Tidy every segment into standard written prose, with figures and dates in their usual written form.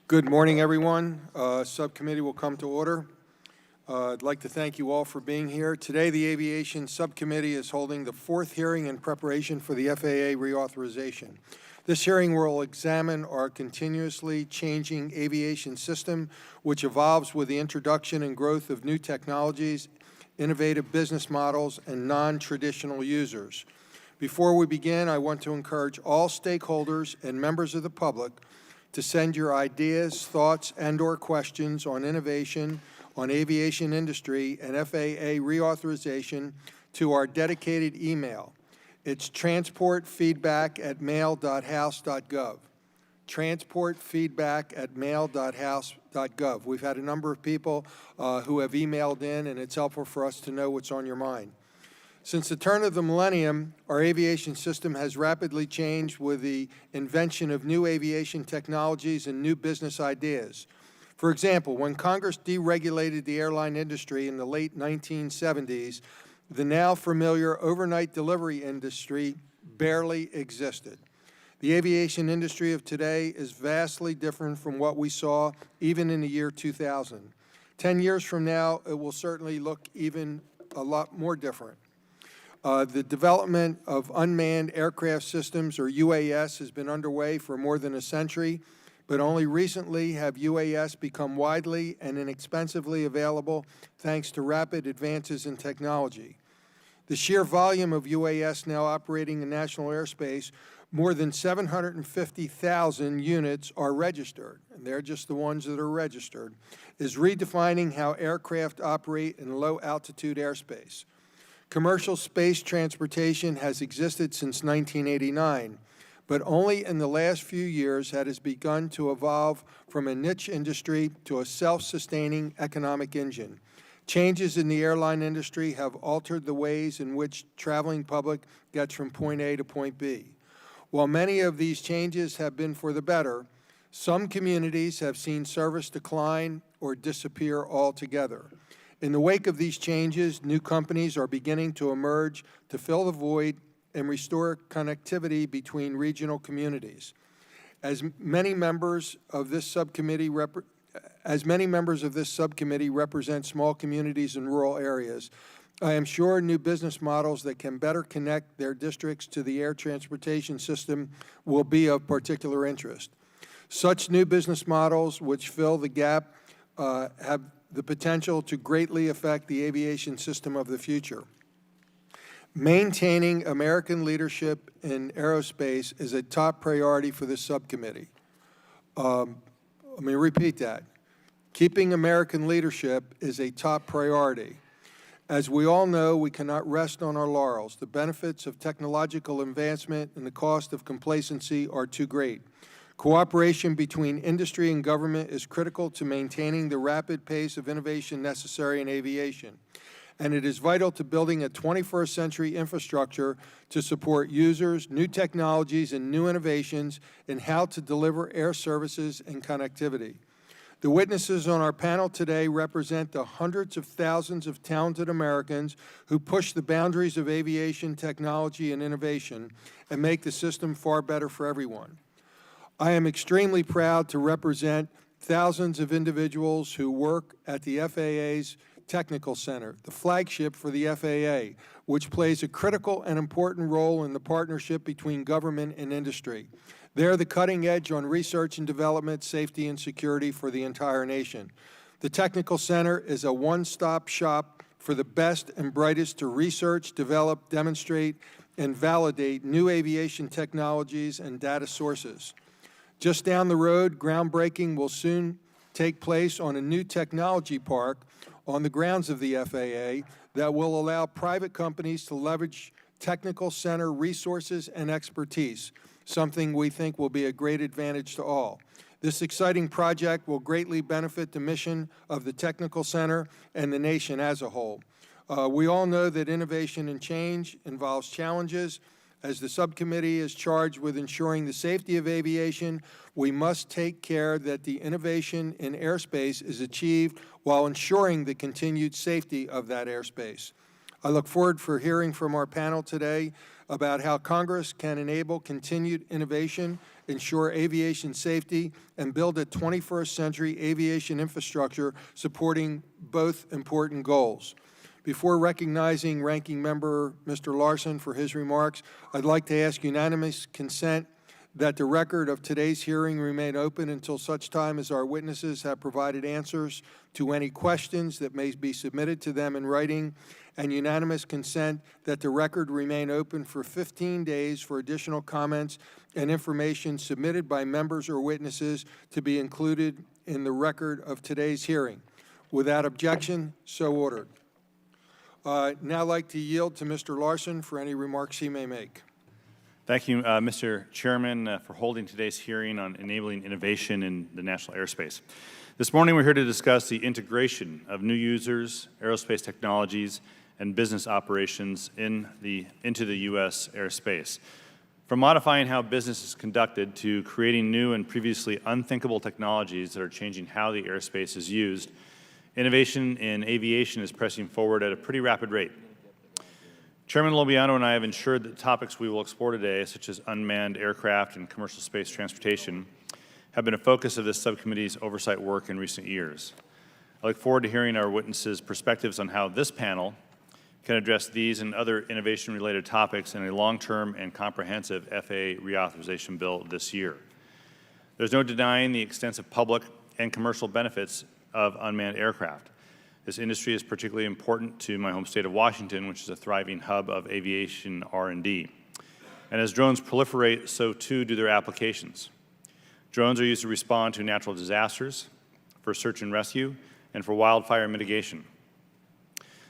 Good morning, everyone. Subcommittee will come to order. I'd like to thank you all for being here. Today, the Aviation Subcommittee is holding the fourth hearing in preparation for the FAA reauthorization. This hearing will examine our continuously changing aviation system, which evolves with the introduction and growth of new technologies, innovative business models, and non-traditional users. Before we begin, I want to encourage all stakeholders and members of the public to send your ideas, thoughts, and/or questions on innovation, on aviation industry, and FAA reauthorization to our dedicated email. It's transportfeedback@mail.house.gov. Transportfeedback@mail.house.gov. We've had a number of people who have emailed in, and it's helpful for us to know what's on your mind. Since the turn of the millennium, our aviation system has rapidly changed with the invention of new aviation technologies and new business ideas. For example, when Congress deregulated the airline industry in the late 1970s, the now familiar overnight delivery industry barely existed. The aviation industry of today is vastly different from what we saw even in the year 2000. 10 years from now, it will certainly look even a lot more different. The development of unmanned aircraft systems, or UAS, has been underway for more than a century, but only recently have UAS become widely and inexpensively available thanks to rapid advances in technology. The sheer volume of UAS now operating in national airspace, more than 750,000 units are registered, and they're just the ones that are registered, is redefining how aircraft operate in low-altitude airspace. Commercial space transportation has existed since 1989, but only in the last few years has it begun to evolve from a niche industry to a self-sustaining economic engine. Changes in the airline industry have altered the ways in which traveling public gets from point A to point B. While many of these changes have been for the better, some communities have seen service decline or disappear altogether. In the wake of these changes, new companies are beginning to emerge to fill the void and restore connectivity between regional communities. As many members of this subcommittee represent small communities in rural areas, I am sure new business models that can better connect their districts to the air transportation system will be of particular interest. Such new business models, which fill the gap, have the potential to greatly affect the aviation system of the future. Maintaining American leadership in aerospace is a top priority for this subcommittee. Let me repeat that. Keeping American leadership is a top priority. As we all know, we cannot rest on our laurels. The benefits of technological advancement and the cost of complacency are too great. Cooperation between industry and government is critical to maintaining the rapid pace of innovation necessary in aviation, and it is vital to building a 21st century infrastructure to support users, new technologies, and new innovations in how to deliver air services and connectivity. The witnesses on our panel today represent the hundreds of thousands of talented Americans who push the boundaries of aviation technology and innovation and make the system far better for everyone. I am extremely proud to represent thousands of individuals who work at the FAA's Technical Center, the flagship for the FAA, which plays a critical and important role in the partnership between government and industry. They're the cutting edge on research and development, safety, and security for the entire nation. The Technical Center is a one-stop shop for the best and brightest to research, develop, demonstrate, and validate new aviation technologies and data sources. Just down the road, groundbreaking will soon take place on a new technology park on the grounds of the FAA that will allow private companies to leverage Technical Center resources and expertise, something we think will be a great advantage to all. This exciting project will greatly benefit the mission of the Technical Center and the nation as a whole. We all know that innovation and change involves challenges. As the subcommittee is charged with ensuring the safety of aviation, we must take care that the innovation in airspace is achieved while ensuring the continued safety of that airspace. I look forward for hearing from our panel today about how Congress can enable continued innovation, ensure aviation safety, and build a 21st century aviation infrastructure supporting both important goals. Before recognizing Ranking Member Mr. Larson for his remarks, I'd like to ask unanimous consent that the record of today's hearing remain open until such time as our witnesses have provided answers to any questions that may be submitted to them in writing, and unanimous consent that the record remain open for 15 days for additional comments and information submitted by members or witnesses to be included in the record of today's hearing. Without objection, so ordered. Now I'd like to yield to Mr. Larson for any remarks he may make. Thank you, Mr. Chairman, for holding today's hearing on enabling innovation in the national airspace. This morning, we're here to discuss the integration of new users, aerospace technologies, and business operations into the U.S. airspace. From modifying how business is conducted to creating new and previously unthinkable technologies that are changing how the airspace is used, innovation in aviation is pressing forward at a pretty rapid rate. Chairman Lobiano and I have ensured that topics we will explore today, such as unmanned aircraft and commercial space transportation, have been a focus of this subcommittee's oversight work in recent years. I look forward to hearing our witnesses' perspectives on how this panel can address these and other innovation-related topics in a long-term and comprehensive FAA reauthorization bill this year. There's no denying the extensive public and commercial benefits of unmanned aircraft. This industry is particularly important to my home state of Washington, which is a thriving hub of aviation R&D. And as drones proliferate, so too do their applications. Drones are used to respond to natural disasters, for search and rescue, and for wildfire mitigation.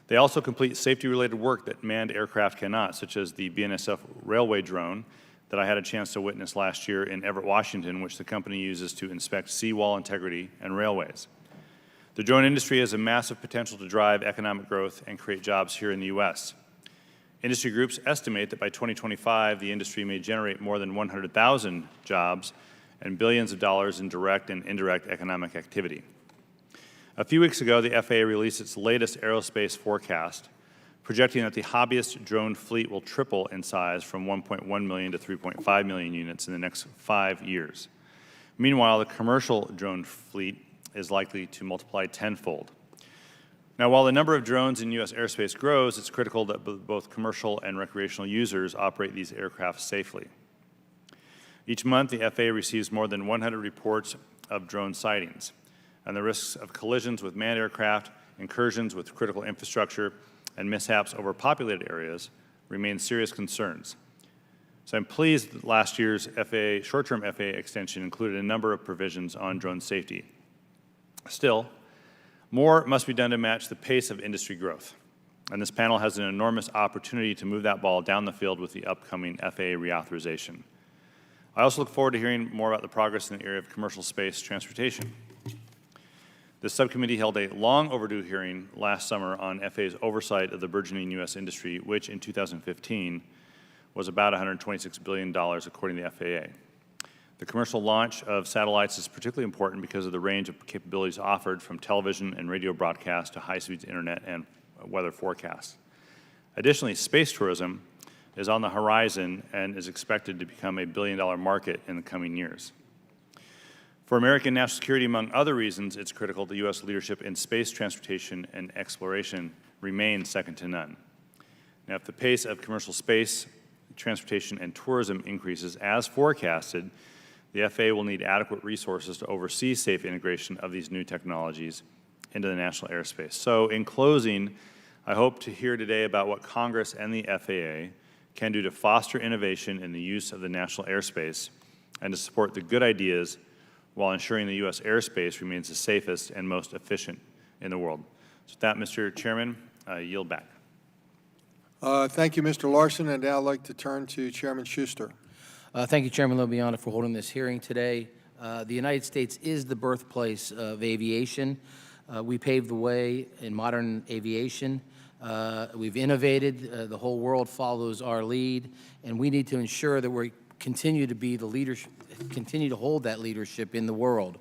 They also complete safety-related work that manned aircraft cannot, such as the BNSF railway drone that I had a chance to witness last year in Everett, Washington, which the company uses to inspect seawall integrity and railways. The drone industry has a massive potential to drive economic growth and create jobs here in the U.S. Industry groups estimate that by 2025, the industry may generate more than 100,000 jobs and billions of dollars in direct and indirect economic activity. A few weeks ago, the FAA released its latest aerospace forecast, projecting that the hobbyist drone fleet will triple in size from 1.1 million to 3.5 million units in the next 5 years. Meanwhile, the commercial drone fleet is likely to multiply tenfold. Now, while the number of drones in U.S. airspace grows, it's critical that both commercial and recreational users operate these aircraft safely. Each month, the FAA receives more than 100 reports of drone sightings, and the risks of collisions with manned aircraft, incursions with critical infrastructure, and mishaps over populated areas remain serious concerns. So I'm pleased that last year's short-term FAA extension included a number of provisions on drone safety. Still, more must be done to match the pace of industry growth, and this panel has an enormous opportunity to move that ball down the field with the upcoming FAA reauthorization. I also look forward to hearing more about the progress in the area of commercial space transportation. This subcommittee held a long overdue hearing last summer on FAA's oversight of the burgeoning U.S. industry, which in 2015 was about $126 billion according to the FAA. The commercial launch of satellites is particularly important because of the range of capabilities offered, from television and radio broadcast to high-speed internet and weather forecasts. Additionally, space tourism is on the horizon and is expected to become a billion-dollar market in the coming years. For American national security, among other reasons, it's critical the U.S. leadership in space transportation and exploration remains second to none. Now, if the pace of commercial space transportation and tourism increases as forecasted, the FAA will need adequate resources to oversee safe integration of these new technologies into the national airspace. So in closing, I hope to hear today about what Congress and the FAA can do to foster innovation in the use of the national airspace and to support the good ideas while ensuring the U.S. airspace remains the safest and most efficient in the world. So with that, Mr. Chairman, I yield back. Thank you, Mr. Larson, and now I'd like to turn to Chairman Schuster. Thank you, Chairman Lobiano, for holding this hearing today. The United States is the birthplace of aviation. We paved the way in modern aviation. We've innovated. The whole world follows our lead, and we need to ensure that we continue to be the leadership, continue to hold that leadership in the world.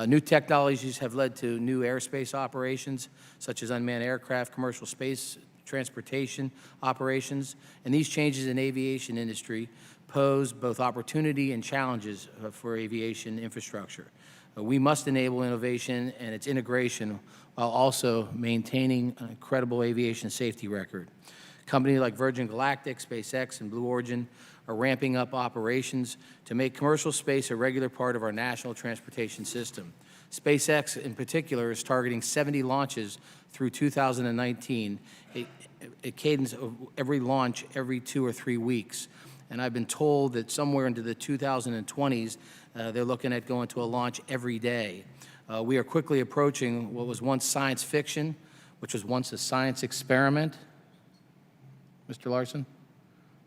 New technologies have led to new airspace operations, such as unmanned aircraft, commercial space transportation operations, and these changes in aviation industry pose both opportunity and challenges for aviation infrastructure. We must enable innovation and its integration while also maintaining an incredible aviation safety record. Companies like Virgin Galactic, SpaceX, and Blue Origin are ramping up operations to make commercial space a regular part of our national transportation system. SpaceX, in particular, is targeting 70 launches through 2019, a cadence of every launch every 2 or 3 weeks. And I've been told that somewhere into the 2020s, they're looking at going to a launch every day. We are quickly approaching what was once science fiction, which was once a science experiment. Mr. Larson?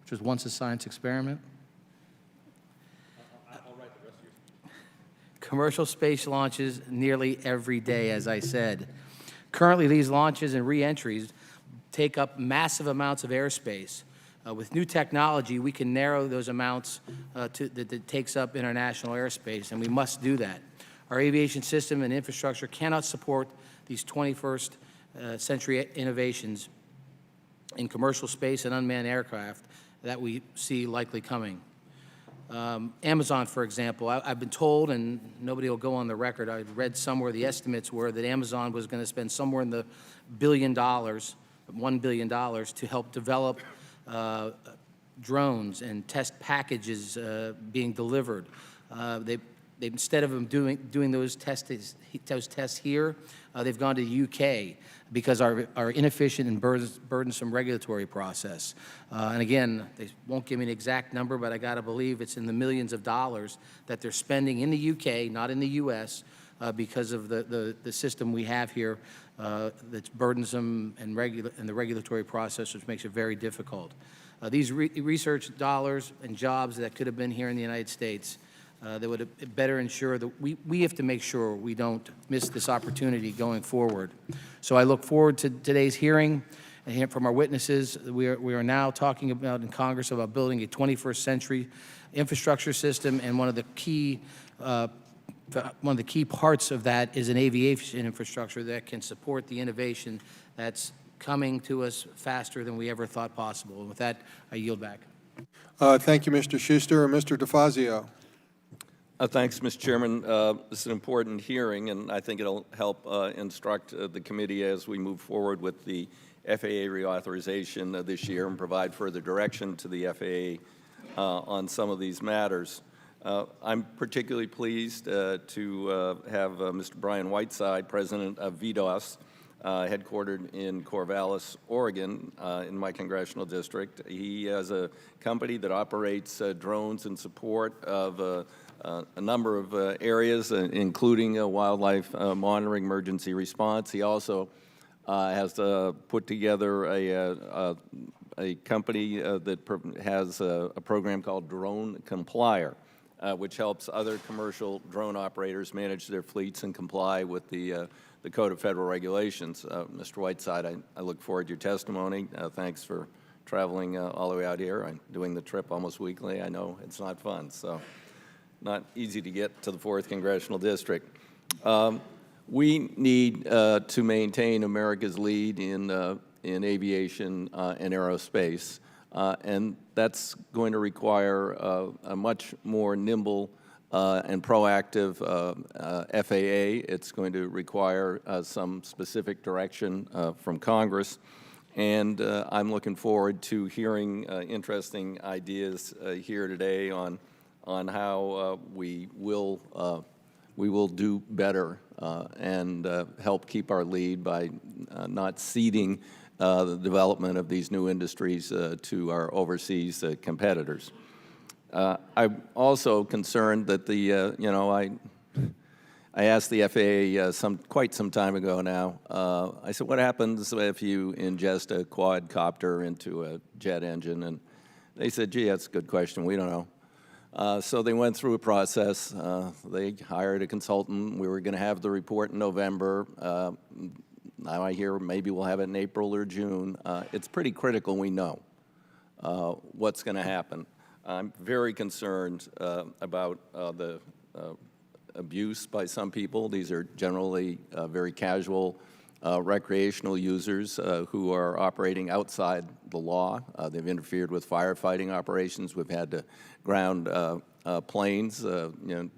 Which was once a science experiment. I'll write the rest of your speech. Commercial space launches nearly every day, as I said. Currently, these launches and re-entries take up massive amounts of airspace. With new technology, we can narrow those amounts that it takes up international airspace, and we must do that. Our aviation system and infrastructure cannot support these 21st century innovations in commercial space and unmanned aircraft that we see likely coming. Amazon, for example, I've been told, and nobody will go on the record, I read somewhere the estimates were that Amazon was going to spend somewhere in the $1 billion to help develop drones and test packages being delivered. They instead of them doing those tests here, they've gone to the UK because our inefficient and burdensome regulatory process. And again, they won't give me an exact number, but I got to believe it's in the millions of dollars that they're spending in the UK, not in the US, because of the system we have here that's burdensome and the regulatory process, which makes it very difficult. These research dollars and jobs that could have been here in the United States that would better ensure that we have to make sure we don't miss this opportunity going forward. So I look forward to today's hearing and hearing from our witnesses. We are now talking about in Congress about building a 21st century infrastructure system, and one of the key parts of that is an aviation infrastructure that can support the innovation that's coming to us faster than we ever thought possible. And with that, I yield back. Thank you, Mr. Schuster. Mr. DeFazio. Thanks, Mr. Chairman. This is an important hearing, and I think it'll help instruct the committee as we move forward with the FAA reauthorization this year and provide further direction to the FAA on some of these matters. I'm particularly pleased to have Mr. Brian Whiteside, president of VDOS, headquartered in Corvallis, Oregon, in my congressional district. He has a company that operates drones in support of a number of areas, including wildlife monitoring, emergency response. He also has put together a company that has a program called Drone Complier, which helps other commercial drone operators manage their fleets and comply with the Code of Federal Regulations. Mr. Whiteside, I look forward to your testimony. Thanks for traveling all the way out here. I'm doing the trip almost weekly. I know it's not fun, so not easy to get to the 4th Congressional District. We need to maintain America's lead in aviation and aerospace, and that's going to require a much more nimble and proactive FAA. It's going to require some specific direction from Congress, and I'm looking forward to hearing interesting ideas here today on how we will do better and help keep our lead by not ceding the development of these new industries to our overseas competitors. I'm also concerned that I asked the FAA quite some time ago now. I said, what happens if you ingest a quadcopter into a jet engine? And they said, gee, that's a good question. We don't know. So they went through a process. They hired a consultant. We were going to have the report in November. Now I hear maybe we'll have it in April or June. It's pretty critical we know what's going to happen. I'm very concerned about the abuse by some people. These are generally very casual recreational users who are operating outside the law. They've interfered with firefighting operations. We've had to ground planes,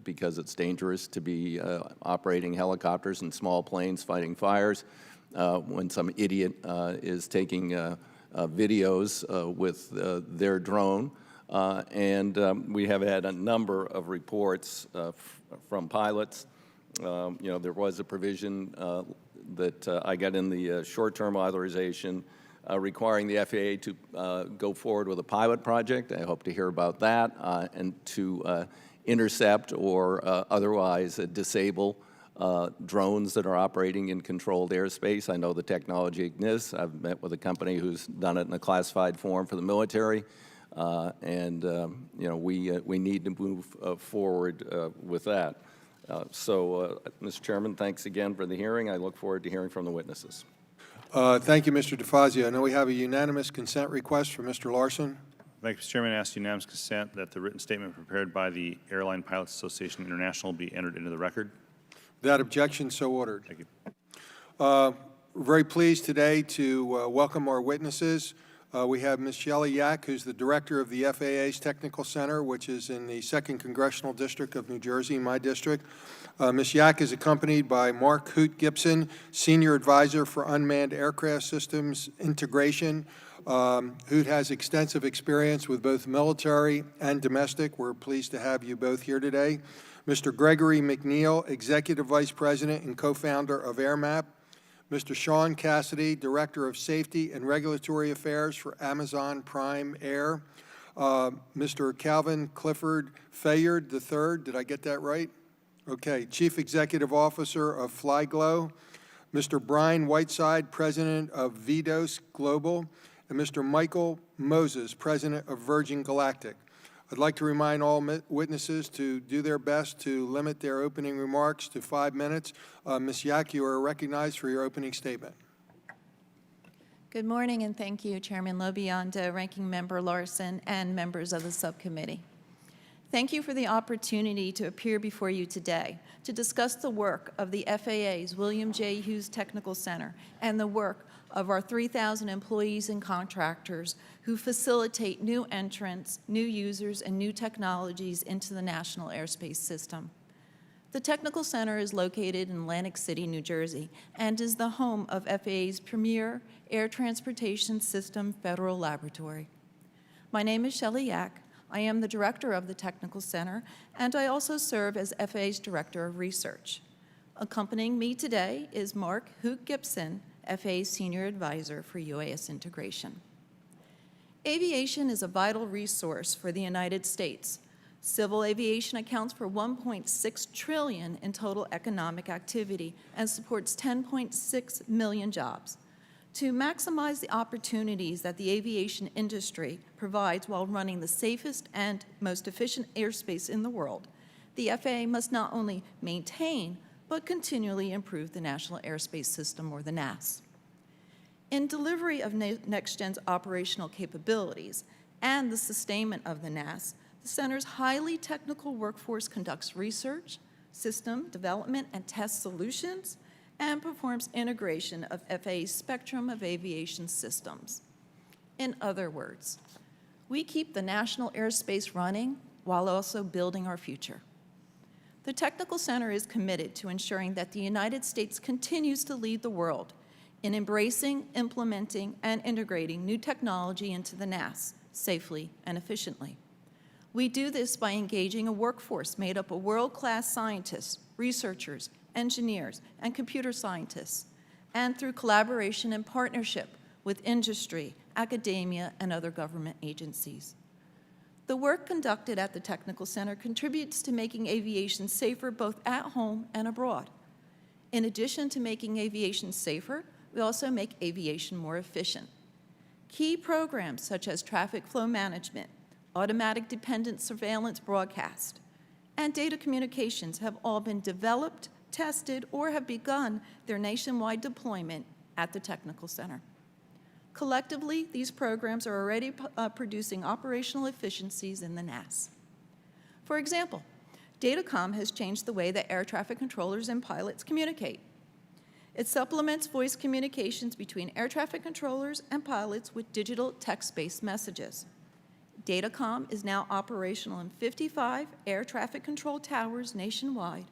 because it's dangerous to be operating helicopters and small planes fighting fires. When some idiot is taking videos with their drone. We have had a number of reports from pilots. There was a provision that I got in the short-term authorization requiring the FAA to go forward with a pilot project. I hope to hear about that, and to intercept or otherwise disable drones that are operating in controlled airspace. I know the technology exists. I've met with a company who's done it in a classified form for the military, we need to move forward with that. Mr. Chairman, thanks again for the hearing. I look forward to hearing from the witnesses. Thank you, Mr. DeFazio. I know we have a unanimous consent request from Mr. Larson. Thank you, Mr. Chairman. I ask unanimous consent that the written statement prepared by the Airline Pilots Association International be entered into the record. Without objection, so ordered. Thank you. We're very pleased today to welcome our witnesses. We have Ms. Shelley Yak, who's the director of the FAA's Technical Center, which is in the 2nd Congressional District of New Jersey, my district. Ms. Yak is accompanied by Mark Hoot Gibson, Senior Advisor for Unmanned Aircraft Systems Integration. Hoot has extensive experience with both military and domestic. We're pleased to have you both here today. Mr. Gregory McNeil, Executive Vice President and co-founder of AirMap. Mr. Sean Cassidy, Director of Safety and Regulatory Affairs for Amazon Prime Air. Mr. Calvin Clifford Fayard III, did I get that right? Okay, Chief Executive Officer of FlyGlow. Mr. Brian Whiteside, President of VDOS Global. And Mr. Michael Moses, President of Virgin Galactic. I'd like to remind all witnesses to do their best to limit their opening remarks to 5 minutes. Ms. Yak, you are recognized for your opening statement. Good morning, and thank you, Chairman LoBiondo, Ranking Member Larson, and members of the subcommittee. Thank you for the opportunity to appear before you today to discuss the work of the FAA's William J. Hughes Technical Center and the work of our 3,000 employees and contractors who facilitate new entrants, new users, and new technologies into the national airspace system. The Technical Center is located in Atlantic City, New Jersey, and is the home of FAA's premier air transportation system federal laboratory. My name is Shelley Yak. I am the director of the Technical Center, and I also serve as FAA's Director of Research. Accompanying me today is Mark Hoot Gibson, FAA's Senior Advisor for UAS Integration. Aviation is a vital resource for the United States. Civil aviation accounts for $1.6 trillion in total economic activity and supports 10.6 million jobs. To maximize the opportunities that the aviation industry provides while running the safest and most efficient airspace in the world, the FAA must not only maintain, but continually improve the National Airspace System, or the NAS. In delivery of next-gen's operational capabilities and the sustainment of the NAS, the Center's highly technical workforce conducts research, system development and test solutions, and performs integration of FAA's spectrum of aviation systems. In other words, we keep the national airspace running while also building our future. The Technical Center is committed to ensuring that the United States continues to lead the world in embracing, implementing, and integrating new technology into the NAS safely and efficiently. We do this by engaging a workforce made up of world-class scientists, researchers, engineers, and computer scientists, and through collaboration and partnership with industry, academia, and other government agencies. The work conducted at the Technical Center contributes to making aviation safer both at home and abroad. In addition to making aviation safer, we also make aviation more efficient. Key programs such as traffic flow management, automatic dependent surveillance broadcast, and data communications have all been developed, tested, or have begun their nationwide deployment at the Technical Center. Collectively, these programs are already producing operational efficiencies in the NAS. For example, Datacom has changed the way that air traffic controllers and pilots communicate. It supplements voice communications between air traffic controllers and pilots with digital text-based messages. Datacom is now operational in 55 air traffic control towers nationwide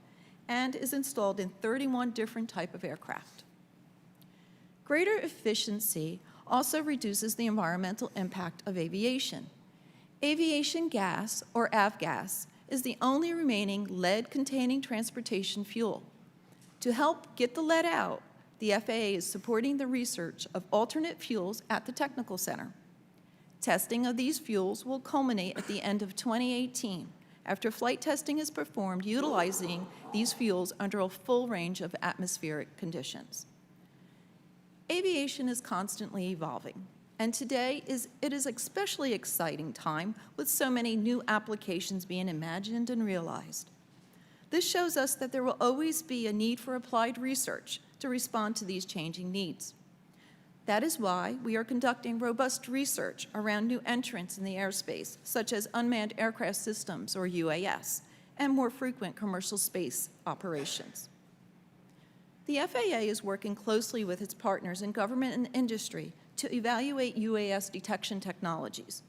and is installed in 31 different types of aircraft. Greater efficiency also reduces the environmental impact of aviation. Aviation gas, or avgas, is the only remaining lead-containing transportation fuel. To help get the lead out, the FAA is supporting the research of alternate fuels at the Technical Center. Testing of these fuels will culminate at the end of 2018, after flight testing is performed utilizing these fuels under a full range of atmospheric conditions. Aviation is constantly evolving, and today it is especially exciting time with so many new applications being imagined and realized. This shows us that there will always be a need for applied research to respond to these changing needs. That is why we are conducting robust research around new entrants in the airspace, such as unmanned aircraft systems, or UAS, and more frequent commercial space operations. The FAA is working closely with its partners in government and industry to evaluate UAS detection technologies.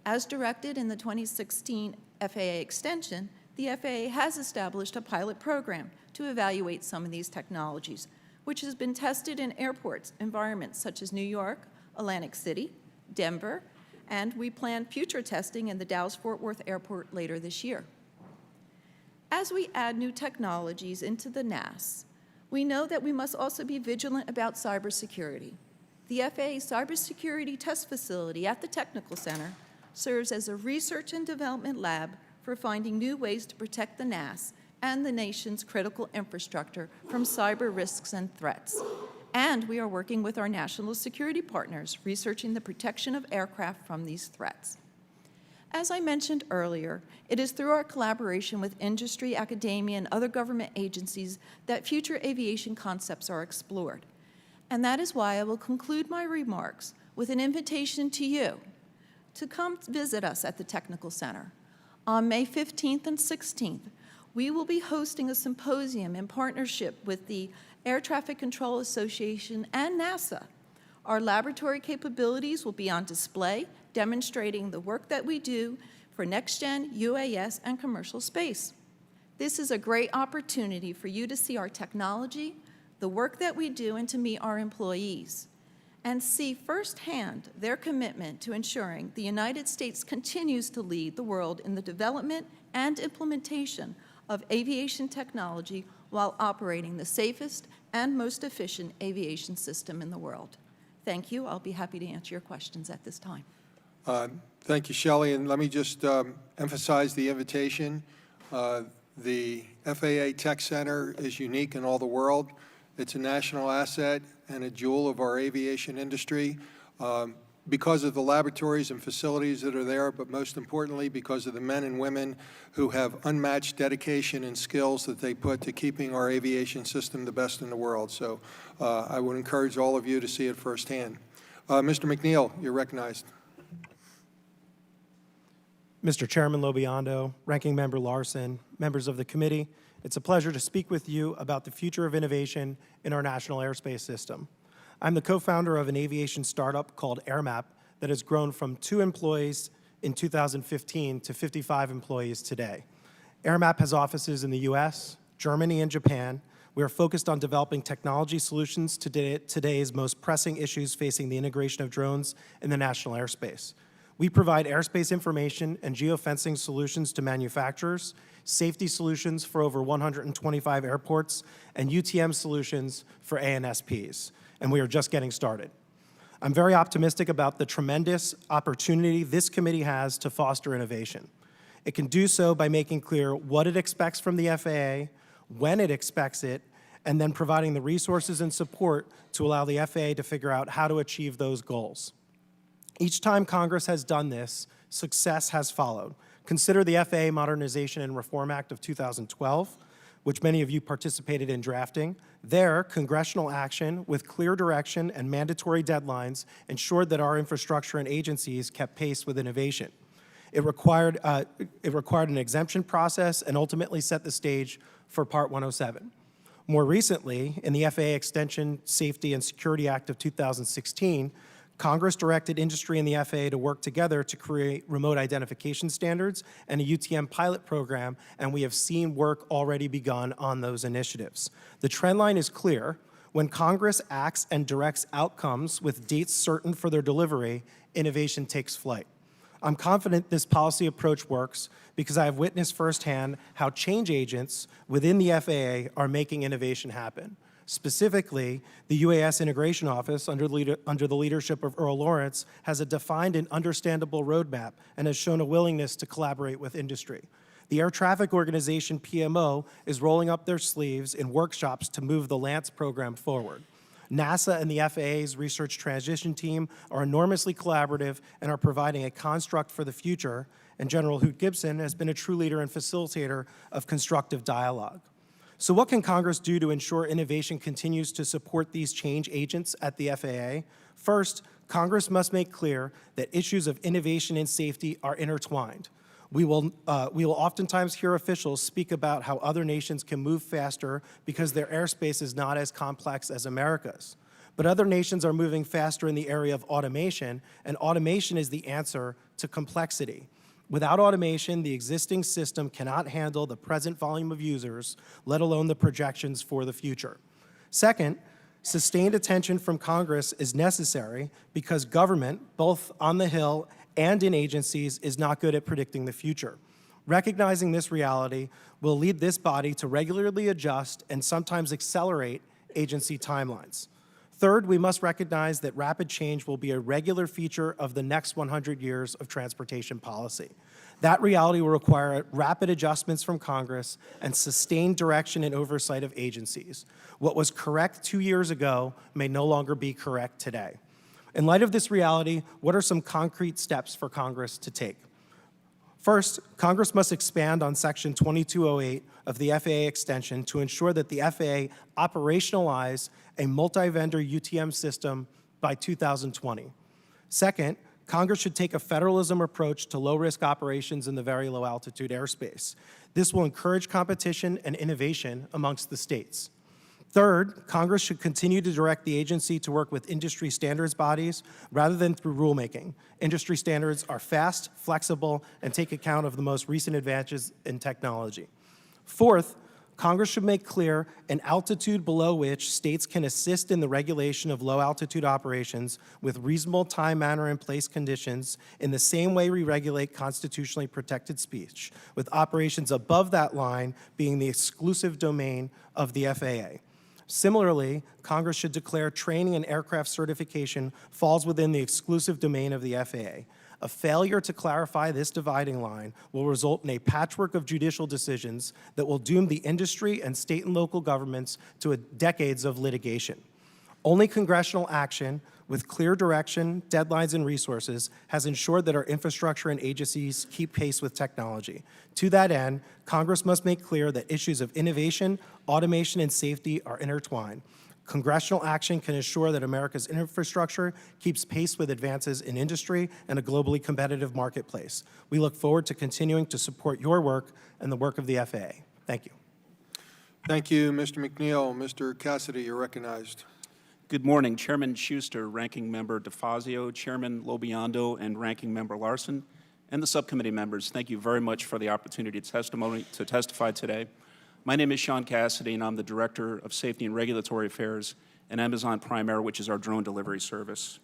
As directed in the 2016 FAA extension, the FAA has established a pilot program to evaluate some of these technologies, which has been tested in airports environments such as New York, Atlantic City, Denver, and we plan future testing in the Dallas-Fort Worth Airport later this year. As we add new technologies into the NAS, we know that we must also be vigilant about cybersecurity. The FAA Cybersecurity Test Facility at the Technical Center serves as a research and development lab for finding new ways to protect the NAS and the nation's critical infrastructure from cyber risks and threats. And we are working with our national security partners, researching the protection of aircraft from these threats. As I mentioned earlier, it is through our collaboration with industry, academia, and other government agencies that future aviation concepts are explored. And that is why I will conclude my remarks with an invitation to you to come visit us at the Technical Center. On May 15th and 16th, we will be hosting a symposium in partnership with the Air Traffic Control Association and NASA. Our laboratory capabilities will be on display, demonstrating the work that we do for next-gen UAS and commercial space. This is a great opportunity for you to see our technology, the work that we do, and to meet our employees, and see firsthand their commitment to ensuring the United States continues to lead the world in the development and implementation of aviation technology while operating the safest and most efficient aviation system in the world. Thank you. I'll be happy to answer your questions at this time. Thank you, Shelley, and let me just emphasize the invitation. The FAA Tech Center is unique in all the world. It's a national asset and a jewel of our aviation industry because of the laboratories and facilities that are there, but most importantly because of the men and women who have unmatched dedication and skills that they put to keeping our aviation system the best in the world. So I would encourage all of you to see it firsthand. Mr. McNeil, you're recognized. Mr. Chairman Lobiondo, Ranking Member Larson, members of the committee, it's a pleasure to speak with you about the future of innovation in our national airspace system. I'm the co-founder of an aviation startup called AirMap that has grown from 2 employees in 2015 to 55 employees today. AirMap has offices in the US, Germany, and Japan. We are focused on developing technology solutions to today's most pressing issues facing the integration of drones in the national airspace. We provide airspace information and geofencing solutions to manufacturers, safety solutions for over 125 airports, and UTM solutions for ANSPs, and we are just getting started. I'm very optimistic about the tremendous opportunity this committee has to foster innovation. It can do so by making clear what it expects from the FAA, when it expects it, and then providing the resources and support to allow the FAA to figure out how to achieve those goals. Each time Congress has done this, success has followed. Consider the FAA Modernization and Reform Act of 2012, which many of you participated in drafting. There, congressional action with clear direction and mandatory deadlines ensured that our infrastructure and agencies kept pace with innovation. It required an exemption process and ultimately set the stage for Part 107. More recently, in the FAA Extension, Safety, and Security Act of 2016, Congress directed industry and the FAA to work together to create remote identification standards and a UTM pilot program, and we have seen work already begun on those initiatives. The trend line is clear. When Congress acts and directs outcomes with dates certain for their delivery, innovation takes flight. I'm confident this policy approach works because I have witnessed firsthand how change agents within the FAA are making innovation happen. Specifically, the UAS Integration Office, under the leadership of Earl Lawrence, has a defined and understandable roadmap and has shown a willingness to collaborate with industry. The Air Traffic Organization, PMO, is rolling up their sleeves in workshops to move the LANCE program forward. NASA and the FAA's Research Transition Team are enormously collaborative and are providing a construct for the future, and General Hoot Gibson has been a true leader and facilitator of constructive dialogue. So what can Congress do to ensure innovation continues to support these change agents at the FAA? First, Congress must make clear that issues of innovation and safety are intertwined. We will oftentimes hear officials speak about how other nations can move faster because their airspace is not as complex as America's. But other nations are moving faster in the area of automation, and automation is the answer to complexity. Without automation, the existing system cannot handle the present volume of users, let alone the projections for the future. Second, sustained attention from Congress is necessary because government, both on the Hill and in agencies, is not good at predicting the future. Recognizing this reality will lead this body to regularly adjust and sometimes accelerate agency timelines. Third, we must recognize that rapid change will be a regular feature of the next 100 years of transportation policy. That reality will require rapid adjustments from Congress and sustained direction and oversight of agencies. What was correct 2 years ago may no longer be correct today. In light of this reality, what are some concrete steps for Congress to take? First, Congress must expand on Section 2208 of the FAA extension to ensure that the FAA operationalize a multi-vendor UTM system by 2020. Second, Congress should take a federalism approach to low-risk operations in the very low-altitude airspace. This will encourage competition and innovation amongst the states. Third, Congress should continue to direct the agency to work with industry standards bodies rather than through rulemaking. Industry standards are fast, flexible, and take account of the most recent advances in technology. Fourth, Congress should make clear an altitude below which states can assist in the regulation of low-altitude operations with reasonable time, manner, and place conditions in the same way we regulate constitutionally protected speech, with operations above that line being the exclusive domain of the FAA. Similarly, Congress should declare training and aircraft certification falls within the exclusive domain of the FAA. A failure to clarify this dividing line will result in a patchwork of judicial decisions that will doom the industry and state and local governments to decades of litigation. Only congressional action with clear direction, deadlines, and resources has ensured that our infrastructure and agencies keep pace with technology. To that end, Congress must make clear that issues of innovation, automation, and safety are intertwined. Congressional action can ensure that America's infrastructure keeps pace with advances in industry and a globally competitive marketplace. We look forward to continuing to support your work and the work of the FAA. Thank you. Thank you, Mr. McNeil. Mr. Cassidy, you're recognized. Good morning, Chairman Schuster, Ranking Member DeFazio, Chairman Lobiondo, and Ranking Member Larson, and the subcommittee members. Thank you very much for the opportunity to testify today. My name is Sean Cassidy, and I'm the Director of Safety and Regulatory Affairs at Amazon Prime Air, which is our drone delivery service.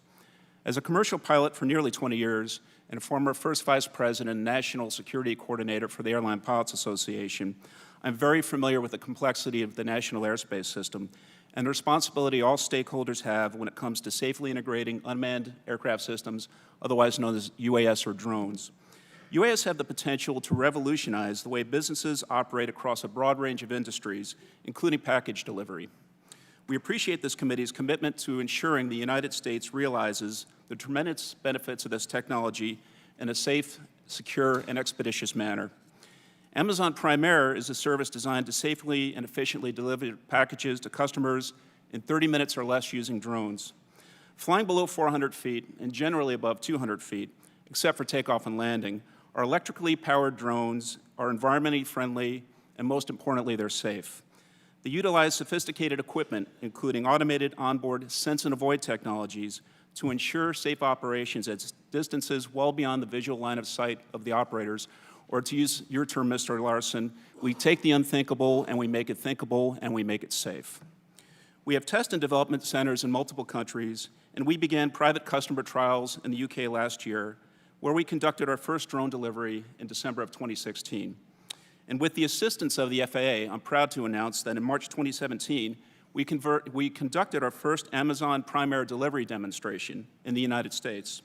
As a commercial pilot for nearly 20 years and a former First Vice President and National Security Coordinator for the Airline Pilots Association, I'm very familiar with the complexity of the national airspace system and the responsibility all stakeholders have when it comes to safely integrating unmanned aircraft systems, otherwise known as UAS or drones. UAS have the potential to revolutionize the way businesses operate across a broad range of industries, including package delivery. We appreciate this committee's commitment to ensuring the United States realizes the tremendous benefits of this technology in a safe, secure, and expeditious manner. Amazon Prime Air is a service designed to safely and efficiently deliver packages to customers in 30 minutes or less using drones. Flying below 400 feet and generally above 200 feet, except for takeoff and landing, our electrically powered drones are environmentally friendly, and most importantly, they're safe. They utilize sophisticated equipment, including automated onboard sense and avoid technologies, to ensure safe operations at distances well beyond the visual line of sight of the operators, or to use your term, Mr. Larson, we take the unthinkable and we make it thinkable and we make it safe. We have test and development centers in multiple countries, and we began private customer trials in the UK last year, where we conducted our first drone delivery in December of 2016. And with the assistance of the FAA, I'm proud to announce that in March 2017, we conducted our first Amazon Prime Air delivery demonstration in the United States.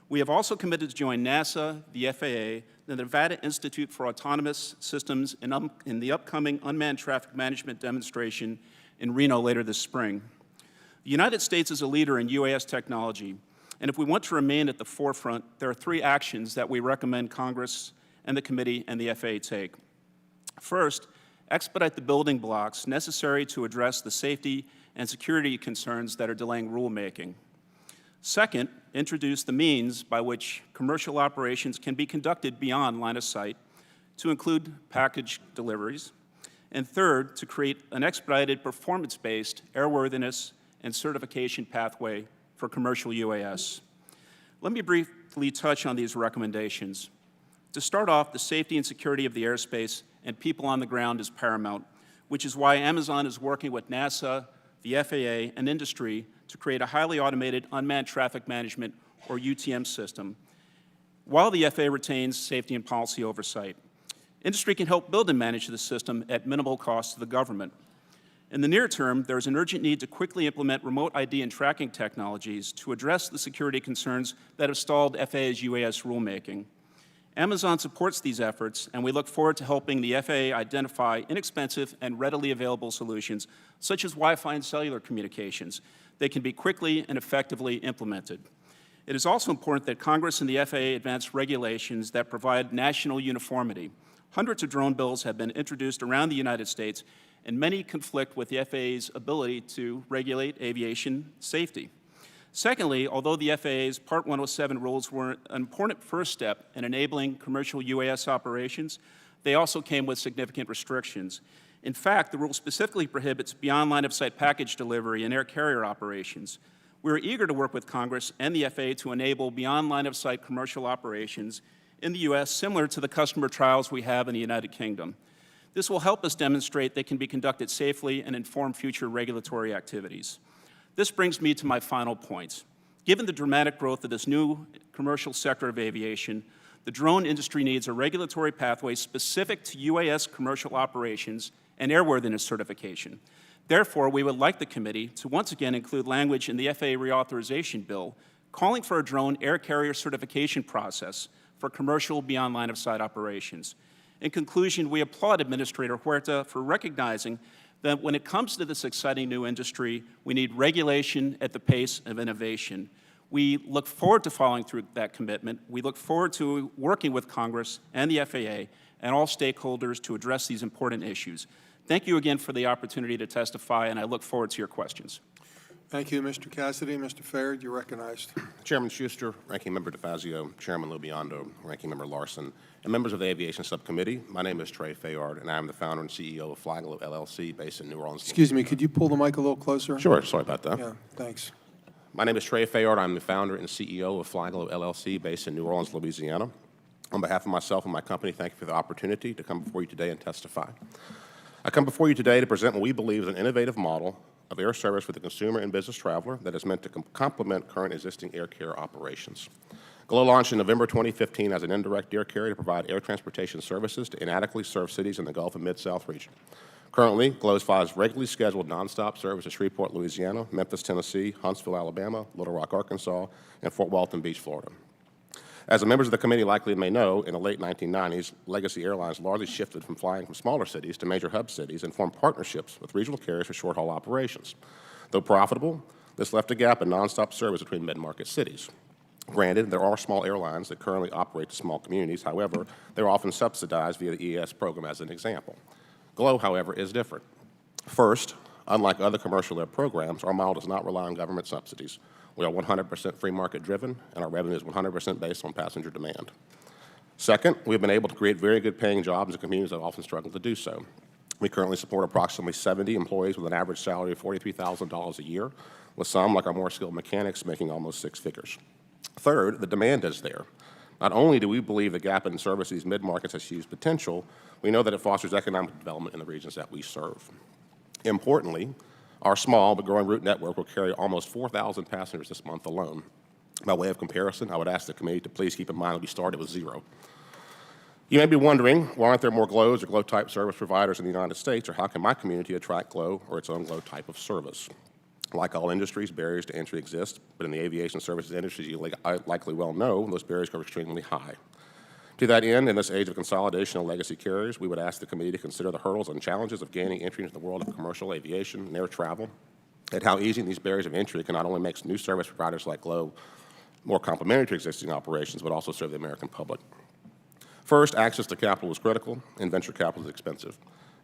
We have also committed to join NASA, the FAA, the Nevada Institute for Autonomous Systems in the upcoming unmanned traffic management demonstration in Reno later this spring. The United States is a leader in UAS technology, and if we want to remain at the forefront, there are 3 actions that we recommend Congress and the committee and the FAA take. First, expedite the building blocks necessary to address the safety and security concerns that are delaying rulemaking. Second, introduce the means by which commercial operations can be conducted beyond line of sight, to include package deliveries. And third, to create an expedited performance-based airworthiness and certification pathway for commercial UAS. Let me briefly touch on these recommendations. To start off, the safety and security of the airspace and people on the ground is paramount, which is why Amazon is working with NASA, the FAA, and industry to create a highly automated unmanned traffic management, or UTM system, while the FAA retains safety and policy oversight. Industry can help build and manage the system at minimal cost to the government. In the near term, there is an urgent need to quickly implement remote ID and tracking technologies to address the security concerns that have stalled FAA's UAS rulemaking. Amazon supports these efforts, and we look forward to helping the FAA identify inexpensive and readily available solutions, such as Wi-Fi and cellular communications, that can be quickly and effectively implemented. It is also important that Congress and the FAA advance regulations that provide national uniformity. Hundreds of drone bills have been introduced around the United States, and many conflict with the FAA's ability to regulate aviation safety. Secondly, although the FAA's Part 107 rules were an important first step in enabling commercial UAS operations, they also came with significant restrictions. In fact, the rule specifically prohibits beyond line-of-sight package delivery and air carrier operations. We are eager to work with Congress and the FAA to enable beyond line-of-sight commercial operations in the U.S., similar to the customer trials we have in the United Kingdom. This will help us demonstrate they can be conducted safely and inform future regulatory activities. This brings me to my final point. Given the dramatic growth of this new commercial sector of aviation, the drone industry needs a regulatory pathway specific to UAS commercial operations and airworthiness certification. Therefore, we would like the committee to once again include language in the FAA reauthorization bill calling for a drone air carrier certification process for commercial beyond line-of-sight operations. In conclusion, we applaud Administrator Huerta for recognizing that when it comes to this exciting new industry, we need regulation at the pace of innovation. We look forward to following through that commitment. We look forward to working with Congress and the FAA and all stakeholders to address these important issues. Thank you again for the opportunity to testify, and I look forward to your questions. Thank you, Mr. Cassidy. Mr. Faird, you're recognized. Chairman Schuster, Ranking Member DeFazio, Chairman Lobiondo, Ranking Member Larson, and members of the Aviation Subcommittee, my name is Trey Fayard, and I am the founder and CEO of Flagler LLC, based in New Orleans. Excuse me, could you pull the mic a little closer? Sure, sorry about that. Yeah, thanks. My name is Trey Fayard. I'm the founder and CEO of Flagler LLC, based in New Orleans, Louisiana. On behalf of myself and my company, thank you for the opportunity to come before you today and testify. I come before you today to present what we believe is an innovative model of air service for the consumer and business traveler that is meant to complement current existing air carrier operations. GLOW launched in November 2015 as an indirect air carrier to provide air transportation services to inadequately served cities in the Gulf and Mid-South region. Currently, GLOW flies regularly scheduled nonstop service to Shreveport, Louisiana, Memphis, Tennessee, Huntsville, Alabama, Little Rock, Arkansas, and Fort Walton Beach, Florida. As the members of the committee likely may know, in the late 1990s, Legacy Airlines largely shifted from flying from smaller cities to major hub cities and formed partnerships with regional carriers for short-haul operations. Though profitable, this left a gap in nonstop service between mid-market cities. Granted, there are small airlines that currently operate to small communities. However, they're often subsidized via the EAS program as an example. GLOW, however, is different. First, unlike other commercial air programs, our model does not rely on government subsidies. We are 100% free market driven, and our revenue is 100% based on passenger demand. Second, we have been able to create very good paying jobs in communities that often struggle to do so. We currently support approximately 70 employees with an average salary of $43,000 a year, with some, like our more skilled mechanics, making almost six figures. Third, the demand is there. Not only do we believe the gap in service of these mid-markets has huge potential, we know that it fosters economic development in the regions that we serve. Importantly, our small but growing route network will carry almost 4,000 passengers this month alone. By way of comparison, I would ask the committee to please keep in mind that we started with 0. You may be wondering, why aren't there more GLOs or GLO-type service providers in the United States, or how can my community attract GLO or its own GLO type of service? Like all industries, barriers to entry exist, but in the aviation services industry, you likely well know, those barriers are extremely high. To that end, in this age of consolidation of legacy carriers, we would ask the committee to consider the hurdles and challenges of gaining entry into the world of commercial aviation and air travel, and how easy these barriers of entry can not only make new service providers like GLO more complementary to existing operations, but also serve the American public. First, access to capital is critical, and venture capital is expensive.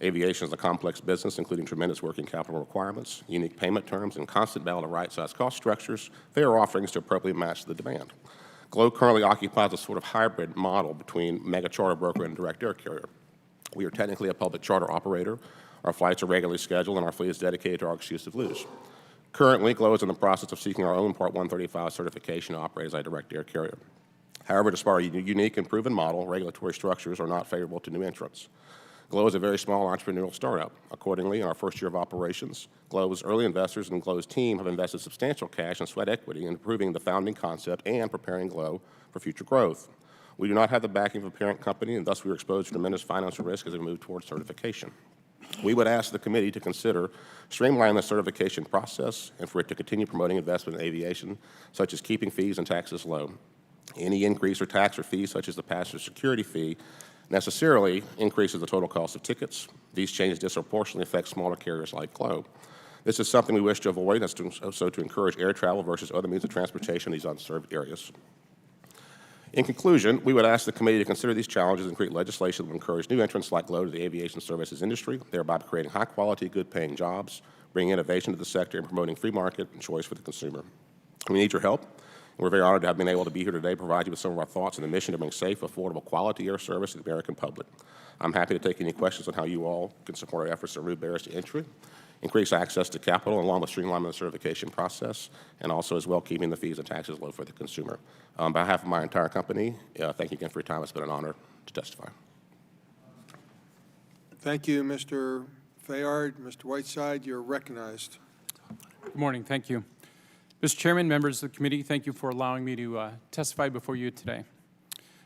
Aviation is a complex business, including tremendous working capital requirements, unique payment terms, and constant battle to right-size cost structures, fair offerings to appropriately match the demand. GLO currently occupies a sort of hybrid model between mega charter broker and direct air carrier. We are technically a public charter operator. Our flights are regularly scheduled, and our fleet is dedicated to our exclusive lose. Currently, GLO is in the process of seeking our own Part 135 certification to operate as a direct air carrier. However, despite our unique and proven model, regulatory structures are not favorable to new entrants. GLO is a very small entrepreneurial startup. Accordingly, in our first year of operations, GLO's early investors and GLO's team have invested substantial cash and sweat equity in improving the founding concept and preparing GLO for future growth. We do not have the backing of a parent company, and thus we are exposed to tremendous financial risk as we move towards certification. We would ask the committee to consider streamlining the certification process and for it to continue promoting investment in aviation, such as keeping fees and taxes low. Any increase or tax or fee, such as the passenger security fee, necessarily increases the total cost of tickets. These changes disproportionately affect smaller carriers like GLO. This is something we wish to avoid, so to encourage air travel versus other means of transportation in these unserved areas. In conclusion, we would ask the committee to consider these challenges and create legislation that will encourage new entrants like GLO to the aviation services industry, thereby creating high-quality, good-paying jobs, bringing innovation to the sector, and promoting free market and choice for the consumer. We need your help. We're very honored to have been able to be here today to provide you with some of our thoughts on the mission to bring safe, affordable, quality air service to the American public. I'm happy to take any questions on how you all can support our efforts to remove barriers to entry, increase access to capital, along with streamlining the certification process, and also as well keeping the fees and taxes low for the consumer. On behalf of my entire company, thank you again for your time. It's been an honor to testify. Thank you, Mr. Fayard. Mr. Whiteside, you're recognized. Good morning. Thank you. Mr. Chairman, members of the committee, thank you for allowing me to testify before you today.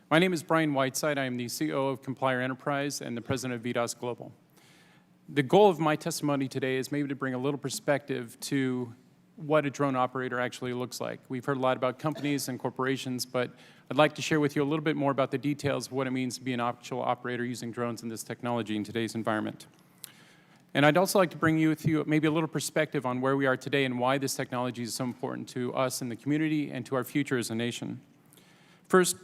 My name is Brian Whiteside. I am the CEO of Complier Enterprise and the president of VDOS Global. The goal of my testimony today is maybe to bring a little perspective to what a drone operator actually looks like. We've heard a lot about companies and corporations, but I'd like to share with you a little bit more about the details of what it means to be an actual operator using drones and this technology in today's environment. And I'd also like to bring you with you maybe a little perspective on where we are today and why this technology is so important to us in the community and to our future as a nation. First,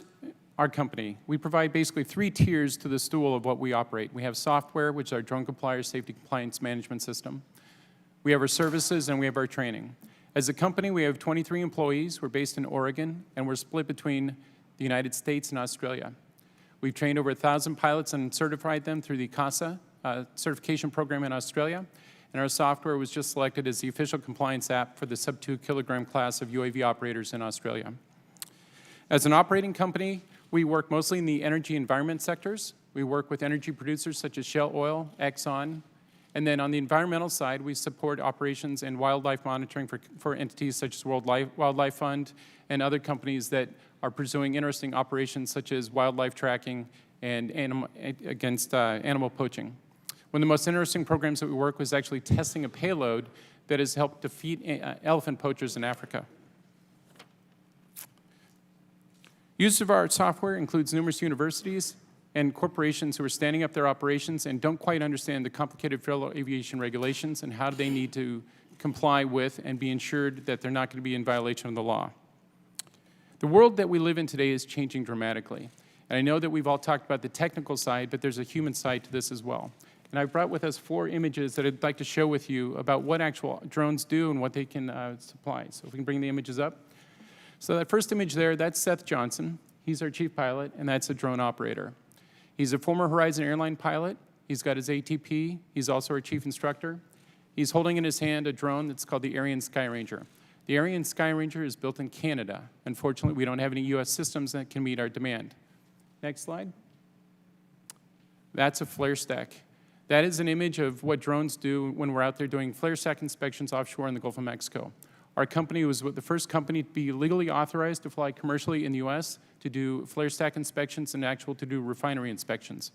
our company. We provide basically 3 tiers to the stool of what we operate. We have software, which is our Drone Complier Safety Compliance Management System. We have our services, and we have our training. As a company, we have 23 employees. We're based in Oregon, and we're split between the United States and Australia. We've trained over 1,000 pilots and certified them through the CASA certification program in Australia, and our software was just selected as the official compliance app for the sub-2 kilogram class of UAV operators in Australia. As an operating company, we work mostly in the energy environment sectors. We work with energy producers such as Shell Oil, Exxon, and then on the environmental side, we support operations and wildlife monitoring for entities such as World Wildlife Fund and other companies that are pursuing interesting operations such as wildlife tracking and against animal poaching. One of the most interesting programs that we work with is actually testing a payload that has helped defeat elephant poachers in Africa. Use of our software includes numerous universities and corporations who are standing up their operations and don't quite understand the complicated federal aviation regulations and how they need to comply with and be ensured that they're not going to be in violation of the law. The world that we live in today is changing dramatically. And I know that we've all talked about the technical side, but there's a human side to this as well. And I've brought with us 4 images that I'd like to show with you about what actual drones do and what they can supply. So if we can bring the images up. So that first image there, that's Seth Johnson. He's our chief pilot, and that's a drone operator. He's a former Horizon Airline pilot, He's got his ATP. He's also our chief instructor. He's holding in his hand a drone that's called the Ariane Sky Ranger. The Ariane Sky Ranger is built in Canada. Unfortunately, we don't have any U.S. systems that can meet our demand. Next slide. That's a flare stack. That is an image of what drones do when we're out there doing flare stack inspections offshore in the Gulf of Mexico. Our company was the first company to be legally authorized to fly commercially in the U.S. to do flare stack inspections and to do refinery inspections.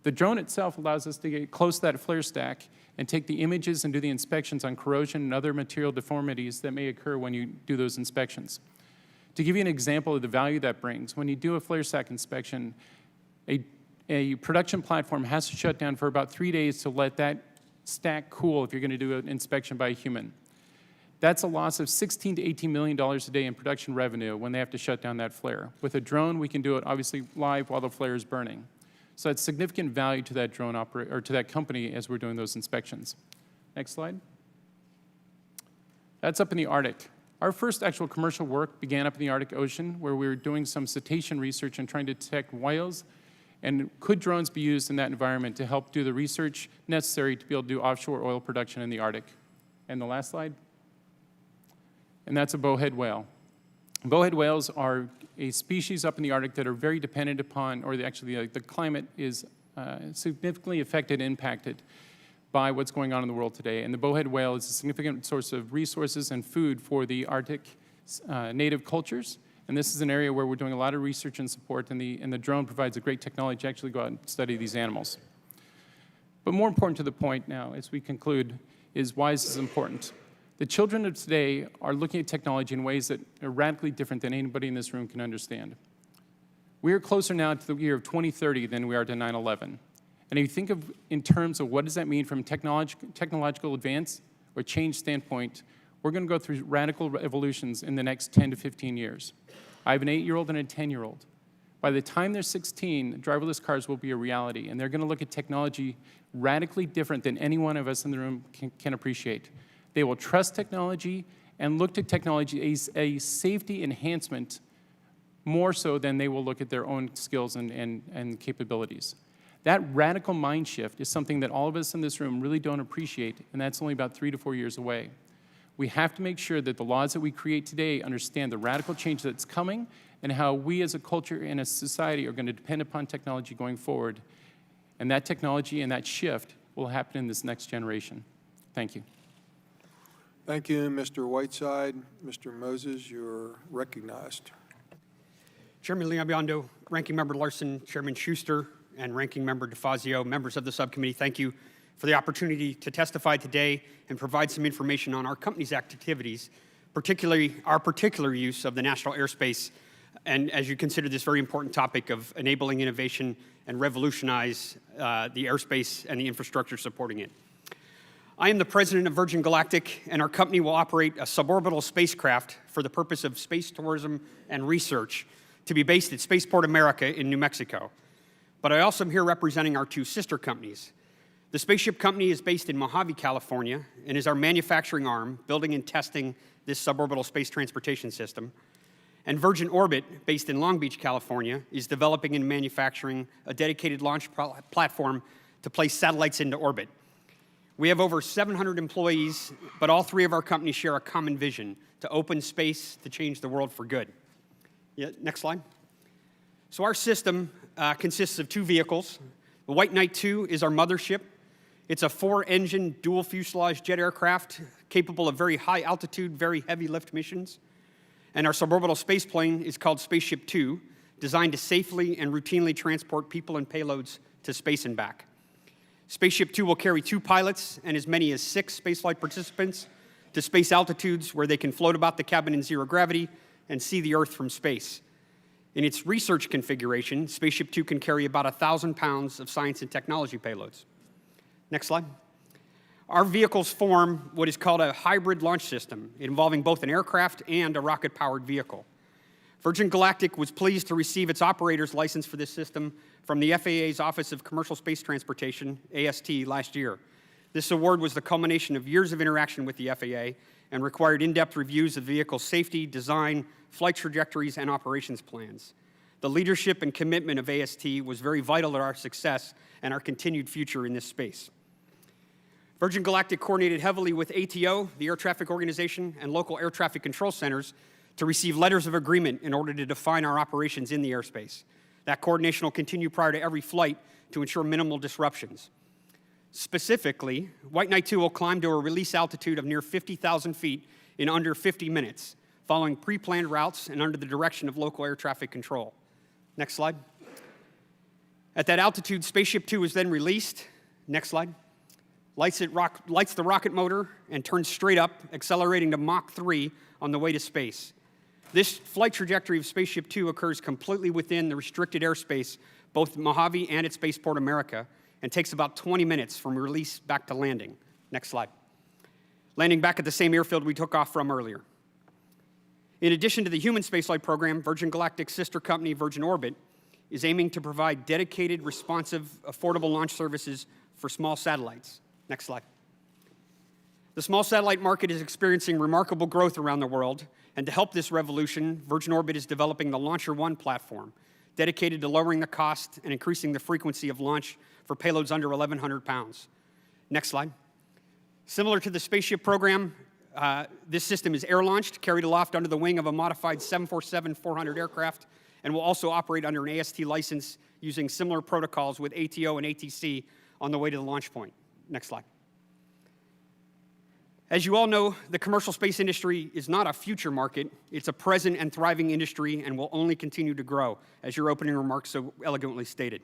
The drone itself allows us to get close to that flare stack and take the images and do the inspections on corrosion and other material deformities that may occur when you do those inspections. To give you an example of the value that brings, when you do a flare stack inspection, a production platform has to shut down for about 3 days to let that stack cool if you're going to do an inspection by a human. That's a loss of $16 to $18 million a day in production revenue when they have to shut down that flare. With a drone, we can do it obviously live while the flare is burning. So that's significant value to that drone operator or to that company as we're doing those inspections. Next slide. That's up in the Arctic. Our first actual commercial work began up in the Arctic Ocean, where we were doing some cetacean research and trying to detect whales. And could drones be used in that environment to help do the research necessary to be able to do offshore oil production in the Arctic? And the last slide. And that's a bowhead whale. Bowhead whales are a species up in the Arctic that are very dependent upon, or the climate is significantly affected and impacted by what's going on in the world today. And the bowhead whale is a significant source of resources and food for the Arctic native cultures. And this is an area where we're doing a lot of research and support, and the drone provides a great technology to actually go out and study these animals. But more important to the point now, as we conclude, is why is this important? The children of today are looking at technology in ways that are radically different than anybody in this room can understand. We are closer now to the year of 2030 than we are to 9/11. And if you think of in terms of what does that mean from technological advance or change standpoint, we're going to go through radical evolutions in the next 10 to 15 years. I have an 8-year-old and a 10-year-old. By the time they're 16, driverless cars will be a reality, and they're going to look at technology radically different than any one of us in the room can appreciate. They will trust technology and look to technology as a safety enhancement more so than they will look at their own skills and capabilities. That radical mind shift is something that all of us in this room really don't appreciate, and that's only about 3 to 4 years away. We have to make sure that the laws that we create today understand the radical change that's coming and how we as a culture and a society are going to depend upon technology going forward. And that technology and that shift will happen in this next generation. Thank you. Thank you, Mr. Whiteside. Mr. Moses, you're recognized. Chairman Liabiondo, Ranking Member Larson, Chairman Schuster, and Ranking Member DeFazio, members of the subcommittee, thank you for the opportunity to testify today and provide some information on our company's activities, particularly our particular use of the national airspace, and as you consider this very important topic of enabling innovation and revolutionize the airspace and the infrastructure supporting it. I am the president of Virgin Galactic, and our company will operate a suborbital spacecraft for the purpose of space tourism and research to be based at Spaceport America in New Mexico. But I also am here representing our 2 sister companies. The Spaceship Company is based in Mojave, California, and is our manufacturing arm, building and testing this suborbital space transportation system. And Virgin Orbit, based in Long Beach, California, is developing and manufacturing a dedicated launch platform to place satellites into orbit. We have over 700 employees, but all 3 of our companies share a common vision: to open space to change the world for good. Yeah, next slide. So our system consists of 2 vehicles. The White Knight 2 is our mothership. It's a 4-engine, dual-fuselage jet aircraft capable of very high altitude, very heavy lift missions. And our suborbital space plane is called Spaceship 2, designed to safely and routinely transport people and payloads to space and back. Spaceship 2 will carry 2 pilots and as many as 6 spaceflight participants to space altitudes where they can float about the cabin in 0 gravity and see the Earth from space. In its research configuration, Spaceship 2 can carry about 1,000 pounds of science and technology payloads. Next slide. Our vehicles form what is called a hybrid launch system, involving both an aircraft and a rocket-powered vehicle. Virgin Galactic was pleased to receive its operator's license for this system from the FAA's Office of Commercial Space Transportation, AST, last year. This award was the culmination of years of interaction with the FAA and required in-depth reviews of the vehicle's safety, design, flight trajectories, and operations plans. The leadership and commitment of AST was very vital to our success and our continued future in this space. Virgin Galactic coordinated heavily with ATO, the Air Traffic Organization, and local air traffic control centers to receive letters of agreement in order to define our operations in the airspace. That coordination will continue prior to every flight to ensure minimal disruptions. Specifically, White Knight 2 will climb to a release altitude of near 50,000 feet in under 50 minutes, following pre-planned routes and under the direction of local air traffic control. Next slide. At that altitude, Spaceship Two is then released. Next slide. Lights the rocket motor and turns straight up, accelerating to Mach 3 on the way to space. This flight trajectory of Spaceship Two occurs completely within the restricted airspace, both Mojave and at Spaceport America, and takes about 20 minutes from release back to landing. Next slide. Landing back at the same airfield we took off from earlier. In addition to the human spaceflight program, Virgin Galactic's sister company, Virgin Orbit, is aiming to provide dedicated, responsive, affordable launch services for small satellites. Next slide. The small satellite market is experiencing remarkable growth around the world, and to help this revolution, Virgin Orbit is developing the Launcher One platform, dedicated to lowering the cost and increasing the frequency of launch for payloads under 1,100 pounds. Next slide. Similar to the spaceship program, this system is air-launched, carried aloft under the wing of a modified 747-400 aircraft, and will also operate under an AST license using similar protocols with ATO and ATC on the way to the launch point. Next slide. As you all know, the commercial space industry is not a future market. It's a present and thriving industry and will only continue to grow, as your opening remarks so elegantly stated.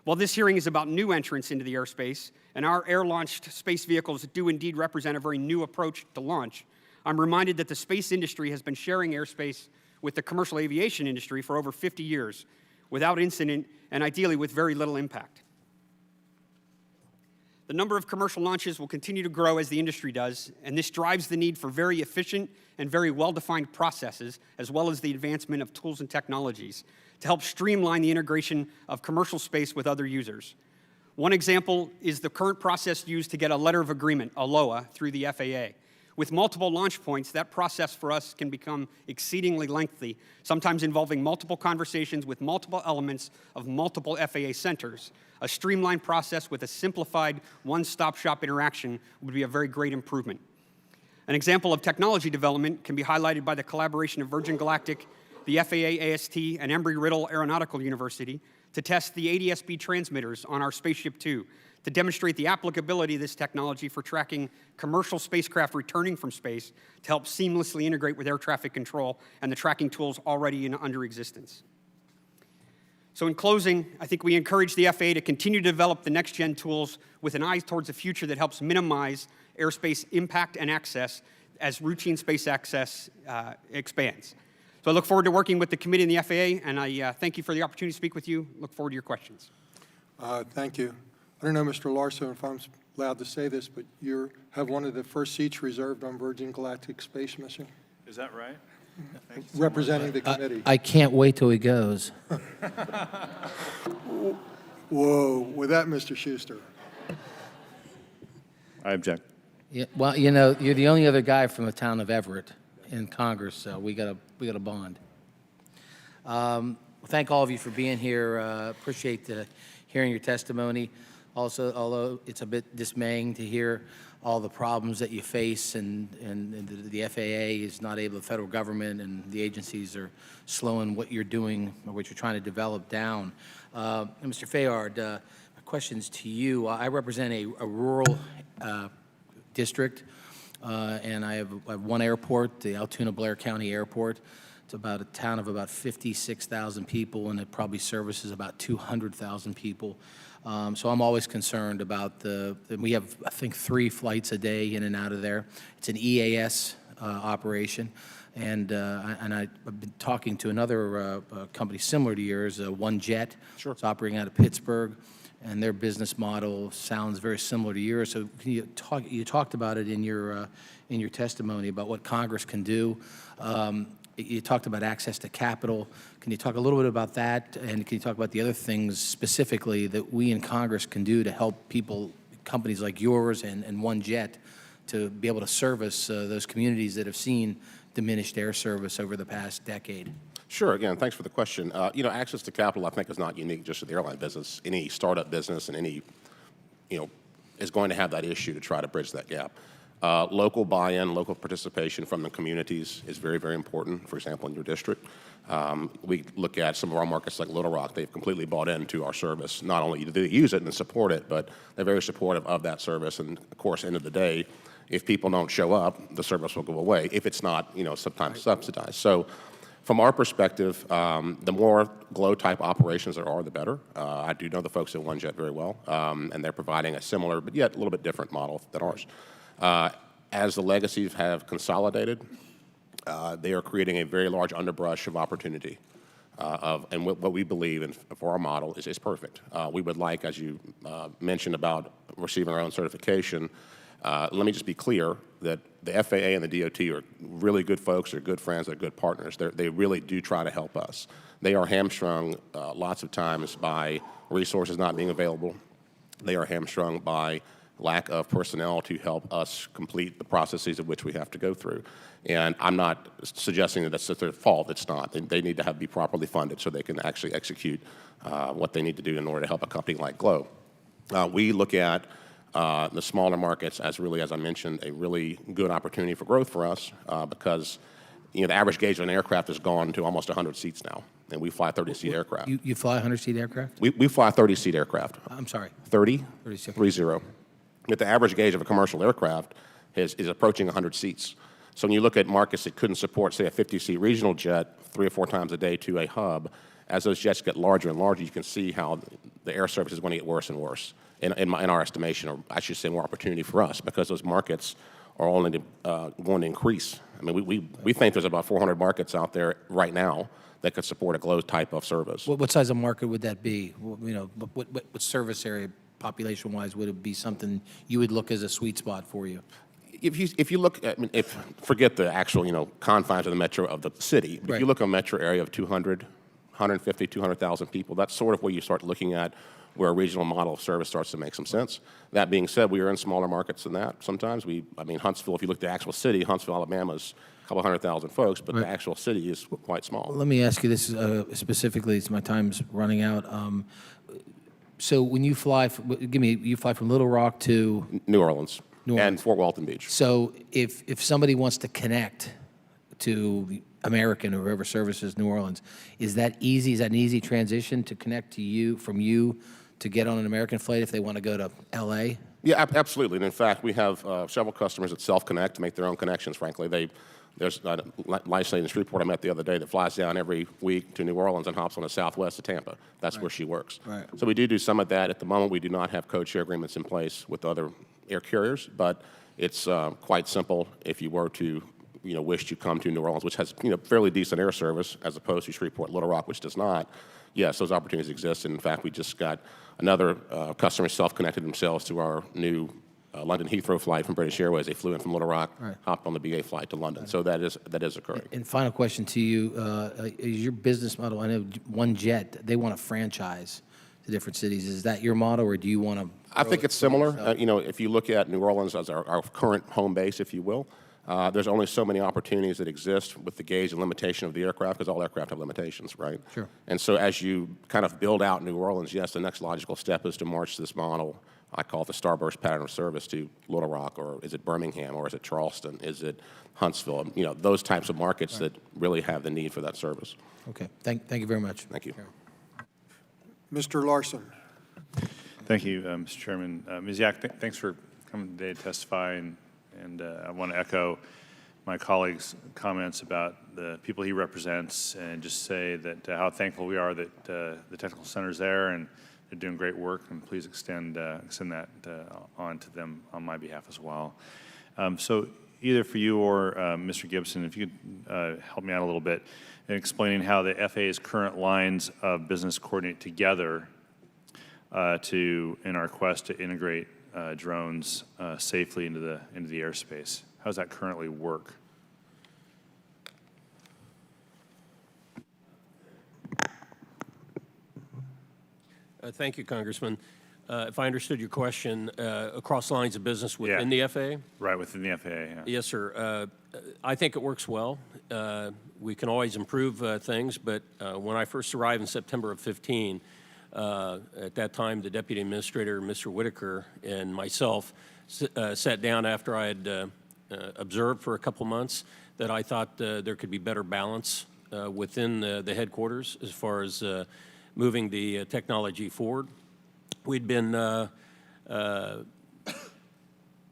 While this hearing is about new entrants into the airspace, and our air-launched space vehicles do indeed represent a very new approach to launch, I'm reminded that the space industry has been sharing airspace with the commercial aviation industry for over 50 years, without incident and ideally with very little impact. The number of commercial launches will continue to grow as the industry does, and this drives the need for very efficient and very well-defined processes, as well as the advancement of tools and technologies to help streamline the integration of commercial space with other users. One example is the current process used to get a letter of agreement, a LOA, through the FAA. With multiple launch points, that process for us can become exceedingly lengthy, sometimes involving multiple conversations with multiple elements of multiple FAA centers. A streamlined process with a simplified one-stop shop interaction would be a very great improvement. An example of technology development can be highlighted by the collaboration of Virgin Galactic, the FAA AST, and Embry-Riddle Aeronautical University to test the ADS-B transmitters on our Spaceship Two to demonstrate the applicability of this technology for tracking commercial spacecraft returning from space to help seamlessly integrate with air traffic control and the tracking tools already under existence. So in closing, I think we encourage the FAA to continue to develop the next-gen tools with an eye towards a future that helps minimize airspace impact and access as routine space access expands. So I look forward to working with the committee and the FAA, and I thank you for the opportunity to speak with you. Look forward to your questions. Thank you. I don't know, Mr. Larson, if I'm allowed to say this, but you have one of the first seats reserved on Virgin Galactic Space Mission, Is that right? representing the committee. I can't wait till he goes. Whoa, with that, Mr. Schuster. I object. Yeah, well, you know, you're the only other guy from the town of Everett in Congress, so we got a bond. Thank all of you for being here. Appreciate hearing your testimony. Also, although it's a bit dismaying to hear all the problems that you face, and the FAA is not able, the federal government and the agencies are slowing what you're doing or what you're trying to develop down. Mr. Fayard, my question's to you. I represent a rural district, and I have one airport, the Altoona-Blair County Airport. It's about a town of about 56,000 people, and it probably services about 200,000 people. So I'm always concerned about we have, I think, 3 flights a day in and out of there. It's an EAS operation. And I've been talking to another company similar to yours, One Jet. Sure. It's operating out of Pittsburgh, and their business model sounds very similar to yours. So can you talked about it in your testimony about what Congress can do. You talked about access to capital. Can you talk a little bit about that? And can you talk about the other things specifically that we in Congress can do to help people, companies like yours and One Jet, to be able to service those communities that have seen diminished air service over the past decade? Sure. Again, thanks for the question. Access to capital, I think, is not unique just to the airline business. Any startup business and any, is going to have that issue to try to bridge that gap. Local buy-in, local participation from the communities is very, very important. For example, in your district, we look at some of our markets like Little Rock. They've completely bought into our service. Not only do they use it and support it, but they're very supportive of that service. And of course, end of the day, if people don't show up, the service will go away if it's not, sometimes subsidized. So from our perspective, the more GLOW-type operations there are, the better. I do know the folks at OneJet very well, and they're providing a similar but yet a little bit different model than ours. As the legacies have consolidated, they are creating a very large underbrush of opportunity. And what we believe for our model is perfect. We would like, as you mentioned about receiving our own certification, let me just be clear that the FAA and the DOT are really good folks, they're good friends, they're good partners. They really do try to help us. They are hamstrung lots of times by resources not being available. They are hamstrung by lack of personnel to help us complete the processes of which we have to go through. And I'm not suggesting that that's their fault. It's not. They need to be properly funded so they can actually execute what they need to do in order to help a company like GLOW. We look at the smaller markets as really, as I mentioned, a really good opportunity for growth for us because the average gauge of an aircraft has gone to almost 100 seats now, and we fly 30-seat aircraft. You fly 100-seat aircraft? We fly 30-seat aircraft. I'm sorry. 30? 36. 30. But the average gauge of a commercial aircraft is approaching 100 seats. So when you look at markets that couldn't support, say, a 50-seat regional jet 3 or 4 times a day to a hub, as those jets get larger and larger, you can see how the air service is going to get worse and worse, in our estimation, or I should say more opportunity for us, because those markets are only going to increase. I mean, we think there's about 400 markets out there right now that could support a GLOW type of service. What size of market would that be? What service area, population-wise, would it be something you would look as a sweet spot for you? If you look at, forget the actual, confines of the metro of the city, but Right. if you look at a metro area of 200, 150, 200,000 people, that's sort of where you start looking at where a regional model of service starts to make some sense. That being said, we are in smaller markets than that sometimes. Huntsville, if you look at the actual city, Huntsville, Alabama is a couple 100,000 folks, but Right. the actual city is quite small. Let me ask you this specifically, as my time's running out. So when you fly, you fly from Little Rock to, New Orleans New Orleans. and Fort Walton Beach. so if somebody wants to connect to American or whoever services New Orleans, is that easy? Is that an easy transition to connect to you, from you to get on an American flight if they want to go to L.A.? Yeah, absolutely. And in fact, we have several customers that self-connect to make their own connections, frankly. There's a license lady in Shreveport I met the other day that flies down every week to New Orleans and hops on a Southwest to Tampa. That's where she works. Right. So we do some of that. At the moment, we do not have code share agreements in place with other air carriers, but it's quite simple if you were to wish to come to New Orleans, which has fairly decent air service, as opposed to Shreveport, Little Rock, which does not. Yes, those opportunities exist. And in fact, we just got another customer self-connected themselves to our new London Heathrow flight from British Airways. They flew in from Little Rock, Right. hopped on the BA flight to London. So that is occurring. And final question to you, is your business model, I know OneJet, they want to franchise to different cities. Is that your model, or do you want to? I think it's similar. If you look at New Orleans as our current home base, if you will, there's only so many opportunities that exist with the gauge and limitation of the aircraft, because all aircraft have limitations, right? Sure. And so as you kind of build out New Orleans, yes, the next logical step is to march this model. I call it the starburst pattern of service to Little Rock, or is it Birmingham, or is it Charleston, is it Huntsville? Those types of markets that really have the need for that service. Okay, thank you very much. Thank you. Mr. Larson. Thank you, Mr. Chairman. Ms. Yak, thanks for coming today to testify, and I want to echo my colleague's comments about the people he represents, and just say that how thankful we are that the technical center's there, and they're doing great work, and please extend that on to them on my behalf as well. So either for you or Mr. Gibson, if you could help me out a little bit in explaining how the FAA's current lines of business coordinate together in our quest to integrate drones safely into the airspace. How does that currently work? Thank you, Congressman. If I understood your question, across lines of business within the FAA? Right, within the FAA, yeah. Yes, sir. I think it works well. We can always improve things, but when I first arrived in September of 15, at that time, the Deputy Administrator, Mr. Whitaker, and myself sat down after I had observed for a couple months that I thought there could be better balance within the headquarters as far as moving the technology forward. We'd been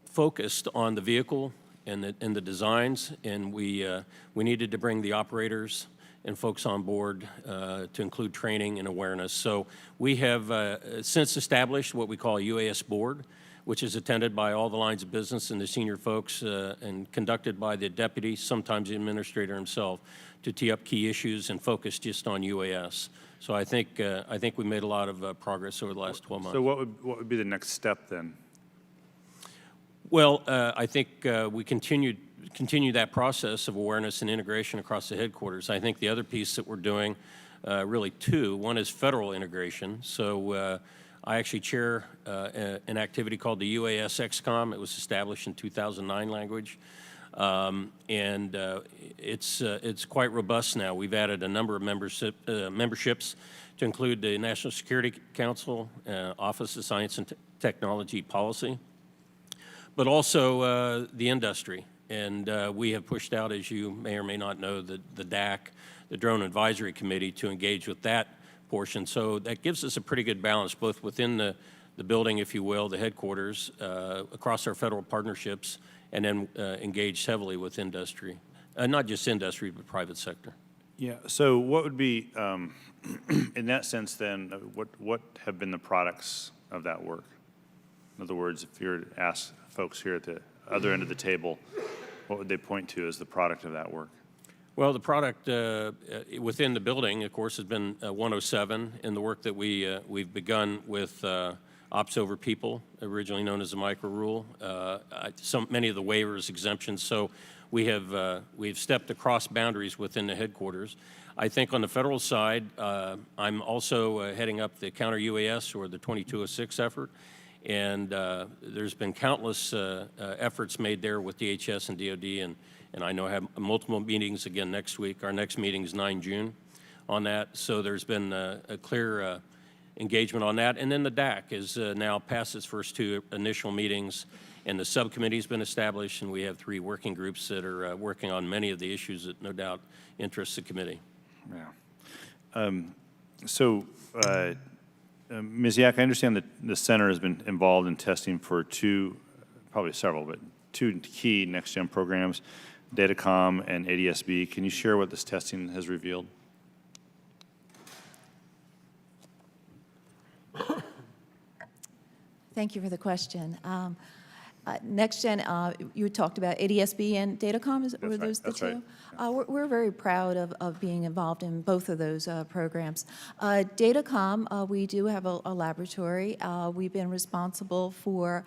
focused on the vehicle and the designs, and we needed to bring the operators and folks on board to include training and awareness. So we have since established what we call a UAS board, which is attended by all the lines of business and the senior folks and conducted by the deputy, sometimes the administrator himself, to tee up key issues and focus just on UAS. So I think we made a lot of progress over the last 12 months. So what would be the next step then? Well, I think we continue that process of awareness and integration across the headquarters. I think the other piece that we're doing, really two. One is federal integration. So I actually chair an activity called the UAS XCOM. It was established in 2009 language. And it's quite robust now. We've added a number of memberships to include the National Security Council, Office of Science and Technology Policy, but also the industry. And we have pushed out, as you may or may not know, the DAC, the Drone Advisory Committee, to engage with that portion. So that gives us a pretty good balance, both within the building, if you will, the headquarters, across our federal partnerships, and then engaged heavily with industry. Not just industry, but private sector. Yeah, so what would be, in that sense then, what have been the products of that work? In other words, if you were to ask folks here at the other end of the table, what would they point to as the product of that work? Well, the product within the building, of course, has been 107, and the work that we've begun with Ops Over People, originally known as the micro rule, many of the waivers, exemptions. So we've stepped across boundaries within the headquarters. I think on the federal side, I'm also heading up the counter UAS, or the 2206 effort, and there's been countless efforts made there with DHS and DoD, and I know I have multiple meetings again next week. Our next meeting is 9 June on that. So there's been a clear engagement on that. And then the DAC is now past its first two initial meetings, and the subcommittee's been established, and we have 3 working groups that are working on many of the issues that no doubt interest the committee. Yeah. Ms. Yak, I understand that the center has been involved in testing for probably several, but 2 key next-gen programs, Datacom and ADS-B. Can you share what this testing has revealed? Thank you for the question. Next Gen, you talked about ADS-B and Datacom, were those the two? Right. We're very proud of being involved in both of those programs. Datacom, we do have a laboratory. We've been responsible for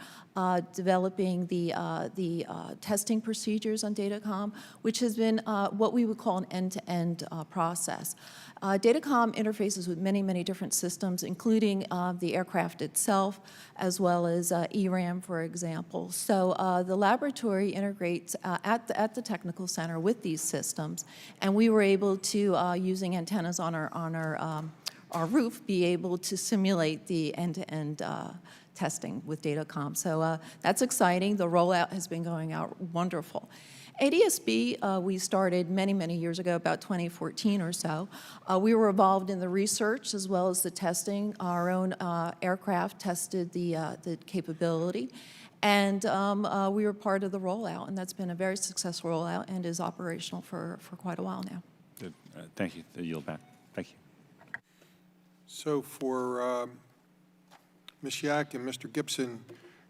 developing the testing procedures on Datacom, which has been what we would call an end-to-end process. Datacom interfaces with many, many different systems, including the aircraft itself, as well as ERAM, for example. So the laboratory integrates at the technical center with these systems, and we were able to, using antennas on our roof, be able to simulate the end-to-end testing with Datacom. So that's exciting. The rollout has been going out wonderful. ADS-B, we started many, many years ago, about 2014 or so. We were involved in the research as well as the testing. Our own aircraft tested the capability, and we were part of the rollout, and that's been a very successful rollout and is operational for quite a while now. Good. Thank you. I yield back. Thank you. So for Ms. Yak and Mr. Gibson,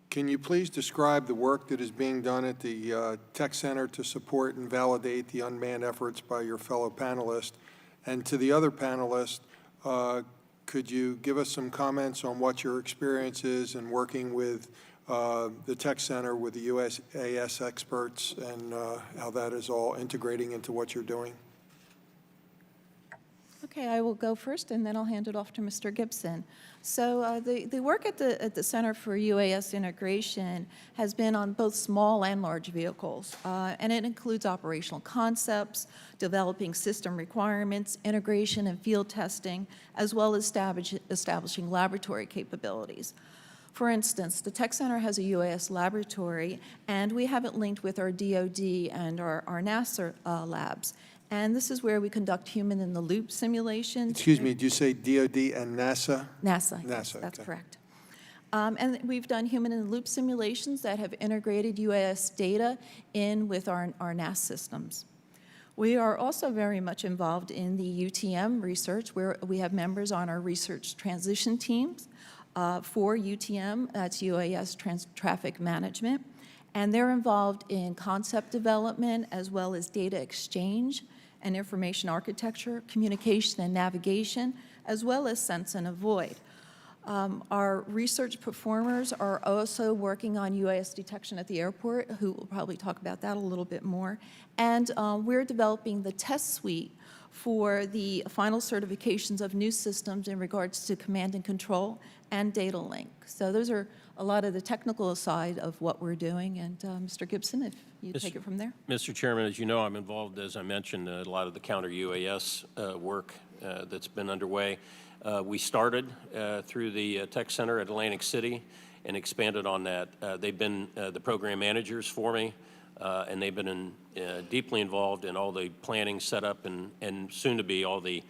can you please describe the work that is being done at the Tech Center to support and validate the unmanned efforts by your fellow panelists? And to the other panelists, could you give us some comments on what your experience is in working with the Tech Center with the UAS experts and how that is all integrating into what you're doing? Okay, I will go first, and then I'll hand it off to Mr. Gibson. So the work at the Center for UAS Integration has been on both small and large vehicles, and it includes operational concepts, developing system requirements, integration and field testing, as well as establishing laboratory capabilities. For instance, the Tech Center has a UAS laboratory, and we have it linked with our DoD and our NASA labs. And this is where we conduct human-in-the-loop simulations. Excuse me, did you say DOD and NASA? NASA. NASA, That's okay. correct. And we've done human-in-the-loop simulations that have integrated UAS data in with our NAS systems. We are also very much involved in the UTM research, where we have members on our research transition teams for UTM, that's UAS traffic management. And they're involved in concept development as well as data exchange and information architecture, communication and navigation, as well as sense and avoid. Our research performers are also working on UAS detection at the airport, who will probably talk about that a little bit more. And we're developing the test suite for the final certifications of new systems in regards to command and control and data link. So those are a lot of the technical side of what we're doing. And Mr. Gibson, if you take it from there. Mr. Chairman, as you know, I'm involved, as I mentioned, a lot of the counter-UAS work that's been underway. We started through the Tech Center at Atlantic City and expanded on that. They've been the program managers for me, and they've been deeply involved in all the planning, setup, and soon to be all the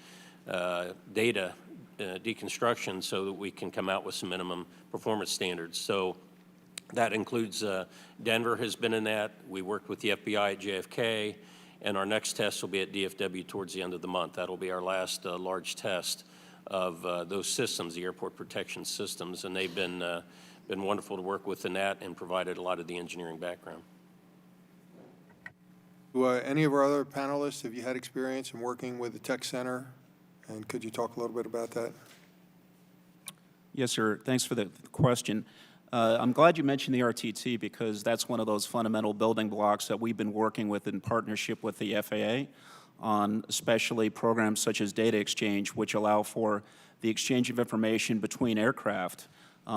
data deconstruction so that we can come out with some minimum performance standards. So that includes Denver has been in that. We worked with the FBI at JFK, and our next test will be at DFW towards the end of the month. That'll be our last large test of those systems, the airport protection systems, and they've been wonderful to work with in that and provided a lot of the engineering background. Any of our other panelists, have you had experience in working with the Tech Center? And could you talk a little bit about that? Yes, sir. Thanks for the question. I'm glad you mentioned the RTT because that's one of those fundamental building blocks that we've been working with in partnership with the FAA on especially programs such as data exchange, which allow for the exchange of information between aircraft,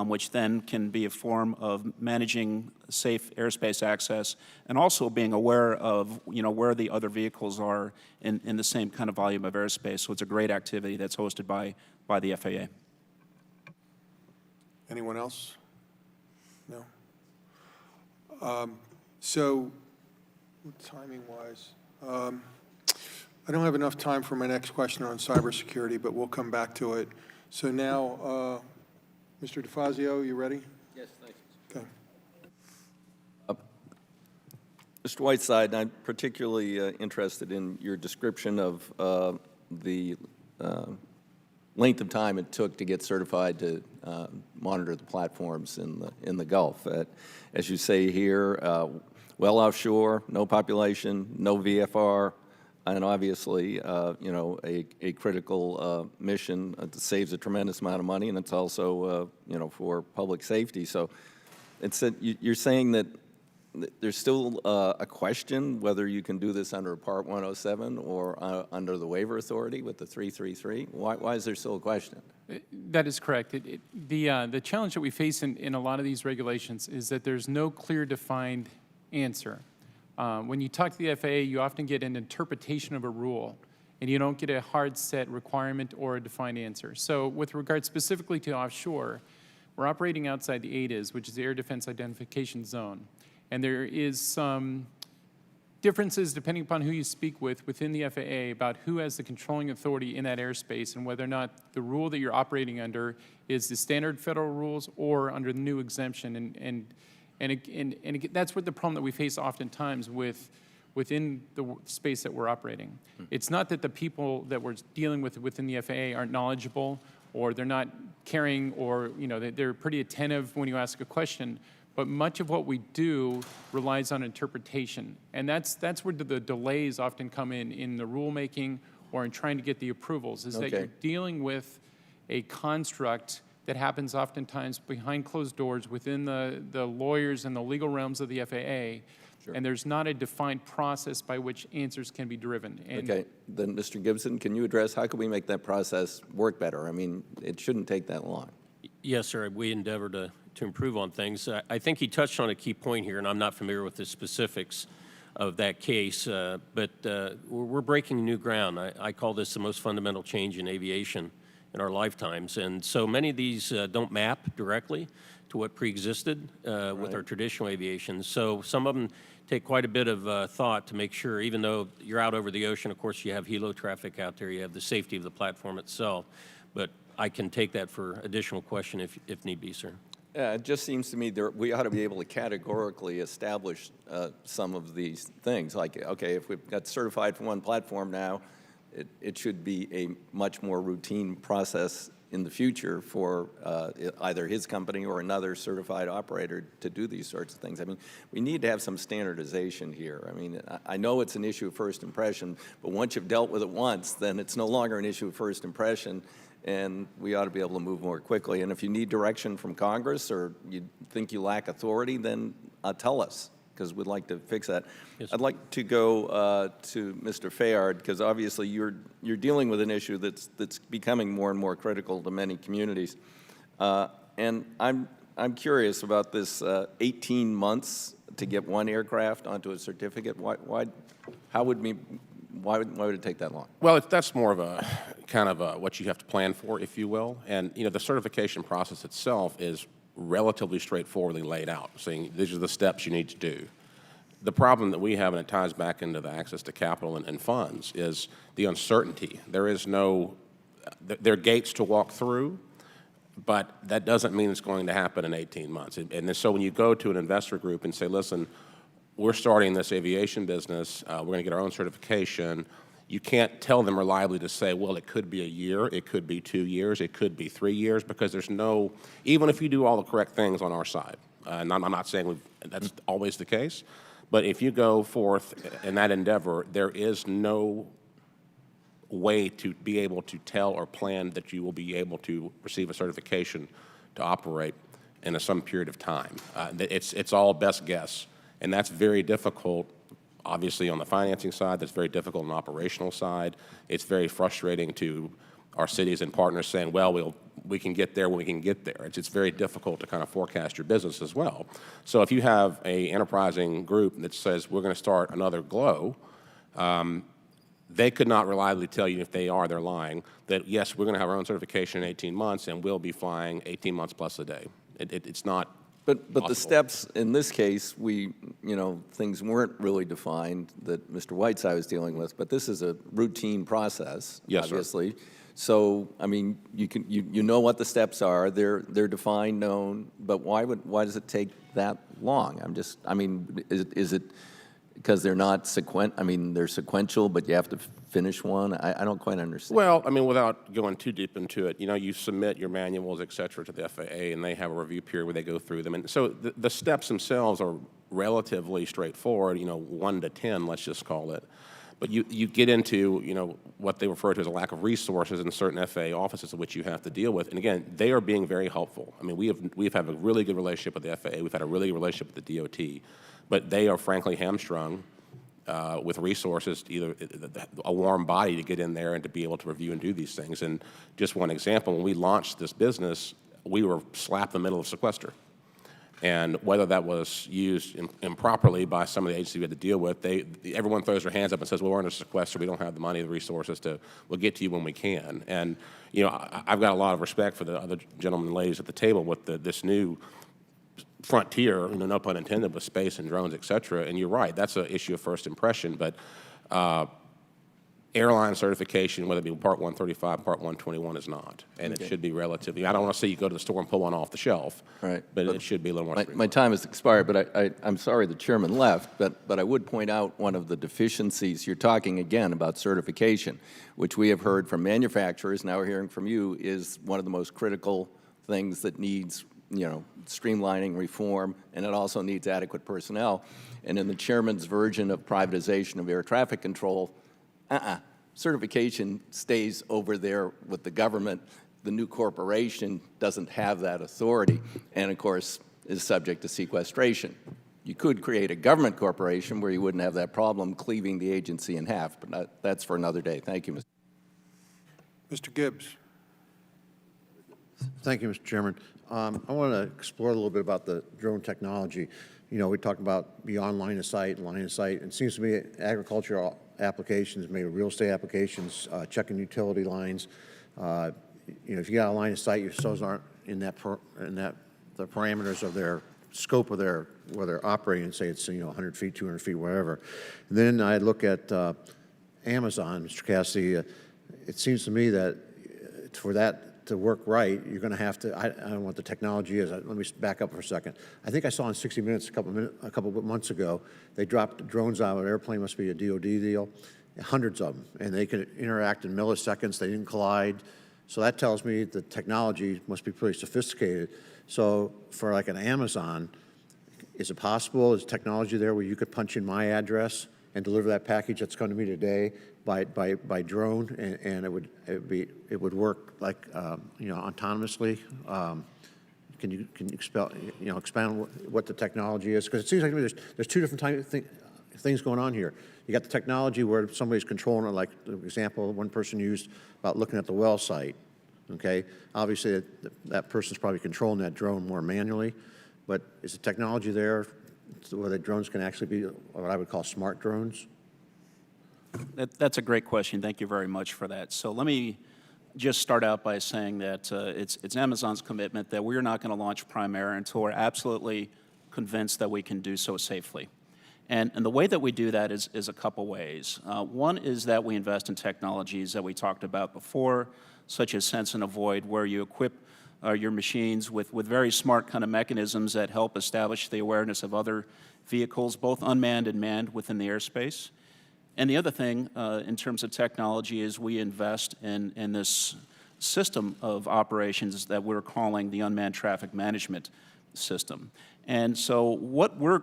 which then can be a form of managing safe airspace access and also being aware of, where the other vehicles are in the same kind of volume of airspace. So it's a great activity that's hosted by the FAA. Anyone else? No? So, timing-wise, I don't have enough time for my next question on cybersecurity, but we'll come back to it. So now, Mr. DeFazio, you ready? Yes, thanks. Okay. Mr. Whiteside, I'm particularly interested in your description of the length of time it took to get certified to monitor the platforms in the Gulf. As you say here, well offshore, no population, no VFR, and obviously, a critical mission that saves a tremendous amount of money, and it's also, for public safety. So you're saying that there's still a question whether you can do this under a Part 107 or under the waiver authority with the 333? Why is there still a question? That is correct. The challenge that we face in a lot of these regulations is that there's no clear defined answer. When you talk to the FAA, you often get an interpretation of a rule, and you don't get a hard set requirement or a defined answer. So with regard specifically to offshore, we're operating outside the ADIZ, which is the Air Defense Identification Zone. And there is some differences depending upon who you speak with within the FAA about who has the controlling authority in that airspace and whether or not the rule that you're operating under is the standard federal rules or under the new exemption. And that's what the problem that we face oftentimes within the space that we're operating. It's not that the people that we're dealing with within the FAA aren't knowledgeable or they're not caring or they're pretty attentive when you ask a question, but much of what we do relies on interpretation. And that's where the delays often come in the rulemaking or in trying to get the approvals, is that you're dealing with a construct that happens oftentimes behind closed doors within the lawyers and the legal realms of the FAA And there's not a defined process by which answers can be driven. And Okay, then Mr. Gibson, can you address how can we make that process work better? I mean, it shouldn't take that long. Yes, sir. We endeavor to improve on things. I think he touched on a key point here, and I'm not familiar with the specifics of that case, but we're breaking new ground. I call this the most fundamental change in aviation in our lifetimes. And so many of these don't map directly to what preexisted with our traditional aviation. So some of them take quite a bit of thought to make sure, even though you're out over the ocean, of course, you have helo traffic out there, you have the safety of the platform itself. But I can take that for additional question if need be, sir. Yeah, it just seems to me we ought to be able to categorically establish some of these things. Like, okay, if we've got certified for one platform now, it should be a much more routine process in the future for either his company or another certified operator to do these sorts of things. I mean, we need to have some standardization here. I mean, I know it's an issue of first impression, but once you've dealt with it once, then it's no longer an issue of first impression, and we ought to be able to move more quickly. And if you need direction from Congress or you think you lack authority, then tell us, because we'd like to fix that. Yes. I'd like to go to Mr. Fayard, because obviously you're dealing with an issue that's becoming more and more critical to many communities. And I'm curious about this 18 months to get one aircraft onto a certificate. Why would it take that long? Well, that's more of a kind of what you have to plan for, if you will. And, you know, the certification process itself is relatively straightforwardly laid out, saying these are the steps you need to do. The problem that we have, and it ties back into the access to capital and funds, is the uncertainty. There are gates to walk through, but that doesn't mean it's going to happen in 18 months. And so when you go to an investor group and say, listen, we're starting this aviation business, we're going to get our own certification, you can't tell them reliably to say, well, it could be a year, it could be 2 years, it could be 3 years, because there's no, even if you do all the correct things on our side, and I'm not saying that's always the case, but if you go forth in that endeavor, there is no way to be able to tell or plan that you will be able to receive a certification to operate in some period of time. It's all best guess, and that's very difficult. Obviously, on the financing side, that's very difficult on the operational side. It's very frustrating to our cities and partners saying, well, we can get there when we can get there. It's very difficult to kind of forecast your business as well. So if you have an enterprising group that says, we're going to start another GLOW, they could not reliably tell you, if they're lying, that, yes, we're going to have our own certification in 18 months, and we'll be flying 18 months plus a day. It's not But possible. the steps, in this case, things weren't really defined that Mr. Whiteside was dealing with, but this is a routine process, Yes, sir. obviously. So, I mean, you know what the steps are, they're defined, known, but why does it take that long? Is it because they're not they're sequential, but you have to finish one? I don't quite understand. Well, I mean, without going too deep into it, you submit your manuals, et cetera, to the FAA, and they have a review period where they go through them. And so the steps themselves are relatively straightforward, 1 to 10, let's just call it. But you get into, what they refer to as a lack of resources in certain FAA offices, which you have to deal with. And again, they are being very helpful. I mean, we've had a really good relationship with the FAA. We've had a really good relationship with the DOT. But they are frankly hamstrung with resources, either a warm body to get in there and to be able to review and do these things. And just one example, when we launched this business, we were slap in the middle of sequester. And whether that was used improperly by some of the agencies we had to deal with, everyone throws their hands up and says, well, we're under sequester, we don't have the money, the resources we'll get to you when we can. And, I've got a lot of respect for the other gentlemen and ladies at the table with this new frontier, no pun intended, with space and drones, et cetera. And you're right, that's an issue of first impression. But airline certification, whether it be Part 135, Part 121, is not. And it should be relatively, I don't want to say you go to the store and pull one off the shelf, Right. but it should be a little more My time has expired, but I'm sorry the chairman left, but I would point out one of the deficiencies. You're talking again about certification, which we have heard from manufacturers, now we're hearing from you, is one of the most critical things that needs streamlining, reform, and it also needs adequate personnel. And in the chairman's version of privatization of air traffic control, certification stays over there with the government. The new corporation doesn't have that authority, and of course is subject to sequestration. You could create a government corporation where you wouldn't have that problem cleaving the agency in half, but that's for another day. Thank you, Mr. Mr. Gibbs. Thank you, Mr. Chairman. I want to explore a little bit about the drone technology. You know, we talk about beyond line of sight and line of sight. It seems to me agricultural applications, maybe real estate applications, checking utility lines. You know, if you got a line of sight, your cells aren't in that the parameters of their scope of their where they're operating. Say it's 100 feet, 200 feet, whatever. And then I look at Amazon, Mr. Cassidy. It seems to me that for that to work right, you're going to have to, I don't know what the technology is. Let me back up for a second. I think I saw in 60 Minutes a couple of months ago, they dropped drones out of an airplane, must be a DOD deal, hundreds of them, and they could interact in milliseconds. They didn't collide. So that tells me the technology must be pretty sophisticated. So for like an Amazon, is it possible, is technology there where you could punch in my address and deliver that package that's coming to me today by drone, and it would work like autonomously? Can you expand what the technology is? Because it seems like to me there's two different things going on here. You got the technology where somebody's controlling it, like the example one person used about looking at the well site. Okay, obviously that person's probably controlling that drone more manually, but is the technology there where the drones can actually be what I would call smart drones? That's a great question. Thank you very much for that. So let me just start out by saying that it's Amazon's commitment that we're not going to launch Primera until we're absolutely convinced that we can do so safely. And the way that we do that is a couple ways. One is that we invest in technologies that we talked about before, such as sense and avoid, where you equip your machines with very smart kind of mechanisms that help establish the awareness of other vehicles, both unmanned and manned within the airspace. And the other thing in terms of technology is we invest in this system of operations that we're calling the Unmanned Traffic Management System. And so what we're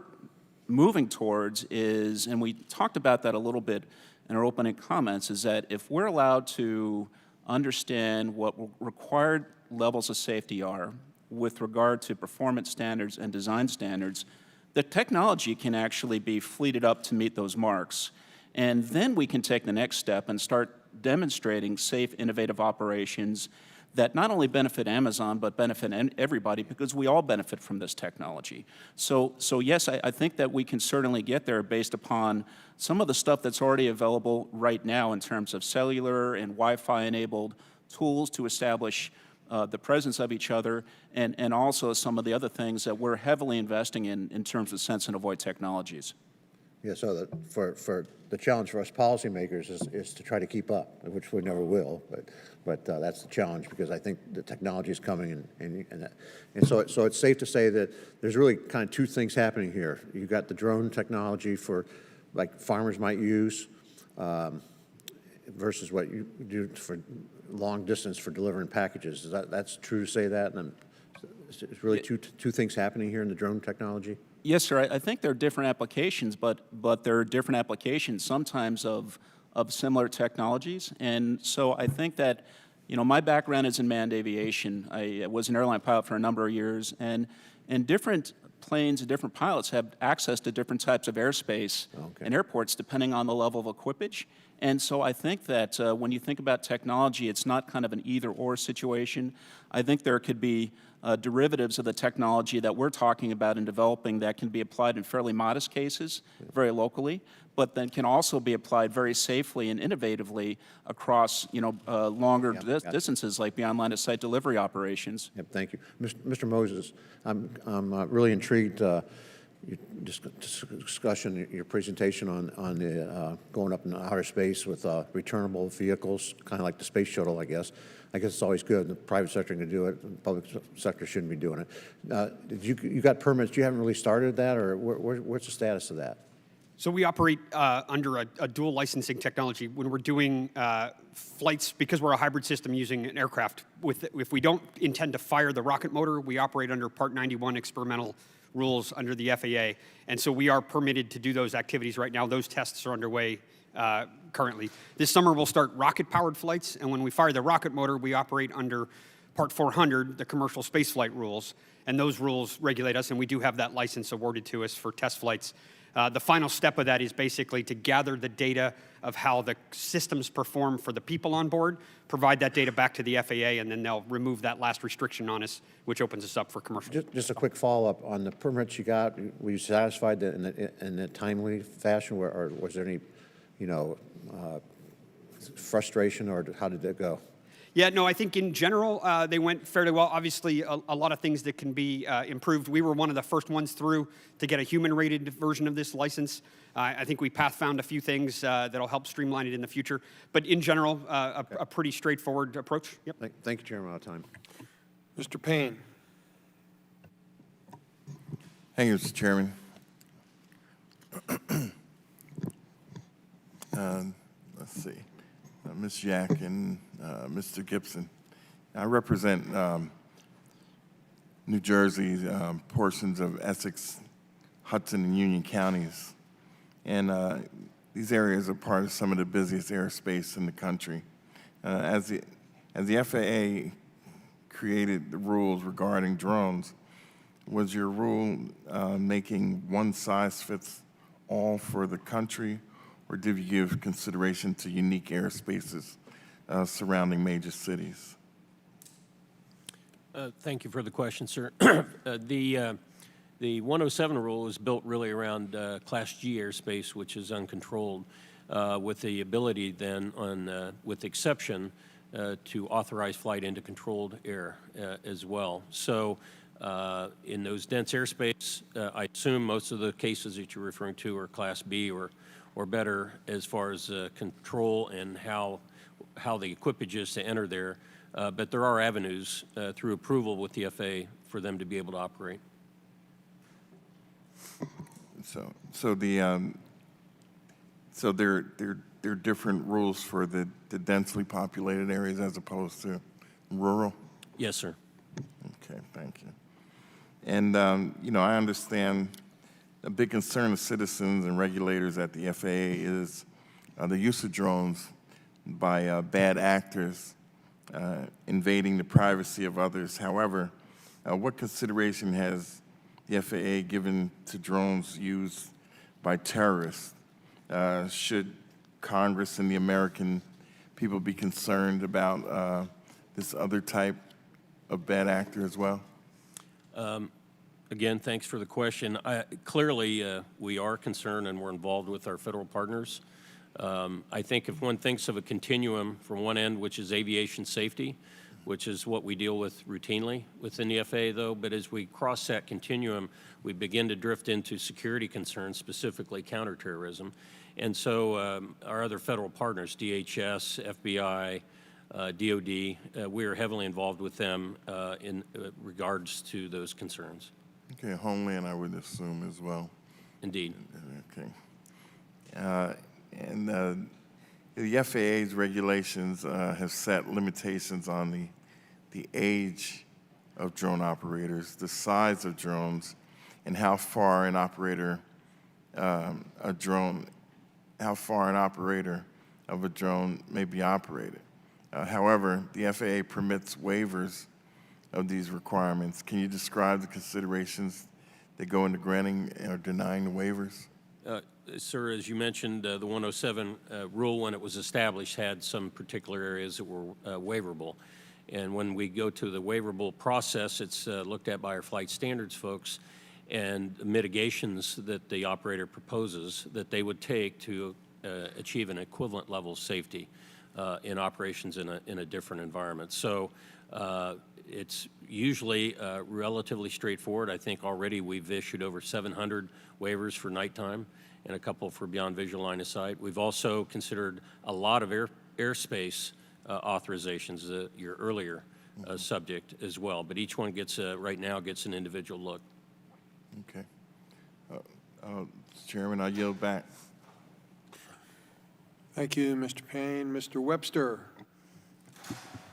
moving towards is, and we talked about that a little bit in our opening comments, is that if we're allowed to understand what required levels of safety are with regard to performance standards and design standards, the technology can actually be fleeted up to meet those marks. And then we can take the next step and start demonstrating safe, innovative operations that not only benefit Amazon, but benefit everybody, because we all benefit from this technology. So yes, I think that we can certainly get there based upon some of the stuff that's already available right now in terms of cellular and Wi-Fi enabled tools to establish the presence of each other, and also some of the other things that we're heavily investing in terms of sense and avoid technologies. Yeah, so for the challenge for us policymakers is to try to keep up, which we never will, but that's the challenge, because I think the technology is coming, and so it's safe to say that there's really kind of two things happening here. You've got the drone technology for, like, farmers might use, versus what you do for long distance for delivering packages. That's true to say that? And it's really two things happening here in the drone technology? Yes, sir. I think there are different applications, but there are different applications sometimes of similar technologies. And so I think that, my background is in manned aviation. I was an airline pilot for a number of years, and different planes and different pilots have access to different types of airspace and airports depending on the level of equipage. And so I think that when you think about technology, it's not kind of an either-or situation. I think there could be derivatives of the technology that we're talking about and developing that can be applied in fairly modest cases, very locally, but then can also be applied very safely and innovatively across, longer distances, like beyond line of sight delivery operations. Yep, thank you. Mr. Moses, I'm really intrigued, your discussion, your presentation on the going up in outer space with returnable vehicles, kind of like the space shuttle, I guess. I guess it's always good. The private sector can do it. The public sector shouldn't be doing it. You got permits? You haven't really started that, or what's the status of that? So we operate under a dual licensing technology when we're doing flights, because we're a hybrid system using an aircraft. If we don't intend to fire the rocket motor, we operate under Part 91 experimental rules under the FAA. And so we are permitted to do those activities right now. Those tests are underway currently. This summer we'll start rocket-powered flights, and when we fire the rocket motor, we operate under Part 400, the commercial spaceflight rules, and those rules regulate us, and we do have that license awarded to us for test flights. The final step of that is basically to gather the data of how the systems perform for the people on board, provide that data back to the FAA, and then they'll remove that last restriction on us, which opens us up for commercial. Just a quick follow-up on the permits you got. Were you satisfied that in a timely fashion, or was there any, frustration, or how did that go? Yeah, no, I think in general, they went fairly well. Obviously, a lot of things that can be improved. We were one of the first ones through to get a human-rated version of this license. I think we found a few things that'll help streamline it in the future. But in general, a pretty straightforward approach. Yep. Thank you, Chairman. Out of time. Mr. Payne. Thank you, Mr. Chairman. Let's see. Ms. Jack and Mr. Gibson. I represent New Jersey, portions of Essex, Hudson, and Union counties. And these areas are part of some of the busiest airspace in the country. As the FAA created the rules regarding drones, was your rule making one size fits all for the country, or did you give consideration to unique airspaces surrounding major cities? Thank you for the question, sir. The 107 rule is built really around Class G airspace, which is uncontrolled, with the ability then, with exception, to authorize flight into controlled air as well. So in those dense airspace, I assume most of the cases that you're referring to are Class B or better as far as control and how the equipage is to enter there. But there are avenues through approval with the FAA for them to be able to operate. So there are different rules for the densely populated areas as opposed to rural? Yes, sir. Okay, thank you. And, I understand a big concern of citizens and regulators at the FAA is the use of drones by bad actors invading the privacy of others. However, what consideration has the FAA given to drones used by terrorists? Should Congress and the American people be concerned about this other type of bad actor as well? Again, thanks for the question. Clearly, we are concerned and we're involved with our federal partners. I think if one thinks of a continuum from one end, which is aviation safety, which is what we deal with routinely within the FAA, though, but as we cross that continuum, we begin to drift into security concerns, specifically counterterrorism. And so our other federal partners, DHS, FBI, DOD, we are heavily involved with them in regards to those concerns. Okay, Homeland, I would assume as well. Indeed. Okay. And the FAA's regulations have set limitations on the age of drone operators, the size of drones, and how far an operator of a drone may be operated. However, the FAA permits waivers of these requirements. Can you describe the considerations that go into granting or denying the waivers? Sir, as you mentioned, the 107 rule, when it was established, had some particular areas that were waiverable. And when we go to the waiverable process, it's looked at by our flight standards folks and mitigations that the operator proposes that they would take to achieve an equivalent level of safety in operations in a different environment. So it's usually relatively straightforward. I think already we've issued over 700 waivers for nighttime and a couple for beyond visual line of sight. We've also considered a lot of airspace authorizations, your earlier subject as well. But each one gets, right now, gets an individual look. Okay. Chairman, I yield back. Thank you, Mr. Payne. Mr. Webster.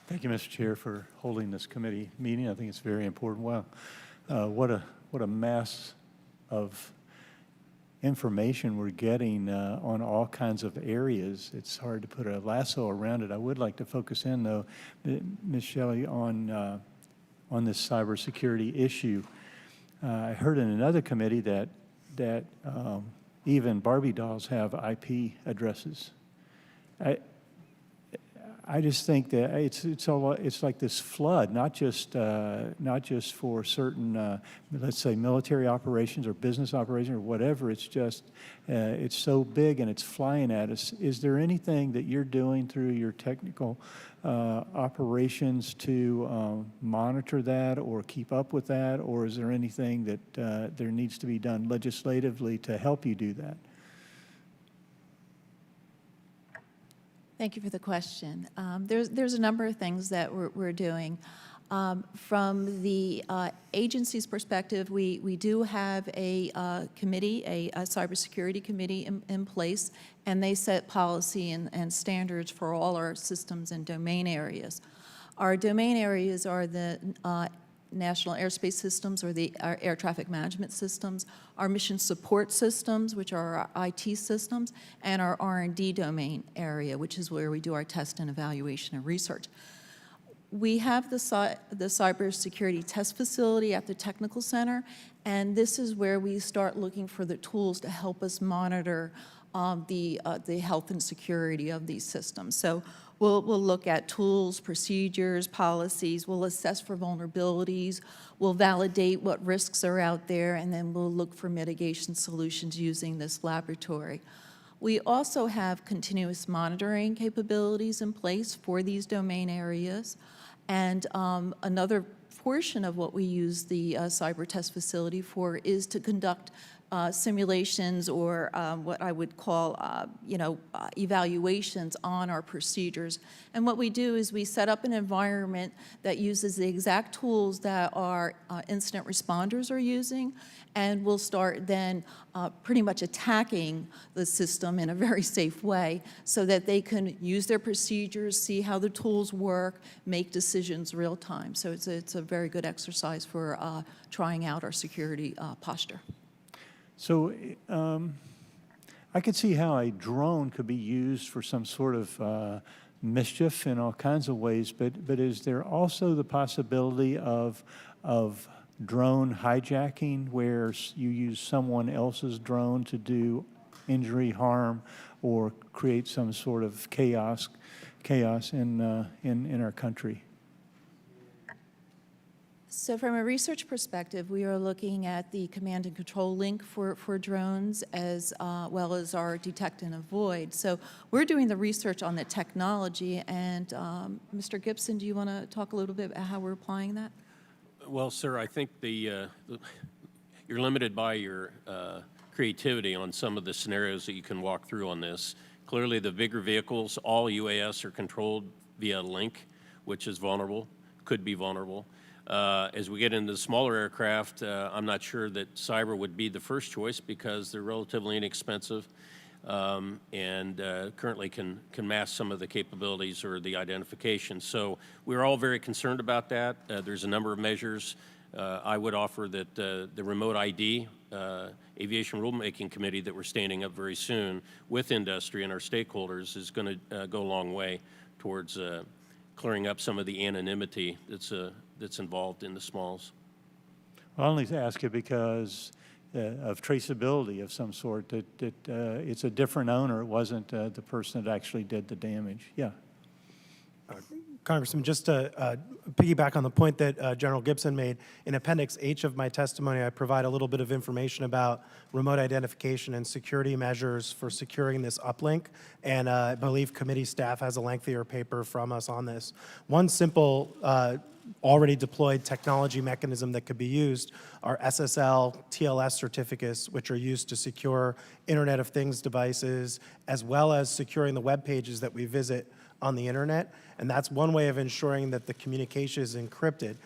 Thank you, Mr. Chair, for holding this committee meeting. I think it's very important. Wow, what a mass of information we're getting on all kinds of areas. It's hard to put a lasso around it. I would like to focus in, though, Ms. Shelley, on this cybersecurity issue. I heard in another committee that even Barbie dolls have IP addresses. I just think that it's like this flood, not just for certain, let's say, military operations or business operations or whatever. It's just it's so big and it's flying at us. Is there anything that you're doing through your technical operations to monitor that or keep up with that, or is there anything that there needs to be done legislatively to help you do that? Thank you for the question. There's a number of things that we're doing. From the agency's perspective, we do have a committee, a cybersecurity committee in place, and they set policy and standards for all our systems and domain areas. Our domain areas are the national airspace systems, or our air traffic management systems, our mission support systems, which are our IT systems, and our R&D domain area, which is where we do our test and evaluation and research. We have the cybersecurity test facility at the technical center, and this is where we start looking for the tools to help us monitor the health and security of these systems. So we'll look at tools, procedures, policies. We'll assess for vulnerabilities. We'll validate what risks are out there, and then we'll look for mitigation solutions using this laboratory. We also have continuous monitoring capabilities in place for these domain areas. And another portion of what we use the cyber test facility for is to conduct simulations, or what I would call, evaluations on our procedures. And what we do is we set up an environment that uses the exact tools that our incident responders are using, and we'll start then pretty much attacking the system in a very safe way so that they can use their procedures, see how the tools work, make decisions real time. So it's a very good exercise for trying out our security posture. So I could see how a drone could be used for some sort of mischief in all kinds of ways, but is there also the possibility of drone hijacking, where you use someone else's drone to do injury, harm, or create some sort of chaos in our country? So from a research perspective, we are looking at the command and control link for drones, as well as our detect and avoid. So we're doing the research on the technology, and Mr. Gibson, do you want to talk a little bit about how we're applying that? Well, sir, I think you're limited by your creativity on some of the scenarios that you can walk through on this. Clearly, the bigger vehicles, all UAS are controlled via a link, which is vulnerable, could be vulnerable. As we get into the smaller aircraft, I'm not sure that cyber would be the first choice because they're relatively inexpensive and currently can mask some of the capabilities or the identification. So we're all very concerned about that. There's a number of measures. I would offer that the remote ID Aviation Rulemaking Committee that we're standing up very soon with industry and our stakeholders is going to go a long way towards clearing up some of the anonymity that's involved in the smalls. I only ask it because of traceability of some sort, that it's a different owner. It wasn't the person that actually did the damage. Yeah. Congressman, just to piggyback on the point that General Gibson made, in Appendix H of my testimony, I provide a little bit of information about remote identification and security measures for securing this uplink, and I believe committee staff has a lengthier paper from us on this. One simple already deployed technology mechanism that could be used are SSL TLS certificates, which are used to secure Internet of Things devices, as well as securing the web pages that we visit on the internet. And that's one way of ensuring that the communication is encrypted.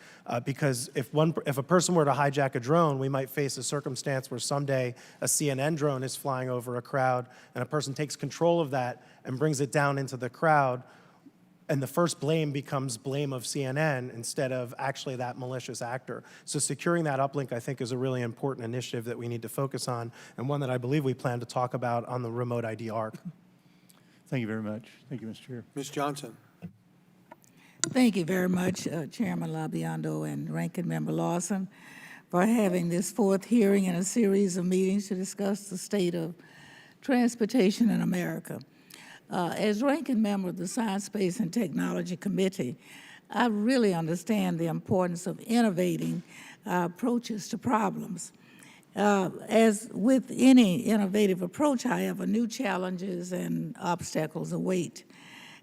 Because if a person were to hijack a drone, we might face a circumstance where someday a CNN drone is flying over a crowd and a person takes control of that and brings it down into the crowd. and the first blame becomes blame of CNN instead of actually that malicious actor. So securing that uplink, I think, is a really important initiative that we need to focus on, and one that I believe we plan to talk about on the remote ID ARC. Thank you very much. Thank you, Mr. Chair. Ms. Johnson. Thank you very much, Chairman LaBiondo and Ranking Member Lawson, for having this fourth hearing in a series of meetings to discuss the state of transportation in America. As Ranking Member of the Science, Space, and Technology Committee, I really understand the importance of innovating approaches to problems. As with any innovative approach, however, new challenges and obstacles await.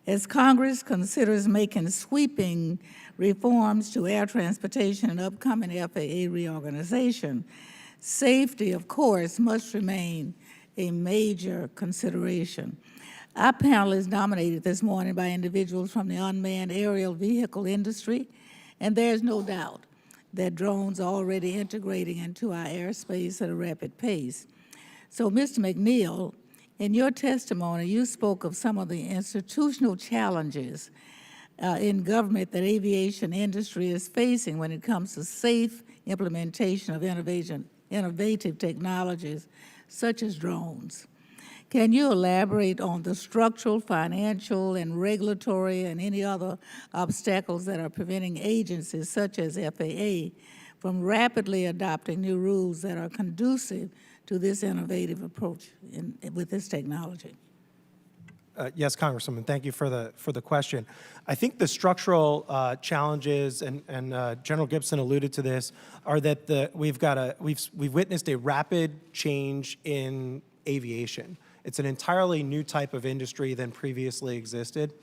As Congress considers making sweeping reforms to air transportation and upcoming FAA reorganization, safety, of course, must remain a major consideration. Our panel is dominated this morning by individuals from the unmanned aerial vehicle industry, and there's no doubt that drones are already integrating into our airspace at a rapid pace. So, Mr. McNeil, in your testimony, you spoke of some of the institutional challenges in government that aviation industry is facing when it comes to safe implementation of innovative technologies such as drones. Can you elaborate on the structural, financial, and regulatory and any other obstacles that are preventing agencies such as FAA from rapidly adopting new rules that are conducive to this innovative approach with this technology? Yes, Congresswoman, thank you for the question. I think the structural challenges, and General Gibson alluded to this, are that we've witnessed a rapid change in aviation. It's an entirely new type of industry than previously existed.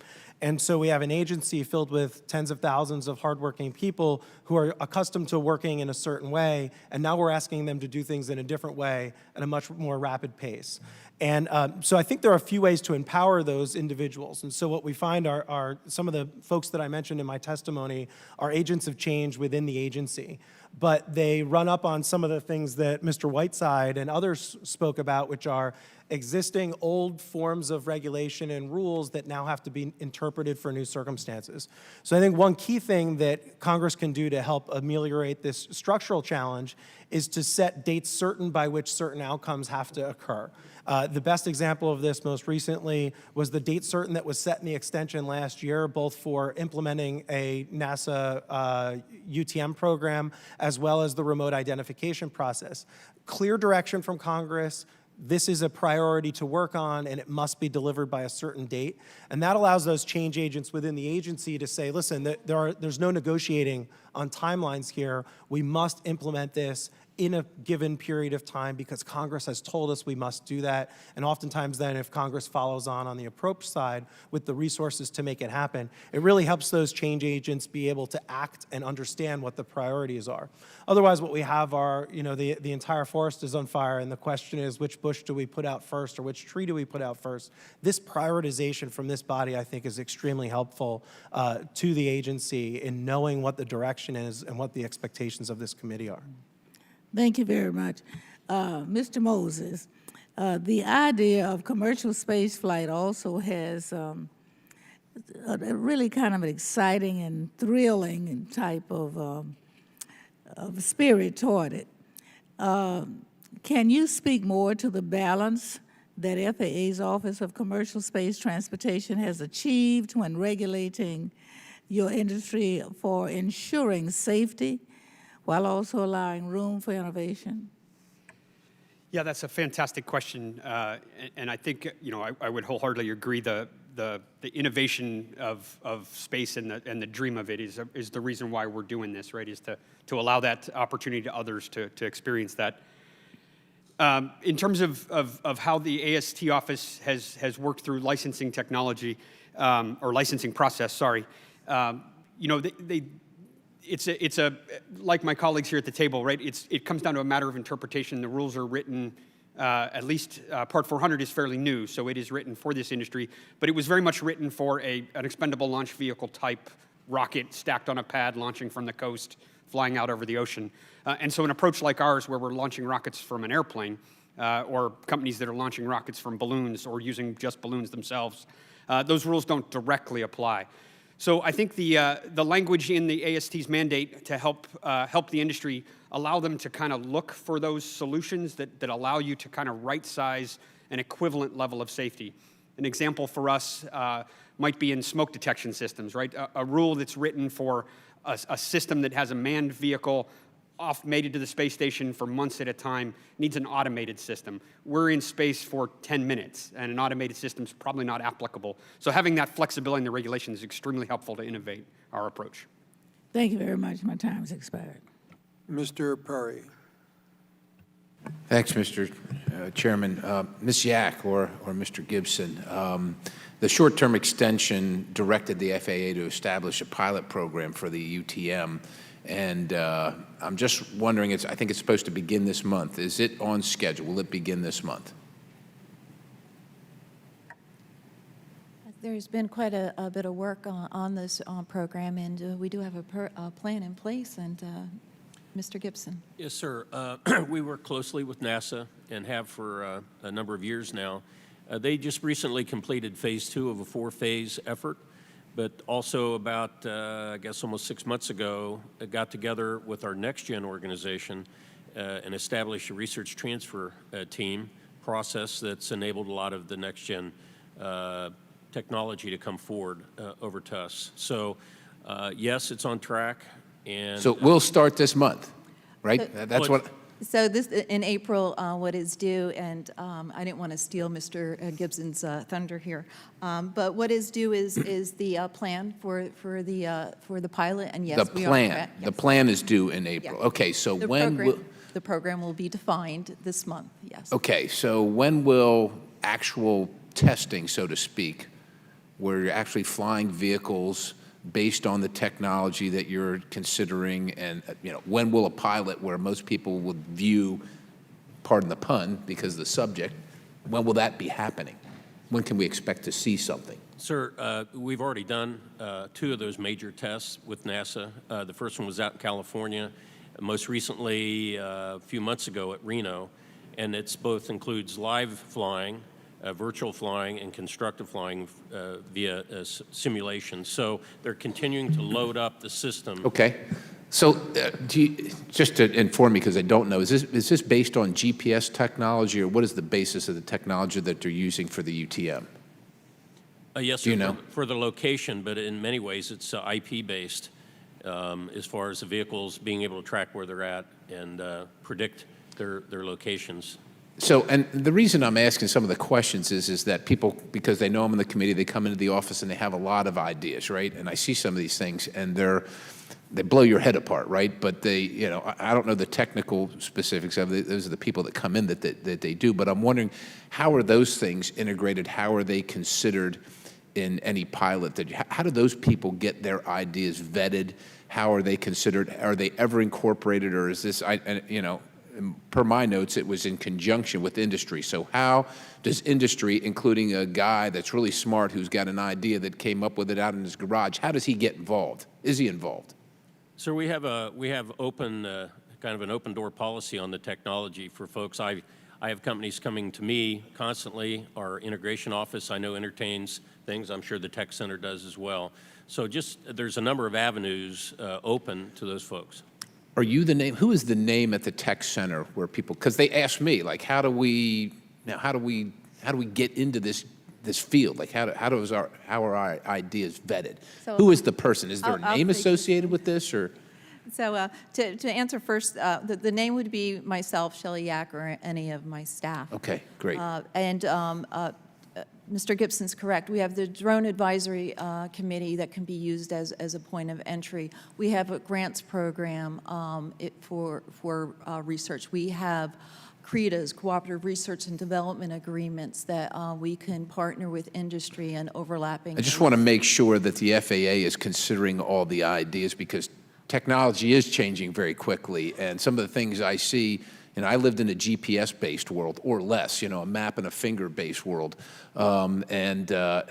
And so we have an agency filled with tens of thousands of hardworking people who are accustomed to working in a certain way, and now we're asking them to do things in a different way at a much more rapid pace. And so I think there are a few ways to empower those individuals. And so what we find are some of the folks that I mentioned in my testimony are agents of change within the agency. But they run up on some of the things that Mr. Whiteside and others spoke about, which are existing old forms of regulation and rules that now have to be interpreted for new circumstances. So I think one key thing that Congress can do to help ameliorate this structural challenge is to set dates certain by which certain outcomes have to occur. The best example of this most recently was the date certain that was set in the extension last year, both for implementing a NASA UTM program as well as the remote identification process. Clear direction from Congress. This is a priority to work on, and it must be delivered by a certain date. And that allows those change agents within the agency to say, listen, there's no negotiating on timelines here. We must implement this in a given period of time because Congress has told us we must do that. And oftentimes then if Congress follows on the approach side with the resources to make it happen, it really helps those change agents be able to act and understand what the priorities are. Otherwise, what we have are, the entire forest is on fire, and the question is which bush do we put out first or which tree do we put out first? This prioritization from this body, I think, is extremely helpful to the agency in knowing what the direction is and what the expectations of this committee are. Thank you very much. Mr. Moses, the idea of commercial space flight also has a really kind of an exciting and thrilling type of spirit toward it. Can you speak more to the balance that FAA's Office of Commercial Space Transportation has achieved when regulating your industry for ensuring safety while also allowing room for innovation? Yeah, that's a fantastic question, and I think I would wholeheartedly agree. The innovation of space and the dream of it is the reason why we're doing this, right? Is to allow that opportunity to others to experience that. In terms of how the AST office has worked through licensing technology or licensing process, sorry, It's like my colleagues here at the table, right? It comes down to a matter of interpretation. The rules are written, at least Part 400 is fairly new, so it is written for this industry, but it was very much written for an expendable launch vehicle type rocket stacked on a pad, launching from the coast, flying out over the ocean. And so an approach like ours, where we're launching rockets from an airplane, or companies that are launching rockets from balloons or using just balloons themselves, those rules don't directly apply. So I think the language in the AST's mandate to help the industry, allow them to kind of look for those solutions that allow you to kind of right-size an equivalent level of safety. An example for us might be in smoke detection systems, right? A rule that's written for a system that has a manned vehicle mated to the space station for months at a time needs an automated system. We're in space for 10 minutes, and an automated system is probably not applicable. So having that flexibility in the regulation is extremely helpful to innovate our approach. Thank you very much. My time's expired. Mr. Perry. Thanks, Mr. Chairman. Ms. Yak or Mr. Gibson, the short-term extension directed the FAA to establish a pilot program for the UTM, and I'm just wondering, I think it's supposed to begin this month. Is it on schedule? Will it begin this month? There's been quite a bit of work on this program, and we do have a plan in place. And Mr. Gibson. Yes, sir. We work closely with NASA and have for a number of years now. They just recently completed phase 2 of a 4-phase effort, but also about, I guess, almost 6 months ago, got together with our next-gen organization and established a research transfer team process that's enabled a lot of the next-gen technology to come forward over to us. So, yes, it's on track. And So we'll start this month, right? That's what. So this, in April, what is due, and I didn't want to steal Mr. Gibson's thunder here, but what is due is the plan for the pilot, and yes, we are correct. The plan is due in April. Yeah. Okay, so The when program- will? The program will be defined this month, yes. Okay, so when will actual testing, so to speak, where you're actually flying vehicles based on the technology that you're considering, and when will a pilot, where most people would view, pardon the pun, because of the subject, when will that be happening? When can we expect to see something? Sir, we've already done 2 of those major tests with NASA. The first one was out in California, most recently a few months ago at Reno, and it's both includes live flying, virtual flying, and constructive flying via simulation. So they're continuing to load up the system. Okay. So just to inform me, because I don't know, is this based on GPS technology, or what is the basis of the technology that they're using for the UTM? Yes, Do you sir, know? for the location, but in many ways it's IP-based as far as the vehicles being able to track where they're at and predict their locations. So, and the reason I'm asking some of the questions is that people, because they know I'm in the committee, they come into the office and they have a lot of ideas, right? And I see some of these things and they blow your head apart, right? But they, I don't know the technical specifics of it. Those are the people that come in that they do. But I'm wondering, how are those things integrated? How are they considered in any pilot? How do those people get their ideas vetted? How are they considered? Are they ever incorporated, or is this, per my notes, it was in conjunction with industry. So how does industry, including a guy that's really smart who's got an idea that came up with it out in his garage, how does he get involved? Is he involved? So we have open, kind of an open door policy on the technology for folks. I have companies coming to me constantly. Our integration office, I know, entertains things. I'm sure the tech center does as well. So there's a number of avenues open to those folks. Are you the name? Who is the name at the tech center where people? Because they ask me, like, how do we get into this field? Like, how are our ideas vetted? So Who is the person? Is there I'll a name take- associated with this, or? So to answer first, the name would be myself, Shelley Yak, or any of my staff. Okay, great. Mr. Gibson's correct. We have the Drone Advisory Committee that can be used as a point of entry. We have a grants program for research. We have CREDAs, Cooperative Research and Development Agreements, that we can partner with industry and overlapping. I just want to make sure that the FAA is considering all the ideas, because technology is changing very quickly, and some of the things I see, I lived in a GPS-based world, or less, a map and a finger-based world. I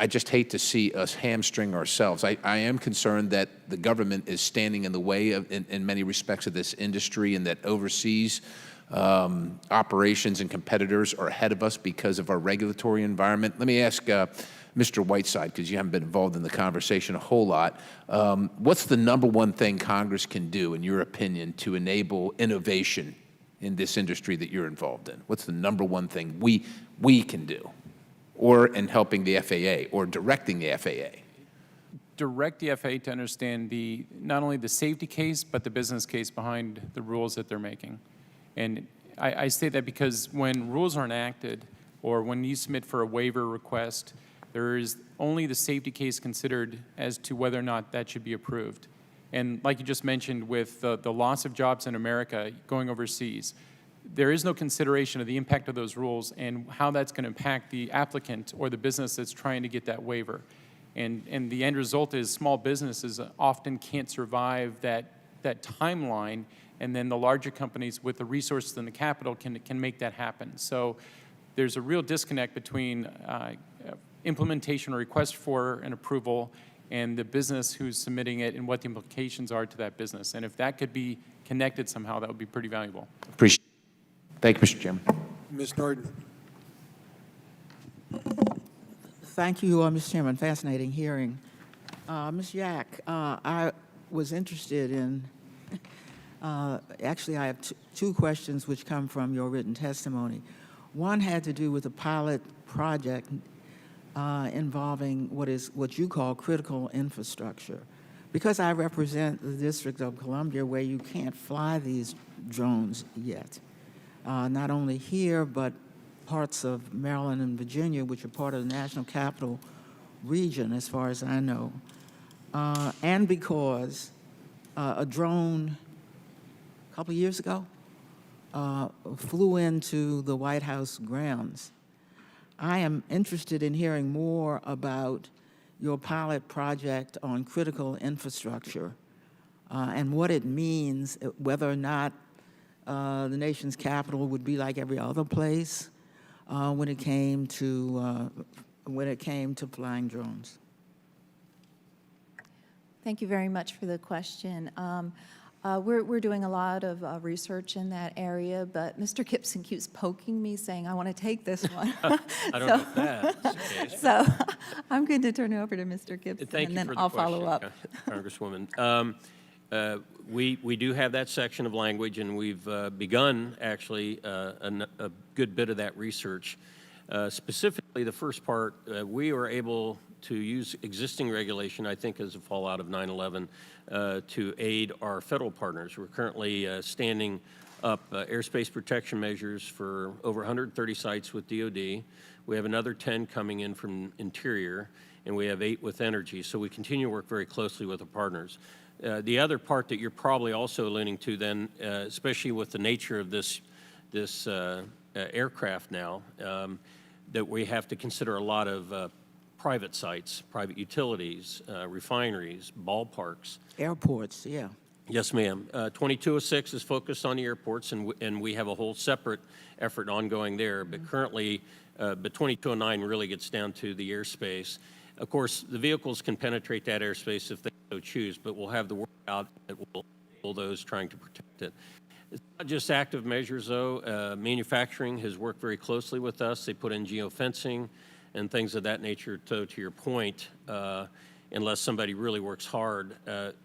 just hate to see us hamstring ourselves. I am concerned that the government is standing in the way of, in many respects, of this industry, and that overseas operations and competitors are ahead of us because of our regulatory environment. Let me ask Mr. Whiteside, because you haven't been involved in the conversation a whole lot. What's the number one thing Congress can do, in your opinion, to enable innovation in this industry that you're involved in? What's the number one thing we can do, or in helping the FAA or directing the FAA? Direct the FAA to understand not only the safety case, but the business case behind the rules that they're making. And I say that because when rules are enacted, or when you submit for a waiver request, there is only the safety case considered as to whether or not that should be approved. And like you just mentioned, with the loss of jobs in America going overseas, there is no consideration of the impact of those rules and how that's going to impact the applicant or the business that's trying to get that waiver. And the end result is small businesses often can't survive that timeline, and then the larger companies with the resources and the capital can make that happen. So there's a real disconnect between implementation or request for an approval and the business who's submitting it and what the implications are to that business. And if that could be connected somehow, that would be pretty valuable. Appreciate it. Thank you, Mr. Chairman. Ms. Norton. Thank you, Mr. Chairman. Fascinating hearing. Ms. Yak, I was interested in, actually I have two questions which come from your written testimony. One had to do with a pilot project involving what you call critical infrastructure. Because I represent the District of Columbia, where you can't fly these drones yet, not only here, but parts of Maryland and Virginia, which are part of the National Capital Region, as far as I know, and because a drone a couple years ago flew into the White House grounds. I am interested in hearing more about your pilot project on critical infrastructure and what it means, whether or not the nation's capital would be like every other place when it came to flying drones. Thank you very much for the question. We're doing a lot of research in that area, but Mr. Gibson keeps poking me, saying, I want to take this one. I don't know if that's the case. So I'm going to turn it over to Mr. Gibson, Thank and you then for the I'll question, follow up. Congresswoman. We do have that section of language, and we've begun, actually, a good bit of that research. Specifically, the first part, we are able to use existing regulation, I think as a fallout of 9/11, to aid our federal partners. We're currently standing up airspace protection measures for over 130 sites with DOD. We have another 10 coming in from Interior, and we have 8 with Energy. So we continue to work very closely with the partners. The other part that you're probably also alluding to then, especially with the nature of this aircraft now, that we have to consider a lot of private sites, private utilities, refineries, ballparks. Airports, yeah. Yes, ma'am. 2206 is focused on the airports, and we have a whole separate effort ongoing there. But currently, but 2209 really gets down to the airspace. Of course, the vehicles can penetrate that airspace if they so choose, but we'll have the work out that will enable those trying to protect it. It's not just active measures, though. Manufacturing has worked very closely with us. They put in geofencing and things of that nature. So to your point, unless somebody really works hard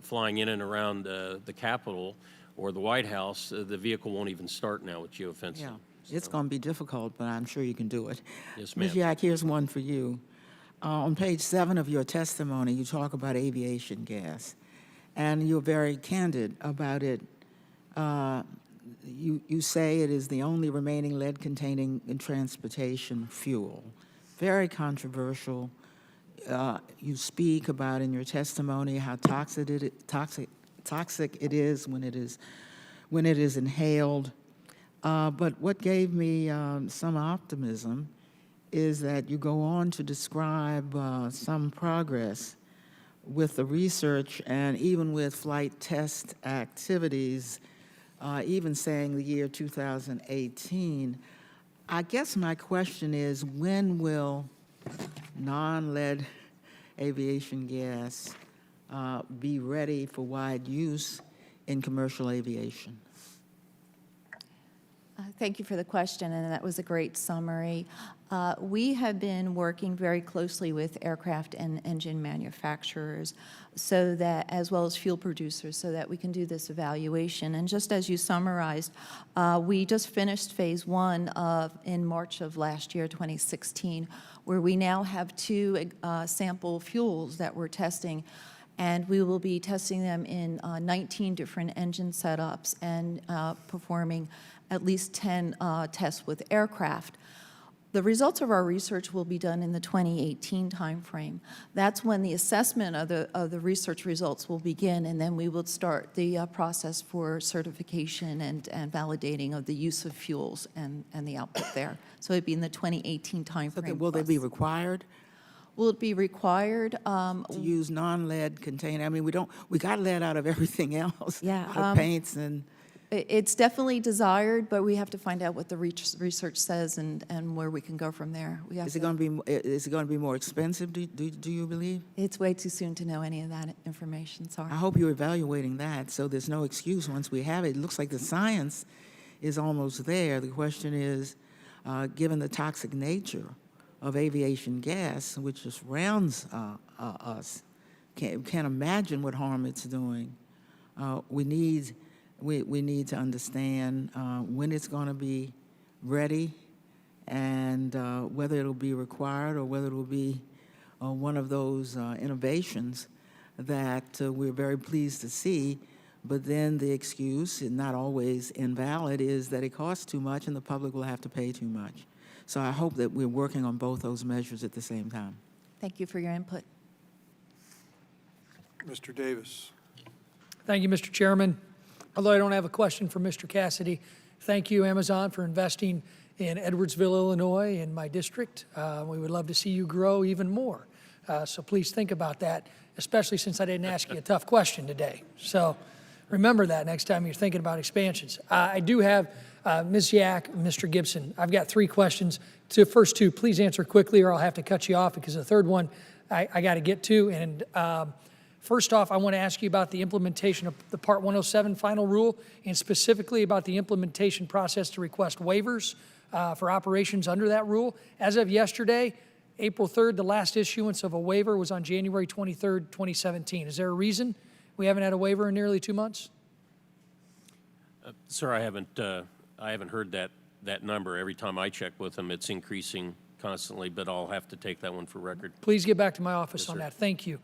flying in and around the Capitol or the White House, the vehicle won't even start now with geofencing. Yeah, it's going to be difficult, but I'm sure you can do it. Yes, ma'am. Ms. Yak, here's one for you. On page 7 of your testimony, you talk about aviation gas, and you're very candid about it. You say it is the only remaining lead-containing in transportation fuel. Very controversial. You speak about in your testimony how toxic it is when it is inhaled. But what gave me some optimism is that you go on to describe some progress with the research and even with flight test activities, even saying the year 2018. I guess my question is, when will non-lead aviation gas be ready for wide use in commercial aviation? Thank you for the question, and that was a great summary. We have been working very closely with aircraft and engine manufacturers, so that, as well as fuel producers, so that we can do this evaluation. And just as you summarized, we just finished phase one in March of last year, 2016, where we now have two sample fuels that we're testing. And we will be testing them in 19 different engine setups and performing at least 10 tests with aircraft. The results of our research will be done in the 2018 timeframe. That's when the assessment of the research results will begin, and then we will start the process for certification and validating of the use of fuels and the output there. So it'd be in the 2018 timeframe. Will they be required Will it be required? to use non-lead container? I mean, we got lead out of everything else. Yeah, Out of paints and. It's definitely desired, but we have to find out what the research says and where we can go from there. We have Is it going to be more expensive, do you believe? It's way too soon to know any of that information, sorry. I hope you're evaluating that, so there's no excuse once we have it. It looks like the science is almost there. The question is, given the toxic nature of aviation gas, which just surrounds us, can't imagine what harm it's doing. We need to understand when it's going to be ready and whether it'll be required or whether it'll be one of those innovations that we're very pleased to see. But then the excuse, and not always invalid, is that it costs too much and the public will have to pay too much. So I hope that we're working on both those measures at the same time. Thank you for your input. Mr. Davis. Thank you, Mr. Chairman. Although I don't have a question for Mr. Cassidy, thank you, Amazon, for investing in Edwardsville, Illinois, in my district. We would love to see you grow even more. So please think about that, especially since I didn't ask you a tough question today. So remember that next time you're thinking about expansions. I do have Ms. Yak and Mr. Gibson. I've got 3 questions. The first 2, please answer quickly or I'll have to cut you off because the third one I got to get to. And first off, I want to ask you about the implementation of the Part 107 final rule, and specifically about the implementation process to request waivers for operations under that rule. As of yesterday, April 3rd, the last issuance of a waiver was on January 23rd, 2017. Is there a reason we haven't had a waiver in nearly 2 months? Sir, I haven't heard that number. Every time I check with them, it's increasing constantly, but I'll have to take that one for record. Please get back to my office on that. Thank you.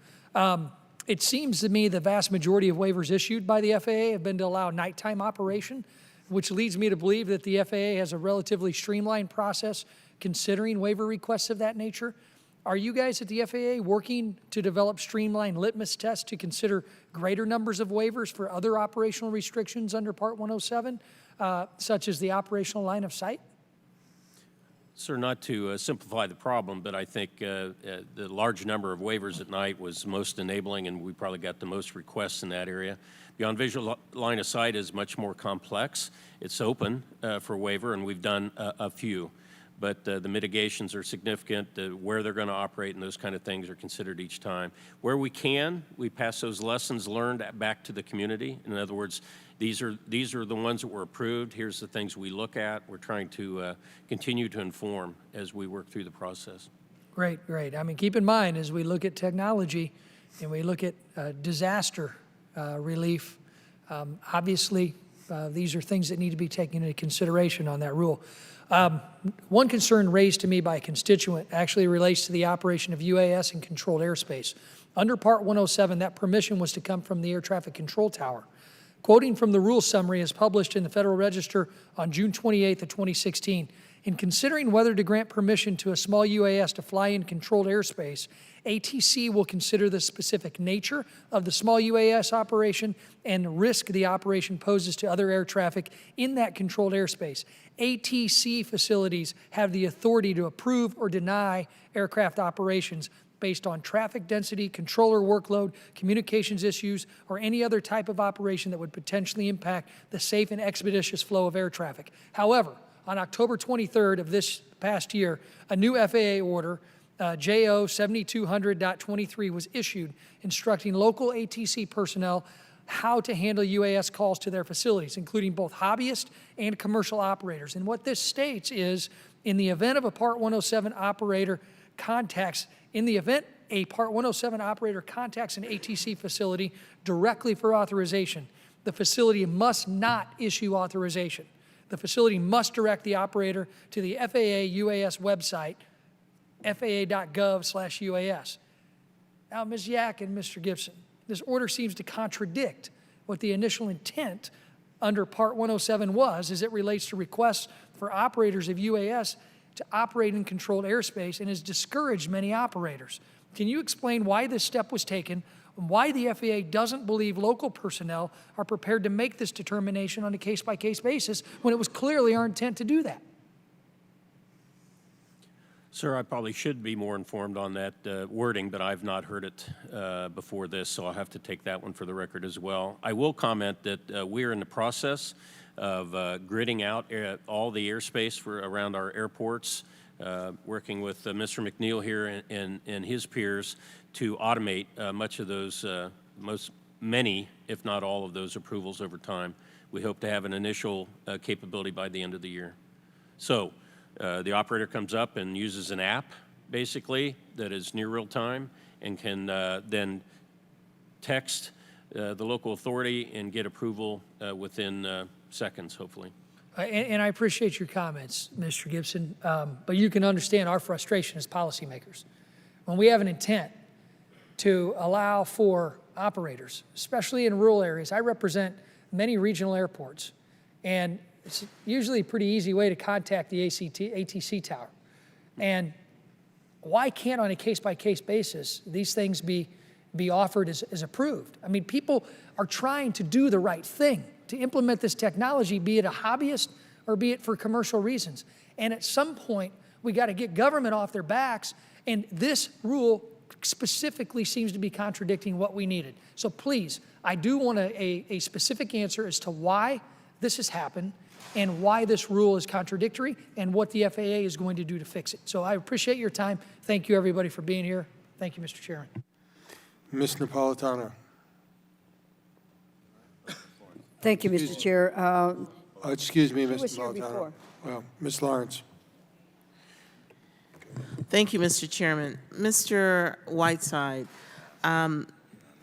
It seems to me the vast majority of waivers issued by the FAA have been to allow nighttime operation, which leads me to believe that the FAA has a relatively streamlined process considering waiver requests of that nature. Are you guys at the FAA working to develop streamlined litmus tests to consider greater numbers of waivers for other operational restrictions under Part 107, such as the operational line of sight? Sir, not to simplify the problem, but I think the large number of waivers at night was most enabling, and we probably got the most requests in that area. Beyond visual line of sight is much more complex. It's open for waiver, and we've done a few. But the mitigations are significant. Where they're going to operate and those kind of things are considered each time. Where we can, we pass those lessons learned back to the community. In other words, these are the ones that were approved. Here's the things we look at. We're trying to continue to inform as we work through the process. Great, great. I mean, keep in mind, as we look at technology and we look at disaster relief, obviously, these are things that need to be taken into consideration on that rule. One concern raised to me by a constituent actually relates to the operation of UAS and controlled airspace. Under Part 107, that permission was to come from the Air Traffic Control Tower. Quoting from the rule summary as published in the Federal Register on June 28th of 2016, in considering whether to grant permission to a small UAS to fly in controlled airspace, ATC will consider the specific nature of the small UAS operation and the risk the operation poses to other air traffic in that controlled airspace. ATC facilities have the authority to approve or deny aircraft operations based on traffic density, controller workload, communications issues, or any other type of operation that would potentially impact the safe and expeditious flow of air traffic. However, on October 23rd of this past year, a new FAA order, JO 7200.23, was issued instructing local ATC personnel how to handle UAS calls to their facilities, including both hobbyist and commercial operators. And what this states is, in the event of a Part 107 operator contacts, in the event a Part 107 operator contacts an ATC facility directly for authorization, the facility must not issue authorization. The facility must direct the operator to the FAA UAS website, faa.gov/UAS. Now, Ms. Yak and Mr. Gibson, this order seems to contradict what the initial intent under Part 107 was as it relates to requests for operators of UAS to operate in controlled airspace and has discouraged many operators. Can you explain why this step was taken, and why the FAA doesn't believe local personnel are prepared to make this determination on a case-by-case basis when it was clearly our intent to do that? Sir, I probably should be more informed on that wording, but I've not heard it before this, so I'll have to take that one for the record as well. I will comment that we're in the process of gridding out all the airspace for around our airports, working with Mr. McNeil here and his peers to automate much of those, many, if not all of those approvals over time. We hope to have an initial capability by the end of the year. So the operator comes up and uses an app, basically, that is near real time and can then text the local authority and get approval within seconds, hopefully. And I appreciate your comments, Mr. Gibson, but you can understand our frustration as policymakers. When we have an intent to allow for operators, especially in rural areas, I represent many regional airports, and it's usually a pretty easy way to contact the ATC tower. And why can't, on a case-by-case basis, these things be offered as approved? I mean, people are trying to do the right thing, to implement this technology, be it a hobbyist or be it for commercial reasons. And at some point, we got to get government off their backs, and this rule specifically seems to be contradicting what we needed. So please, I do want a specific answer as to why this has happened and why this rule is contradictory and what the FAA is going to do to fix it. So I appreciate your time. Thank you, everybody, for being here. Thank you, Mr. Chairman. Ms. Napolitano. Thank you, Mr. Chair. Excuse me, Ms. was here Napolitano. before. Well, Ms. Lawrence. Thank you, Mr. Chairman. Mr. Whiteside, can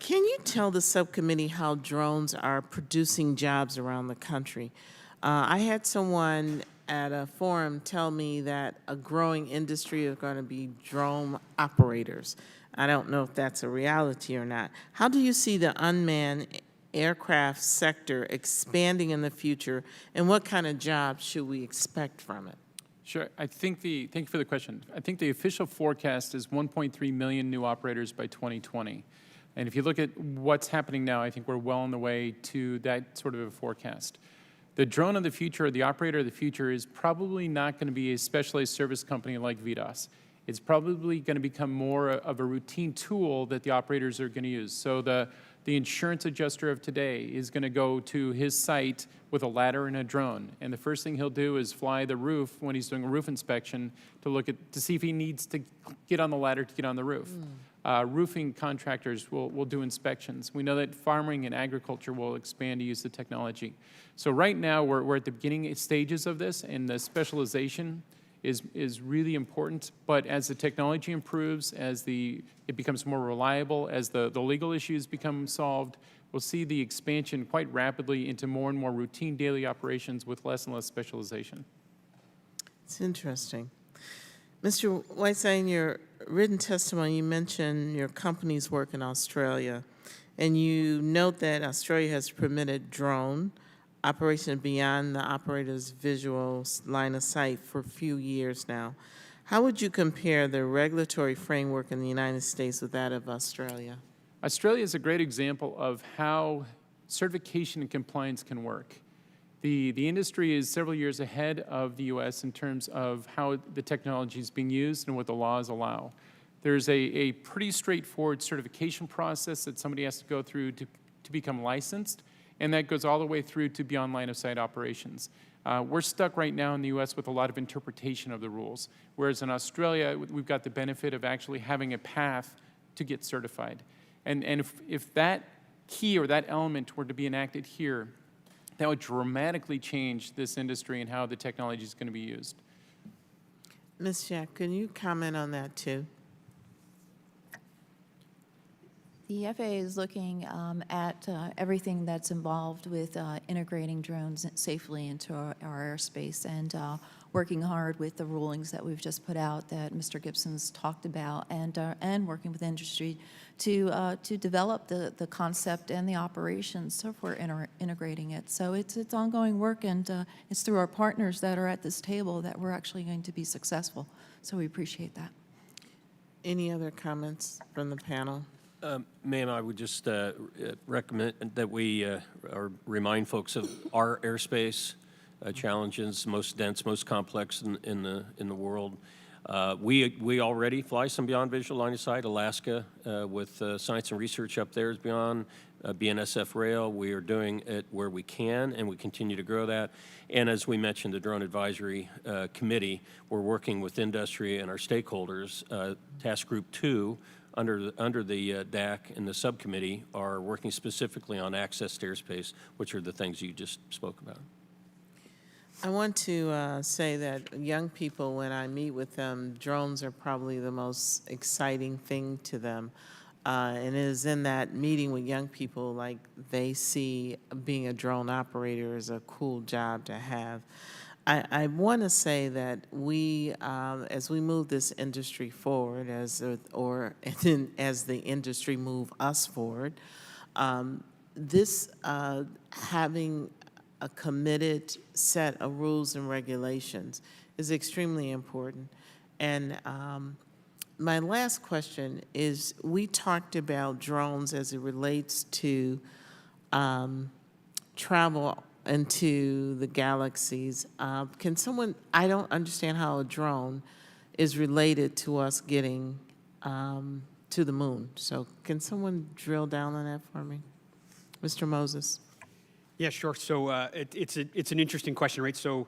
you tell the subcommittee how drones are producing jobs around the country? I had someone at a forum tell me that a growing industry is going to be drone operators. I don't know if that's a reality or not. How do you see the unmanned aircraft sector expanding in the future, and what kind of jobs should we expect from it? Sure. Thank you for the question. I think the official forecast is 1.3 million new operators by 2020. And if you look at what's happening now, I think we're well on the way to that sort of a forecast. The drone of the future, or the operator of the future, is probably not going to be a specialized service company like VDOS. It's probably going to become more of a routine tool that the operators are going to use. So the insurance adjuster of today is going to go to his site with a ladder and a drone, and the first thing he'll do is fly the roof when he's doing a roof inspection to see if he needs to get on the ladder to get on the roof. Roofing contractors will do inspections. We know that farming and agriculture will expand to use the technology. So right now we're at the beginning stages of this, and the specialization is really important. But as the technology improves, as it becomes more reliable, as the legal issues become solved, we'll see the expansion quite rapidly into more and more routine daily operations with less and less specialization. It's interesting. Mr. Whiteside, in your written testimony, you mentioned your company's work in Australia, and you note that Australia has permitted drone operation beyond the operator's visual line of sight for a few years now. How would you compare the regulatory framework in the United States with that of Australia? Australia is a great example of how certification and compliance can work. The industry is several years ahead of the U.S. in terms of how the technology is being used and what the laws allow. There's a pretty straightforward certification process that somebody has to go through to become licensed, and that goes all the way through to beyond line-of-sight operations. We're stuck right now in the U.S. with a lot of interpretation of the rules, whereas in Australia, we've got the benefit of actually having a path to get certified. And if that key or that element were to be enacted here, that would dramatically change this industry and how the technology is going to be used. Ms. Jack, can you comment on that too? The FAA is looking at everything that's involved with integrating drones safely into our airspace and working hard with the rulings that we've just put out that Mr. Gibson's talked about, and working with industry to develop the concept and the operations so we're integrating it. So it's ongoing work, and it's through our partners that are at this table that we're actually going to be successful. So we appreciate that. Any other comments from the panel? Ma'am, I would just recommend that we or remind folks of our airspace challenges, most dense, most complex in the world. We already fly some beyond visual line of sight. Alaska with science and research up there is beyond. BNSF Rail, we are doing it where we can, and we continue to grow that. And as we mentioned, the Drone Advisory Committee, we're working with industry and our stakeholders. Task Group 2, under the DAC and the subcommittee, are working specifically on access to airspace, which are the things you just spoke about. I want to say that young people, when I meet with them, drones are probably the most exciting thing to them. And it is in that meeting with young people, like, they see being a drone operator as a cool job to have. I want to say that we, as we move this industry forward, as the industry move us forward, this having a committed set of rules and regulations is extremely important. And my last question is, we talked about drones as it relates to travel into the galaxies. Can someone, I don't understand how a drone is related to us getting to the moon. So can someone drill down on that for me? Mr. Moses. Yeah, sure. So it's an interesting question, right? So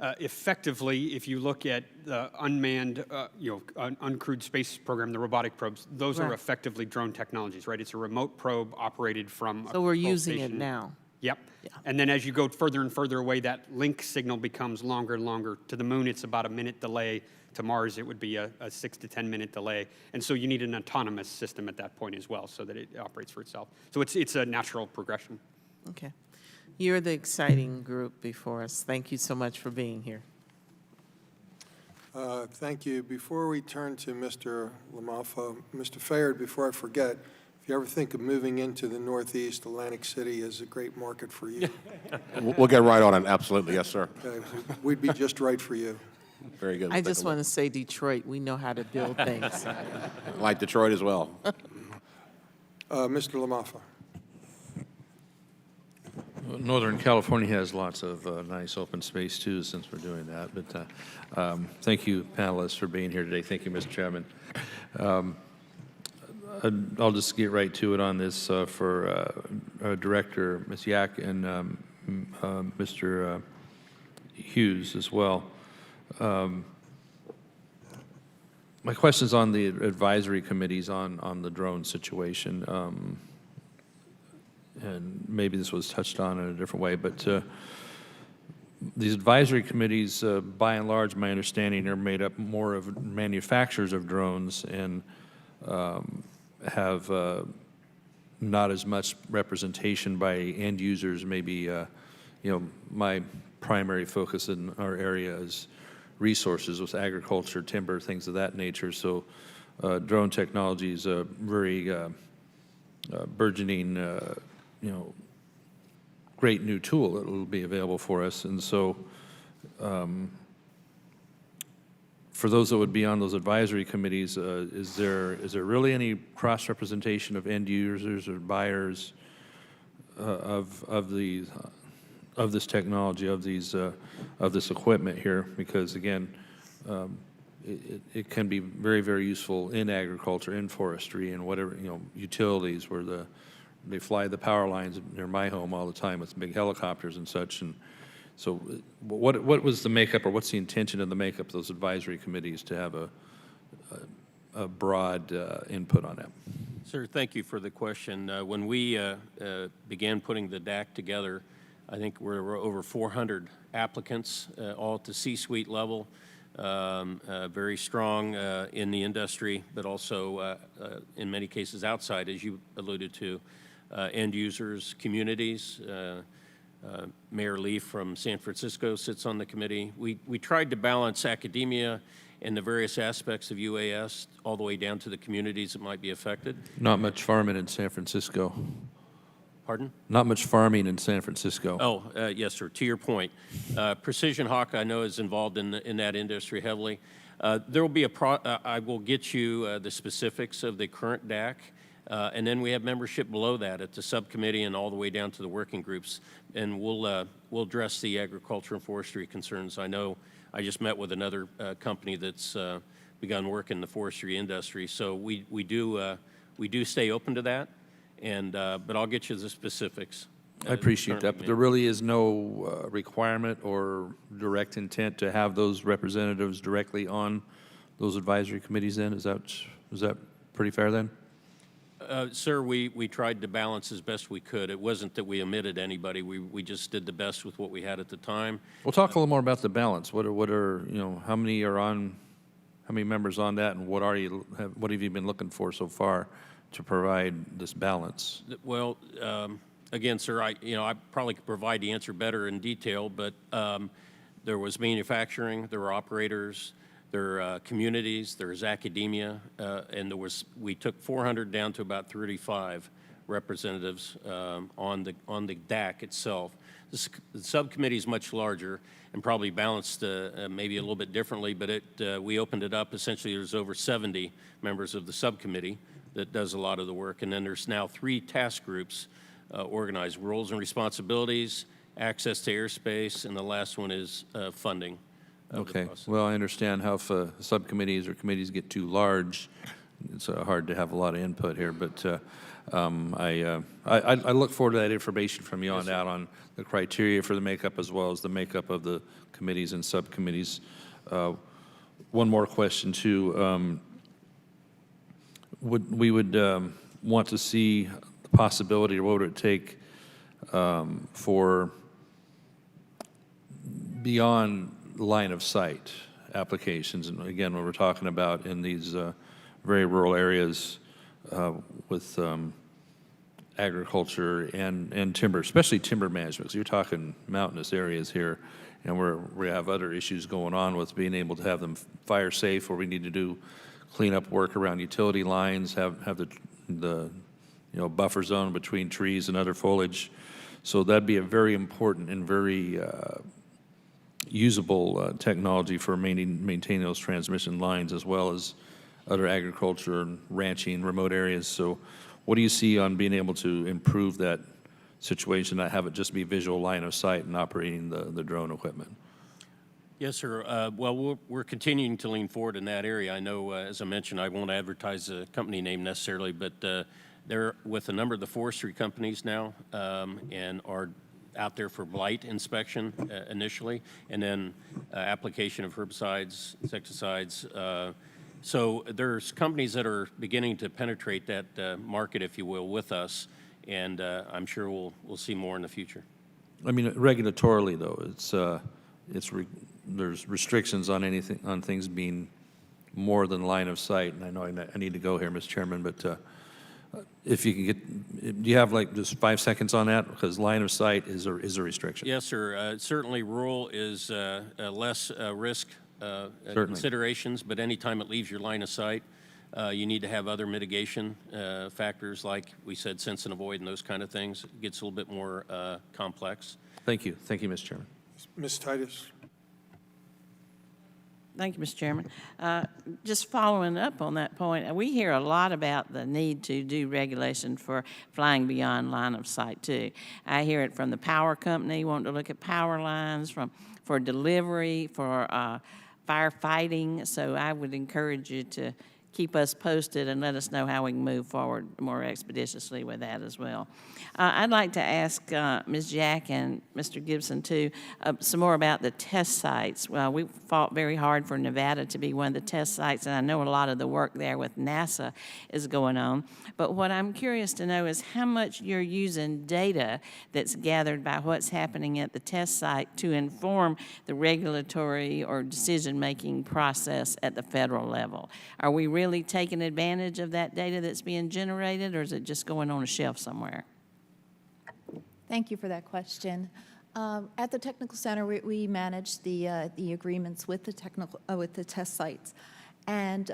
effectively, if you look at the unmanned, uncrewed space program, the robotic probes, those are effectively drone technologies, right? It's a remote probe operated from. So we're using it now. Yep. Yeah. And then as you go further and further away, that link signal becomes longer and longer. To the moon, it's about a minute delay. To Mars, it would be a 6 to 10 minute delay. And so you need an autonomous system at that point as well, so that it operates for itself. So it's a natural progression. Okay. You're the exciting group before us. Thank you so much for being here. Thank you. Before we turn to Mr. Lamalfa, Mr. Fayard, before I forget, if you ever think of moving into the Northeast, Atlantic City is a great market for you. We'll get right on it. Absolutely. Yes, sir. Okay. We'd be just right for you. Very good. I just want to say, Detroit, we know how to build things. Like Detroit as well. Mr. Lamalfa. Northern California has lots of nice open space, too, since we're doing that. But thank you, panelists, for being here today. Thank you, Mr. Chairman. I'll just get right to it on this for Director Ms. Yak and Mr. Hughes as well. My question's on the advisory committees on the drone situation. And maybe this was touched on in a different way, but these advisory committees, by and large, my understanding, are made up more of manufacturers of drones and have not as much representation by end users. Maybe, my primary focus in our area is resources with agriculture, timber, things of that nature. So drone technology is a very burgeoning great new tool that will be available for us. And so for those that would be on those advisory committees, is there really any cross-representation of end users or buyers of this technology, of this equipment here? Because again, it can be very, very useful in agriculture, in forestry, and whatever, utilities where they fly the power lines near my home all the time with big helicopters and such. And so what was the makeup, or what's the intention of the makeup of those advisory committees to have a broad input on that? Sir, thank you for the question. When we began putting the DAC together, I think there were over 400 applicants, all at the C-suite level, very strong in the industry, but also in many cases outside, as you alluded to, end users, communities. Mayor Lee from San Francisco sits on the committee. We tried to balance academia and the various aspects of UAS all the way down to the communities that might be affected. Not much farming in San Francisco. Pardon? Not much farming in San Francisco. Oh, yes, sir. To your point, Precision Hawk, I know, is involved in that industry heavily. There will be I will get you the specifics of the current DAC, and then we have membership below that at the subcommittee and all the way down to the working groups, and we'll address the agriculture and forestry concerns. I know I just met with another company that's begun work in the forestry industry, so we do stay open to that. And but I'll get you the specifics. I appreciate that, but there really is no requirement or direct intent to have those representatives directly on those advisory committees then? Is that pretty fair then? Sir, we tried to balance as best we could. It wasn't that we omitted anybody. We just did the best with what we had at the time. We'll talk a little more about the balance. What are how many are on, how many members on that, and what have you been looking for so far to provide this balance? Well, again, sir, I probably could provide the answer better in detail, but there was manufacturing, there were operators, there are communities, there's academia, and we took 400 down to about 35 representatives on the DAC itself. The subcommittee is much larger and probably balanced maybe a little bit differently, but we opened it up. Essentially, there's over 70 members of the subcommittee that does a lot of the work, and then there's now 3 task groups organized: roles and responsibilities, access to airspace, and the last one is funding. Okay. Well, I understand how if subcommittees or committees get too large, it's hard to have a lot of input here. But I look forward to that information from you on that, on the criteria for the makeup as well as the makeup of the committees and subcommittees. One more question too. We would want to see the possibility, or what would it take for beyond line of sight applications? And again, when we're talking about in these very rural areas with agriculture and timber, especially timber management. So you're talking mountainous areas here, and we have other issues going on with being able to have them fire safe, or we need to do cleanup work around utility lines, have the buffer zone between trees and other foliage. So that'd be a very important and very usable technology for maintaining those transmission lines, as well as other agriculture and ranching, remote areas. So what do you see on being able to improve that situation, not have it just be visual line of sight and operating the drone equipment? Yes, sir. Well, we're continuing to lean forward in that area. I know, as I mentioned, I won't advertise the company name necessarily, but they're with a number of the forestry companies now and are out there for blight inspection initially, and then application of herbicides, insecticides. So there's companies that are beginning to penetrate that market, if you will, with us, and I'm sure we'll see more in the future. I mean, regulatorily though, there's restrictions on things being more than line of sight. And I know I need to go here, Mr. Chairman, but if you can do you have like just 5 seconds on that? Because line of sight is a restriction. Yes, sir. Certainly rural is less risk considerations, but anytime it leaves your line of sight, you need to have other mitigation factors, like we said, sense and avoid and those kind of things. It gets a little bit more complex. Thank you. Thank you, Mr. Chairman. Ms. Titus. Thank you, Mr. Chairman. Just following up on that point, we hear a lot about the need to do regulation for flying beyond line of sight, too. I hear it from the power company, wanting to look at power lines, for delivery, for firefighting. So I would encourage you to keep us posted and let us know how we can move forward more expeditiously with that as well. I'd like to ask Ms. Jack and Mr. Gibson, too, some more about the test sites. Well, we fought very hard for Nevada to be one of the test sites, and I know a lot of the work there with NASA is going on. But what I'm curious to know is how much you're using data that's gathered by what's happening at the test site to inform the regulatory or decision-making process at the federal level. Are we really taking advantage of that data that's being generated, or is it just going on a shelf somewhere? Thank you for that question. At the Technical Center, we manage the agreements with the test sites. And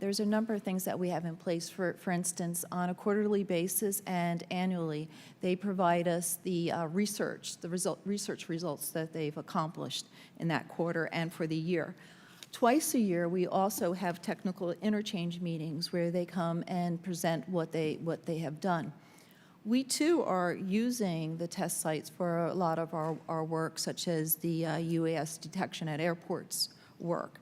there's a number of things that we have in place. For instance, on a quarterly basis and annually, they provide us the research results that they've accomplished in that quarter and for the year. Twice a year, we also have technical interchange meetings where they come and present what they have done. We, too, are using the test sites for a lot of our work, such as the UAS detection at airports work.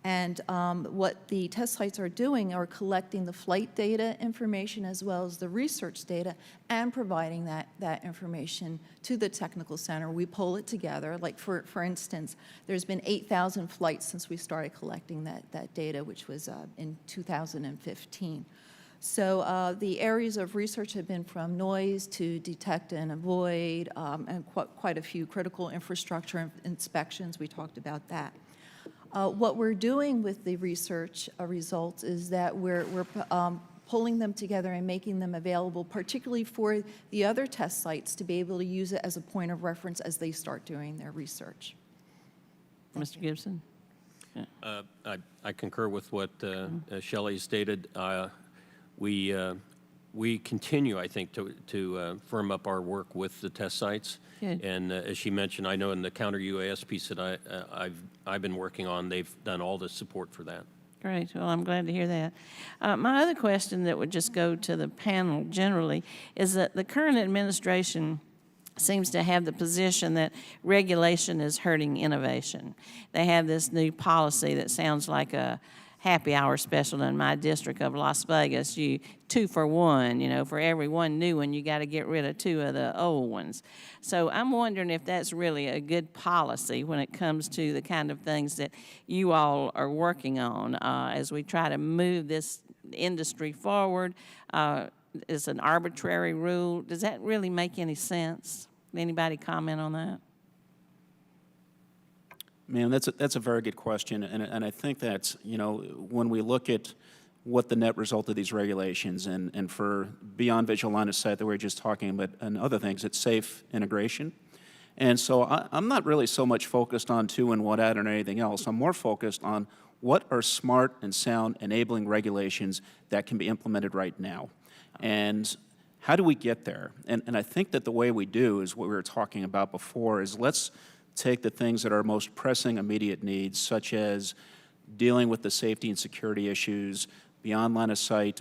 And what the test sites are doing are collecting the flight data information as well as the research data and providing that information to the Technical Center. We pull it together. Like, for instance, there's been 8,000 flights since we started collecting that data, which was in 2015. So the areas of research have been from noise to detect and avoid, and quite a few critical infrastructure inspections. We talked about that. What we're doing with the research results is that we're pulling them together and making them available, particularly for the other test sites to be able to use it as a point of reference as they start doing their research. Mr. Gibson? Yeah. I concur with what Shelley stated. We continue, I think, to firm up our work with the test sites. Good. And as she mentioned, I know in the counter UAS piece that I've been working on, they've done all the support for that. Great. Well, I'm glad to hear that. My other question that would just go to the panel generally is that the current administration seems to have the position that regulation is hurting innovation. They have this new policy that sounds like a happy hour special in my district of Las Vegas. You 2 for 1, for every one new one, you got to get rid of 2 of the old ones. So I'm wondering if that's really a good policy when it comes to the kind of things that you all are working on as we try to move this industry forward. It's an arbitrary rule. Does that really make any sense? Anybody comment on that? Man, that's a very good question, and I think that's, when we look at what the net result of these regulations and for beyond visual line of sight that we were just talking about and other things, it's safe integration. And so I'm not really so much focused on 2 and what at or anything else. I'm more focused on what are smart and sound enabling regulations that can be implemented right now. And how do we get there? And I think that the way we do is what we were talking about before is let's take the things that are most pressing immediate needs, such as dealing with the safety and security issues, beyond line of sight,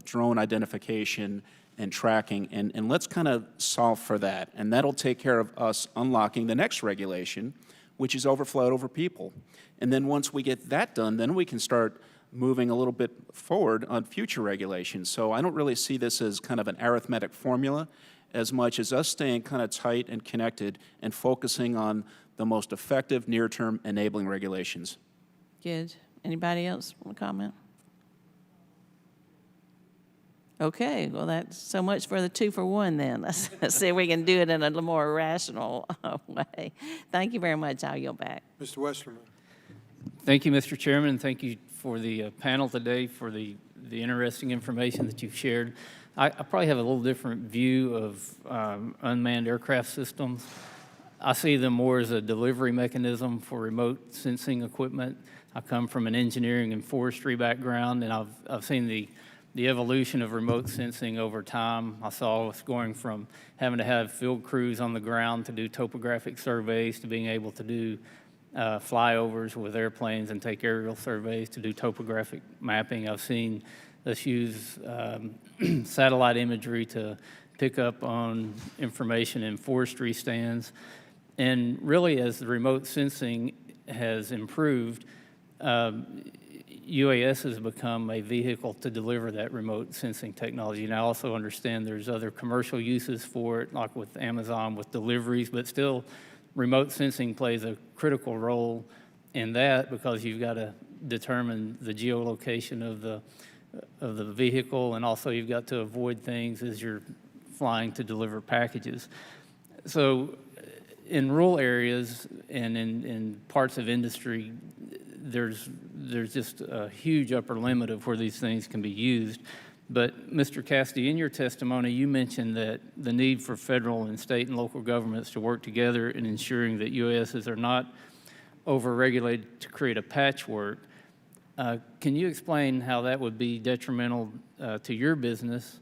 drone identification and tracking, and let's kind of solve for that. And that'll take care of us unlocking the next regulation, which is overflight over people. And then once we get that done, then we can start moving a little bit forward on future regulations. So I don't really see this as kind of an arithmetic formula, as much as us staying kind of tight and connected and focusing on the most effective near-term enabling regulations. Good. Anybody else want to comment? Okay, well, that's so much for the 2 for 1 then. Let's see if we can do it in a little more rational way. Thank you very much. I'll yield back. Mr. Westerman. Thank you, Mr. Chairman. Thank you for the panel today, for the interesting information that you've shared. I probably have a little different view of unmanned aircraft systems. I see them more as a delivery mechanism for remote sensing equipment. I come from an engineering and forestry background, and I've seen the evolution of remote sensing over time. I saw us going from having to have field crews on the ground to do topographic surveys to being able to do flyovers with airplanes and take aerial surveys to do topographic mapping. I've seen us use satellite imagery to pick up on information in forestry stands. And really, as the remote sensing has improved, UAS has become a vehicle to deliver that remote sensing technology. And I also understand there's other commercial uses for it, like with Amazon with deliveries, but still remote sensing plays a critical role in that because you've got to determine the geolocation of the vehicle, and also you've got to avoid things as you're flying to deliver packages. So in rural areas and in parts of industry, there's just a huge upper limit of where these things can be used. But Mr. Cassidy, in your testimony, you mentioned that the need for federal and state and local governments to work together in ensuring that UASs are not over-regulated to create a patchwork. Can you explain how that would be detrimental to your business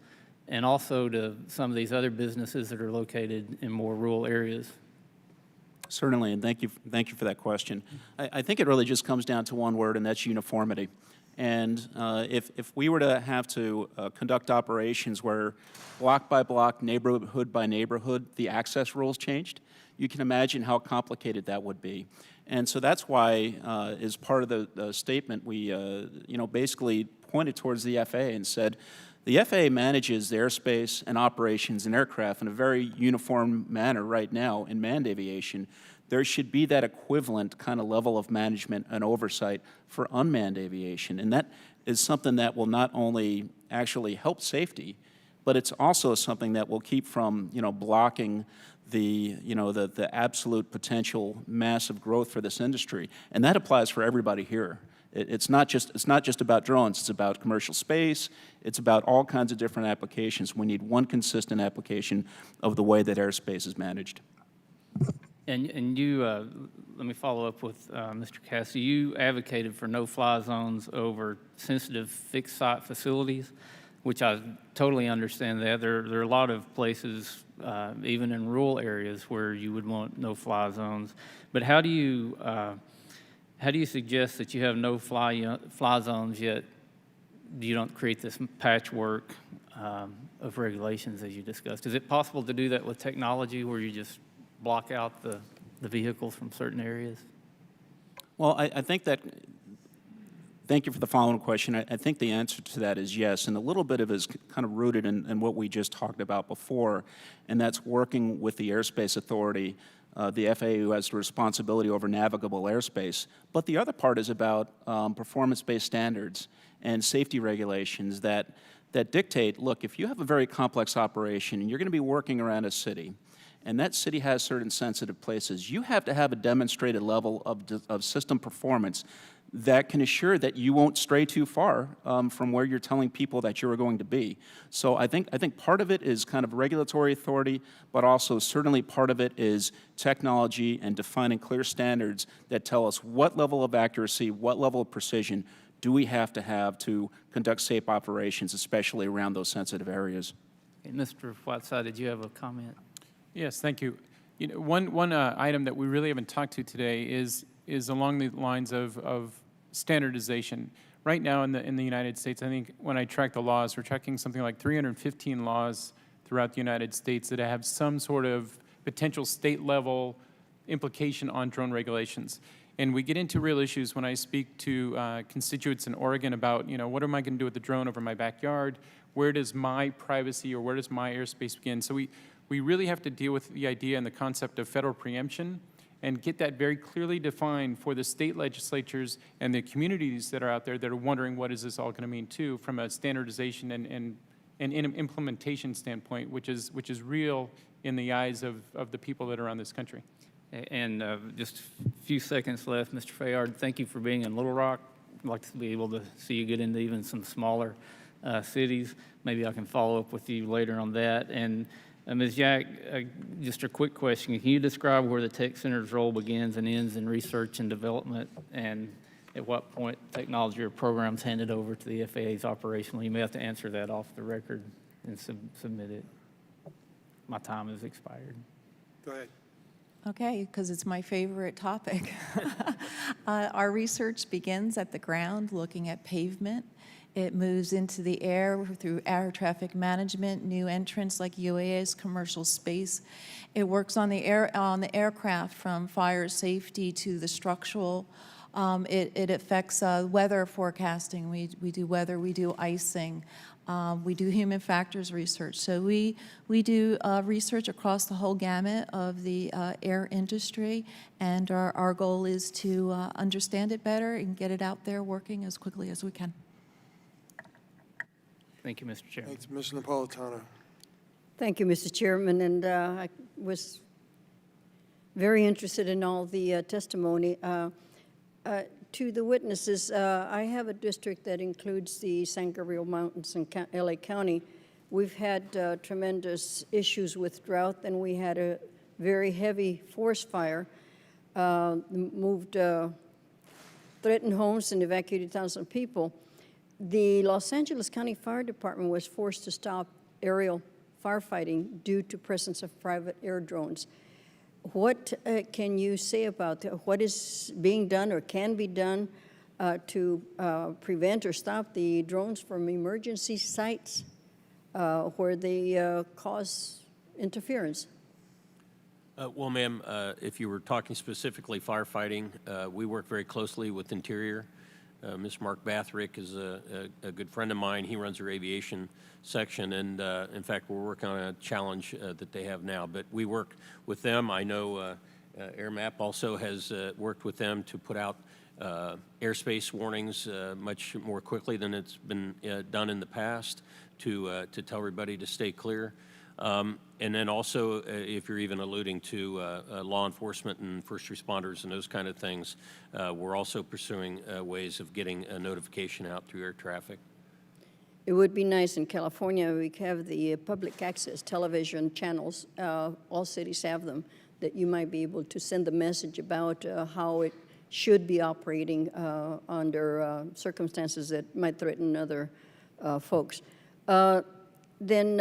and also to some of these other businesses that are located in more rural areas? Certainly, and thank you for that question. I think it really just comes down to one word, and that's uniformity. And if we were to have to conduct operations where block by block, neighborhood by neighborhood, the access rules changed, you can imagine how complicated that would be. And so that's why, as part of the statement, we basically pointed towards the FAA and said, the FAA manages the airspace and operations and aircraft in a very uniform manner right now in manned aviation. There should be that equivalent kind of level of management and oversight for unmanned aviation. And that is something that will not only actually help safety, but it's also something that will keep from, blocking the absolute potential massive growth for this industry. And that applies for everybody here. It's not just about drones. It's about commercial space. It's about all kinds of different applications. We need one consistent application of the way that airspace is managed. And you, let me follow up with Mr. Cassidy. You advocated for no-fly zones over sensitive fixed-site facilities, which I totally understand that. There are a lot of places, even in rural areas, where you would want no-fly zones. But how do you suggest that you have no fly zones yet you don't create this patchwork of regulations as you discussed? Is it possible to do that with technology where you just block out the vehicles from certain areas? Well, I think that, thank you for the following question. I think the answer to that is yes, and a little bit of it is kind of rooted in what we just talked about before, and that's working with the Airspace Authority, the FAA, who has the responsibility over navigable airspace. But the other part is about performance-based standards and safety regulations that dictate, look, if you have a very complex operation and you're going to be working around a city, and that city has certain sensitive places, you have to have a demonstrated level of system performance that can assure that you won't stray too far from where you're telling people that you're going to be. So I think part of it is kind of regulatory authority, but also certainly part of it is technology and defining clear standards that tell us what level of accuracy, what level of precision do we have to conduct safe operations, especially around those sensitive areas. And Mr. Whiteside, did you have a comment? Yes, thank you. One item that we really haven't talked to today is along the lines of standardization. Right now in the United States, I think when I track the laws, we're tracking something like 315 laws throughout the United States that have some sort of potential state-level implication on drone regulations. And we get into real issues when I speak to constituents in Oregon about, what am I going to do with the drone over my backyard? Where does my privacy or where does my airspace begin? So we really have to deal with the idea and the concept of federal preemption and get that very clearly defined for the state legislatures and the communities that are out there that are wondering what is this all going to mean too, from a standardization and implementation standpoint, which is real in the eyes of the people that are around this country. And just a few seconds left, Mr. Fayard, thank you for being in Little Rock. I'd like to be able to see you get into even some smaller cities. Maybe I can follow up with you later on that. And Ms. Jack, just a quick question. Can you describe where the Tech Center's role begins and ends in research and development, and at what point technology or programs handed over to the FAA's operational? You may have to answer that off the record and submit it. My time has expired. Go ahead. Okay, because it's my favorite topic. Our research begins at the ground, looking at pavement. It moves into the air through air traffic management, new entrants like UAS, commercial space. It works on the aircraft, from fire safety to the structural It affects weather forecasting. We do weather, we do icing, we do human factors research. So we do research across the whole gamut of the air industry, and our goal is to understand it better and get it out there working as quickly as we can. Thank you, Mr. Chairman. Thanks, Ms. Napolitano. Thank you, Mr. Chairman, and I was very interested in all the testimony. To the witnesses, I have a district that includes the San Gabriel Mountains and LA County. We've had tremendous issues with drought, and we had a very heavy forest fire, threatened homes and evacuated thousands of people. The Los Angeles County Fire Department was forced to stop aerial firefighting due to presence of private air drones. What can you say about what is being done or can be done to prevent or stop the drones from emergency sites where they cause interference? Well, ma'am, if you were talking specifically firefighting, we work very closely with Interior. Mr. Mark Bathrick is a good friend of mine. He runs our aviation section, and in fact, we're working on a challenge that they have now. But we work with them. I know AirMap also has worked with them to put out airspace warnings much more quickly than it's been done in the past to tell everybody to stay clear. And then also, if you're even alluding to law enforcement and first responders and those kind of things, we're also pursuing ways of getting a notification out through air traffic. It would be nice in California, we have the public access television channels, all cities have them, that you might be able to send the message about how it should be operating under circumstances that might threaten other folks. Then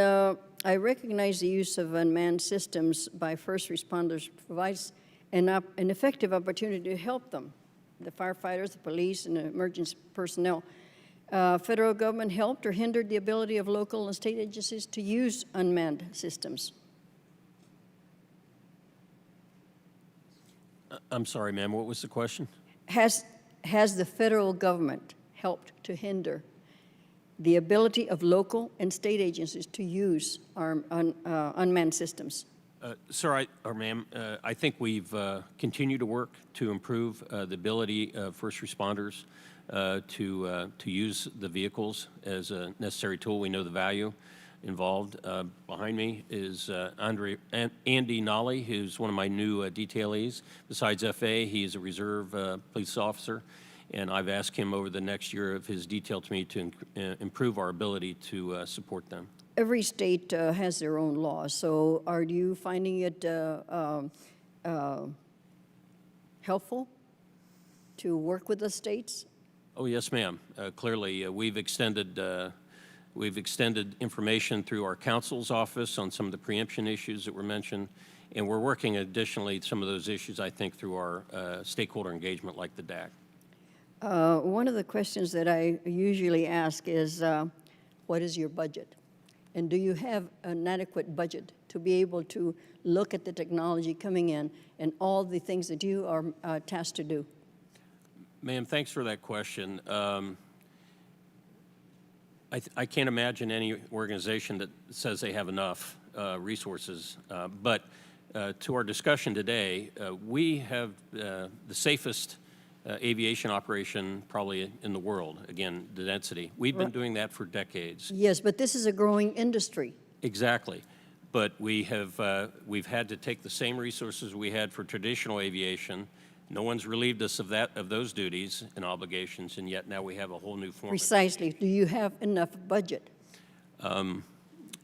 I recognize the use of unmanned systems by first responders provides an effective opportunity to help them, the firefighters, the police, and the emergency personnel. Federal government helped or hindered the ability of local and state agencies to use unmanned systems. I'm sorry, ma'am, what was the question? Has the federal government helped to hinder the ability of local and state agencies to use our unmanned systems? Sir, ma'am, I think we've continued to work to improve the ability of first responders to use the vehicles as a necessary tool. We know the value involved. Behind me is Andy Nolly, who's one of my new detailees. Besides FA, he's a reserve police officer, and I've asked him over the next year of his detail to me to improve our ability to support them. Every state has their own laws, so are you finding it helpful to work with the states? Oh, yes, ma'am. Clearly, we've extended information through our counsel's office on some of the preemption issues that were mentioned, and we're working additionally some of those issues, I think, through our stakeholder engagement like the DAC. One of the questions that I usually ask is, what is your budget? And do you have an adequate budget to be able to look at the technology coming in and all the things that you are tasked to do? Ma'am, thanks for that question. I can't imagine any organization that says they have enough resources, but to our discussion today, we have the safest aviation operation probably in the world, again, the density. We've been doing that for decades. Yes, but this is a growing industry. Exactly. But we've had to take the same resources we had for traditional aviation. No one's relieved us of those duties and obligations, and yet now we have a whole new form. Precisely. Do you have enough budget?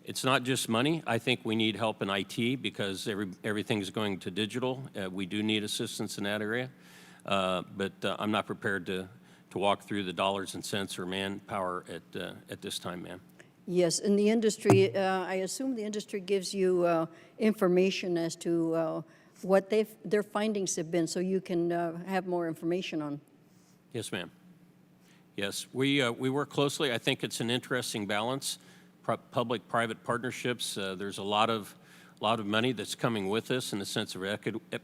It's not just money. I think we need help in IT because everything's going to digital. We do need assistance in that area. But I'm not prepared to walk through the dollars and cents or manpower at this time, ma'am. Yes, in the industry, I assume the industry gives you information as to what their findings have been, so you can have more information on. Yes, ma'am. Yes, we work closely. I think it's an interesting balance. Public-private partnerships. There's a lot of money that's coming with us in the sense of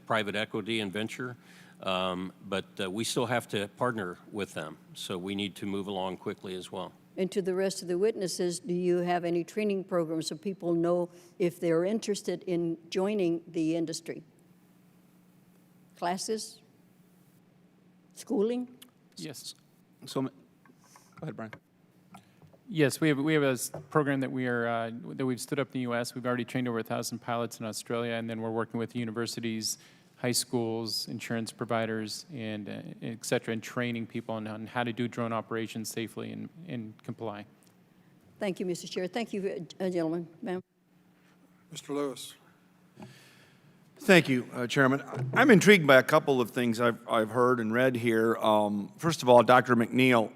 private equity and venture. But we still have to partner with them, so we need to move along quickly as well. And to the rest of the witnesses, do you have any training programs so people know if they're interested in joining the industry? Classes? Schooling? Yes. So, go ahead, Brian. Yes, we have a program that that we've stood up in the U.S. We've already trained over 1,000 pilots in Australia, and then we're working with universities, high schools, insurance providers, and et cetera, and training people on how to do drone operations safely and comply. Thank you, Mr. Chair. Thank you, gentlemen. Ma'am. Mr. Lewis. Thank you, Chairman. I'm intrigued by a couple of things I've heard and read here. First of all, Dr. McNeil,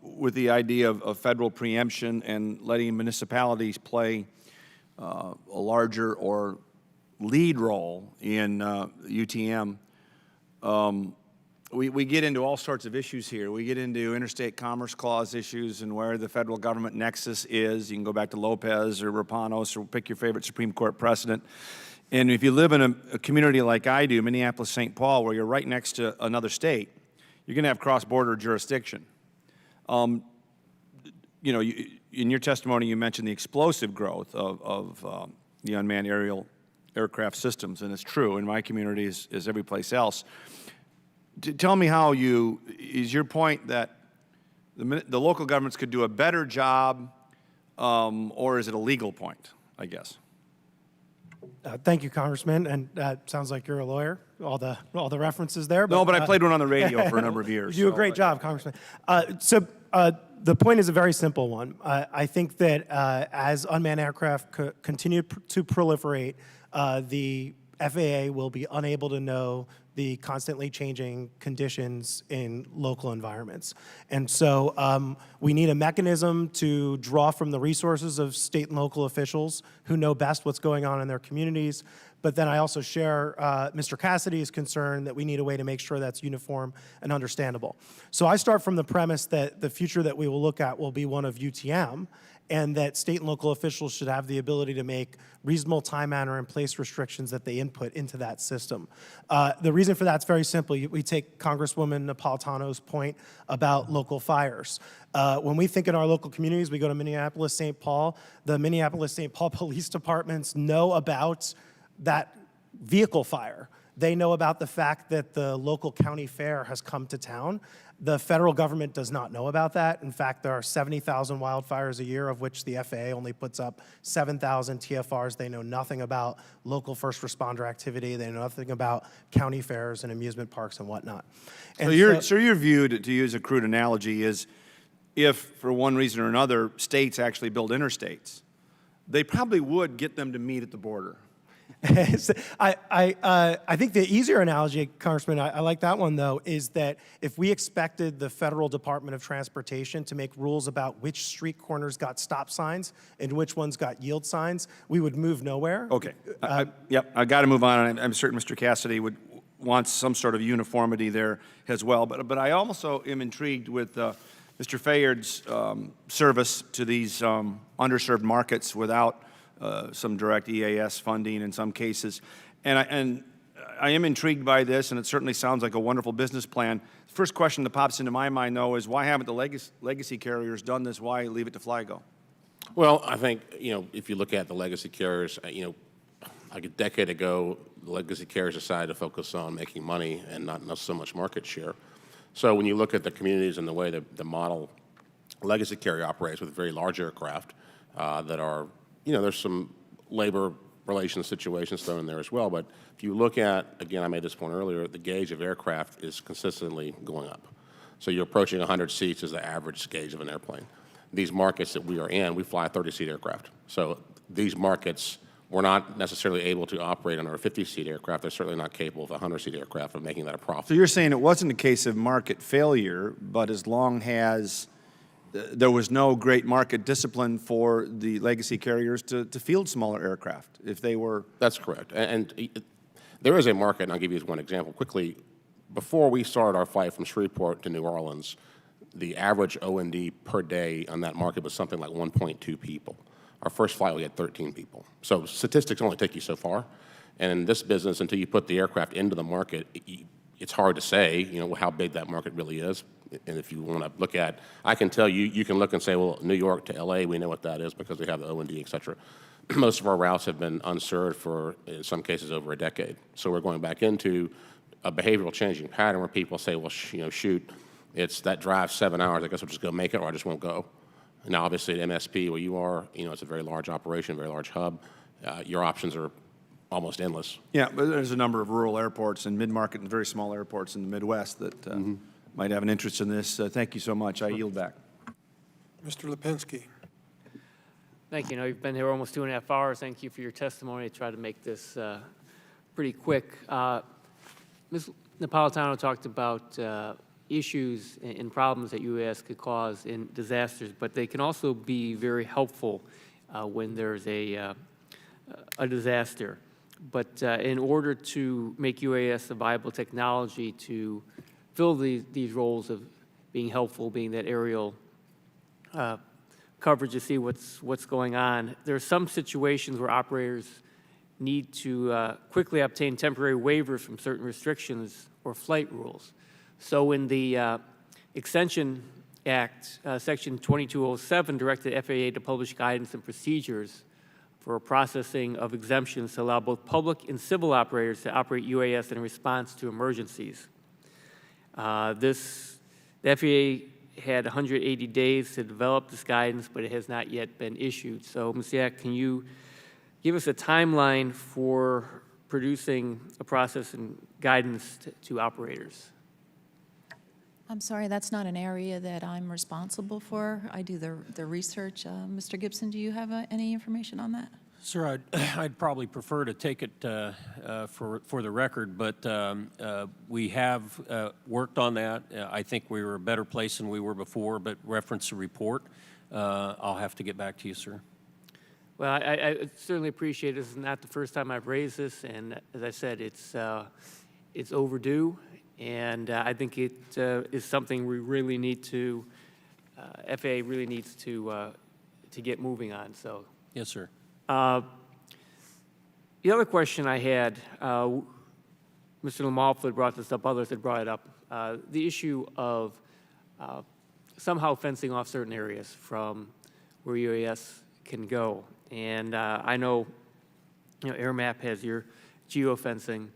with the idea of federal preemption and letting municipalities play a larger or lead role in UTM. We get into all sorts of issues here. We get into interstate commerce clause issues and where the federal government nexus is. You can go back to Lopez or Rapanos or pick your favorite Supreme Court precedent. And if you live in a community like I do, Minneapolis, St. Paul, where you're right next to another state, you're going to have cross-border jurisdiction. You know, in your testimony, you mentioned the explosive growth of the unmanned aerial aircraft systems, and it's true in my community as every place else. Tell me how is your point that the local governments could do a better job, or is it a legal point, I guess? Thank you, Congressman, and sounds like you're a lawyer, all the references there. No, but I played one on the radio for a number of years. You do a great job, Congressman. The point is a very simple one. I think that as unmanned aircraft continue to proliferate, the FAA will be unable to know the constantly changing conditions in local environments. And so we need a mechanism to draw from the resources of state and local officials who know best what's going on in their communities. But then I also share Mr. Cassidy's concern that we need a way to make sure that's uniform and understandable. So I start from the premise that the future that we will look at will be one of UTM, and that state and local officials should have the ability to make reasonable time, manner, and place restrictions that they input into that system. The reason for that's very simple. We take Congresswoman Napolitano's point about local fires. When we think in our local communities, we go to Minneapolis, St. Paul. The Minneapolis, St. Paul police departments know about that vehicle fire. They know about the fact that the local county fair has come to town. The federal government does not know about that. In fact, there are 70,000 wildfires a year, of which the FAA only puts up 7,000 TFRs. They know nothing about local first responder activity. They know nothing about county fairs and amusement parks and whatnot. And so your view, to use a crude analogy, is if, for one reason or another, states actually build interstates, they probably would get them to meet at the border. I think the easier analogy, Congressman, I like that one though, is that if we expected the Federal Department of Transportation to make rules about which street corners got stop signs and which ones got yield signs, we would move nowhere. Okay. Yep, I got to move on. I'm certain Mr. Cassidy would want some sort of uniformity there as well. But I also am intrigued with Mr. Fayard's service to these underserved markets without some direct EAS funding in some cases. And I am intrigued by this, and it certainly sounds like a wonderful business plan. The first question that pops into my mind, though, is why haven't the legacy carriers done this? Why leave it to FLYGO? Well, I think, if you look at the legacy carriers, like a decade ago, the legacy carriers decided to focus on making money and not so much market share. So when you look at the communities and the way the model legacy carrier operates with very large aircraft that are, there's some labor relations situations thrown in there as well. But if you look at, again, I made this point earlier, the gauge of aircraft is consistently going up. So you're approaching 100 seats as the average gauge of an airplane. These markets that we are in, we fly 30-seat aircraft. So these markets, we're not necessarily able to operate on our 50-seat aircraft. They're certainly not capable of a 100-seat aircraft of making that a profit. So you're saying it wasn't a case of market failure, but as long as there was no great market discipline for the legacy carriers to field smaller aircraft, if they were... That's correct. And there is a market, and I'll give you one example quickly. Before we started our flight from Shreveport to New Orleans, the average O&D per day on that market was something like 1.2 people. Our first flight, we had 13 people. So statistics only take you so far. And in this business, until you put the aircraft into the market, it's hard to say, you know, how big that market really is. And if you want to look at, I can tell you, you can look and say, well, New York to LA, we know what that is because we have the O&D, et cetera. Most of our routes have been unserved for, in some cases, over a decade. So we're going back into a behavioral changing pattern where people say, well, you know, shoot, it's that drive 7 hours, I guess I'll just go make it or I just won't go. Now, obviously, at MSP, where you are, you know, it's a very large operation, very large hub. Your options are almost endless. Yeah, but there's a number of rural airports and mid-market and very small airports in the Midwest that might have an interest in this. Thank you so much. I yield back. Mr. Lipinski. Thank you. I know you've been here almost 2.5 hours. Thank you for your testimony. I tried to make this pretty quick. Ms. Napolitano talked about issues and problems that UAS could cause in disasters, but they can also be very helpful when there's a disaster. But in order to make UAS a viable technology to fill these roles of being helpful, being that aerial coverage to see what's going on, there are some situations where operators need to quickly obtain temporary waivers from certain restrictions or flight rules. So in the Extension Act, Section 2207 directed FAA to publish guidance and procedures for processing of exemptions to allow both public and civil operators to operate UAS in response to emergencies. The FAA had 180 days to develop this guidance, but it has not yet been issued. So, Ms. Yak, can you give us a timeline for producing a process and guidance to operators? I'm sorry, that's not an area that I'm responsible for. I do the research. Mr. Gibson, do you have any information on that? Sir, I'd probably prefer to take it for the record, but we have worked on that. I think we were a better place than we were before, but reference a report. I'll have to get back to you, sir. Well, I certainly appreciate it. This is not the first time I've raised this, and as I said, it's overdue, and I think it is something we really need to, FAA really needs to get moving on. So. Yes, sir. The other question I had, Mr. Lamalfa brought this up, others had brought it up, the issue of somehow fencing off certain areas from where UAS can go. And I know, AirMap has your geofencing.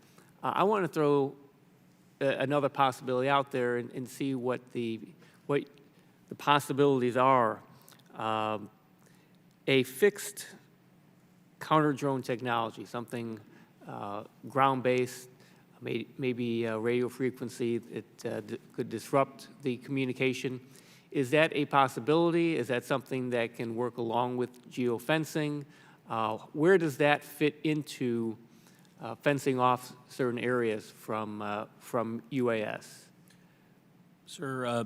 I want to throw another possibility out there and see what the possibilities are. A fixed counter-drone technology, something ground-based, maybe radio frequency that could disrupt the communication. Is that a possibility? Is that something that can work along with geofencing? Where does that fit into fencing off certain areas from UAS? Sir,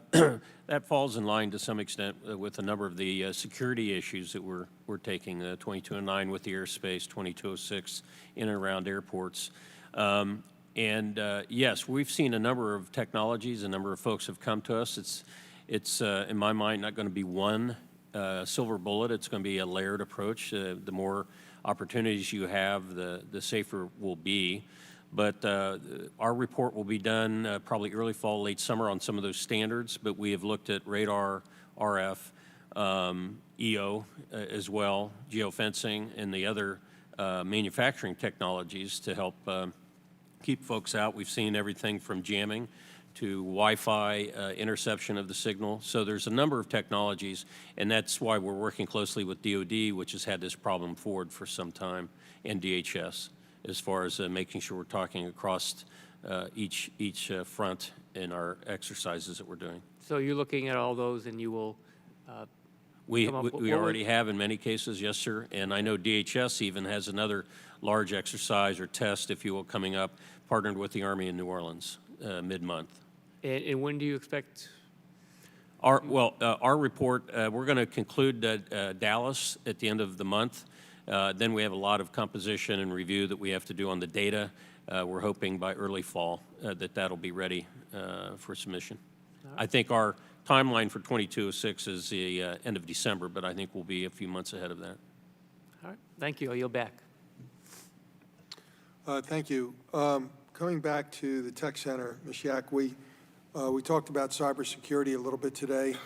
that falls in line to some extent with a number of the security issues that we're taking, 2209 with the airspace, 2206 in and around airports. Yes, we've seen a number of technologies, a number of folks have come to us. It's in my mind, not going to be one silver bullet. It's going to be a layered approach. The more opportunities you have, the safer we'll be. But our report will be done probably early fall, late summer on some of those standards. But we have looked at radar, RF, EO as well, geofencing, and the other manufacturing technologies to help keep folks out. We've seen everything from jamming to Wi-Fi interception of the signal. So there's a number of technologies, and that's why we're working closely with DoD, which has had this problem forward for some time, and DHS, as far as making sure we're talking across each front in our exercises that we're doing. So you're looking at all those, and you will we already have in many cases, yes, sir. And I know DHS even has another large exercise or test, if you will, coming up, partnered with the Army in New Orleans mid-month. And when do you expect? Our report, we're going to conclude Dallas at the end of the month. Then we have a lot of composition and review that we have to do on the data. We're hoping by early fall that'll be ready for submission. Right. I think our timeline for 2206 is the end of December, but I think we'll be a few months ahead of that. All right. Thank you. I'll yield back. Thank you. Coming back to the tech center, Ms. Yak, we talked about cybersecurity a little bit today,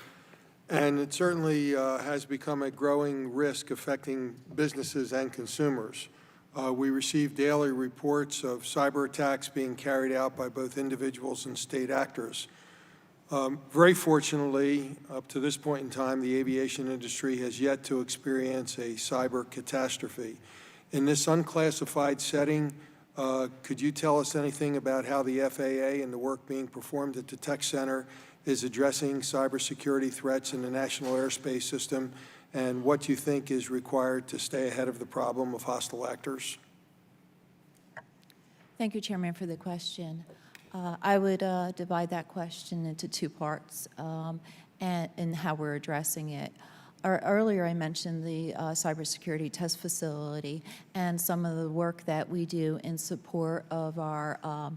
and it certainly has become a growing risk affecting businesses and consumers. We receive daily reports of cyber attacks being carried out by both individuals and state actors. Very fortunately, up to this point in time, the aviation industry has yet to experience a cyber catastrophe. In this unclassified setting, could you tell us anything about how the FAA and the work being performed at the Tech Center is addressing cybersecurity threats in the national airspace system, and what you think is required to stay ahead of the problem of hostile actors? Thank you, Chairman, for the question. I would divide that question into two parts and how we're addressing it. Earlier, I mentioned the cybersecurity test facility and some of the work that we do in support of our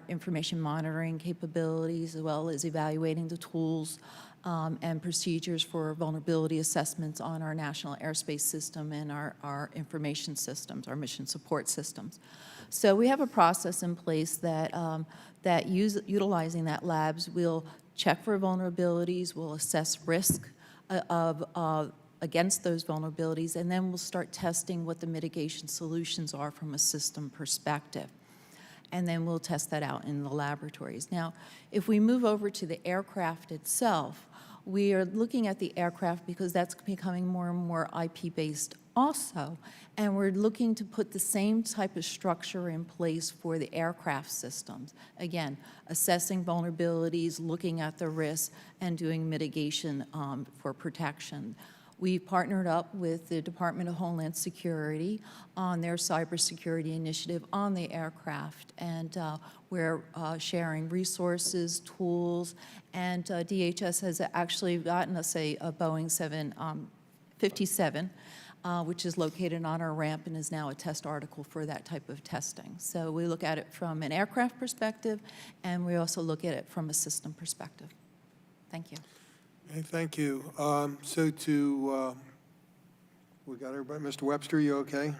information monitoring capabilities, as well as evaluating the tools and procedures for vulnerability assessments on our national airspace system and our information systems, our mission support systems. So we have a process in place that, utilizing that labs, will check for vulnerabilities, we'll assess risk against those vulnerabilities, and then we'll start testing what the mitigation solutions are from a system perspective. And then we'll test that out in the laboratories. Now, if we move over to the aircraft itself, we are looking at the aircraft because that's becoming more and more IP-based also, and we're looking to put the same type of structure in place for the aircraft systems. Again, assessing vulnerabilities, looking at the risks, and doing mitigation for protection. We've partnered up with the Department of Homeland Security on their cybersecurity initiative on the aircraft, and we're sharing resources, tools, and DHS has actually gotten us a Boeing 757, which is located on our ramp and is now a test article for that type of testing. So we look at it from an aircraft perspective, and we also look at it from a system perspective. Thank you. Okay, thank you. We got everybody. Mr. Webster, you okay?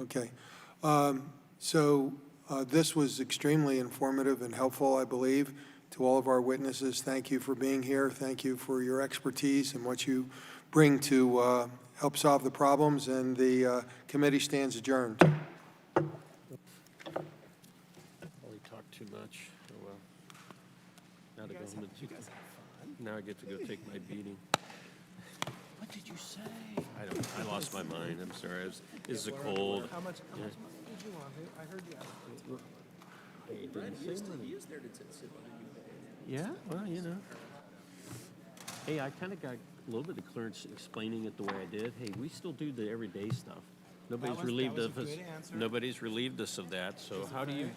Okay. This was extremely informative and helpful, I believe, to all of our witnesses. Thank you for being here. Thank you for your expertise and what you bring to help solve the problems, and the committee stands adjourned. Probably talked too much. Oh, well. Now to go home and now I get to go take my beating. What did you say? I lost my mind. I'm sorry. This is a cold. How much did you want to? I heard you ask. He is there to sit on you. Yeah, well, you know. Hey, I kind of got a little bit of clearance explaining it the way I did. Hey, we still do the everyday stuff. Nobody's relieved us. Nobody's relieved us of that. So how do you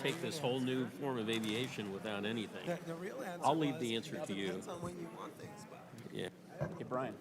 take this whole new form of aviation without anything? The real answer I'll leave the answer to you. depends on when you want things. Yeah. Hey, Brian.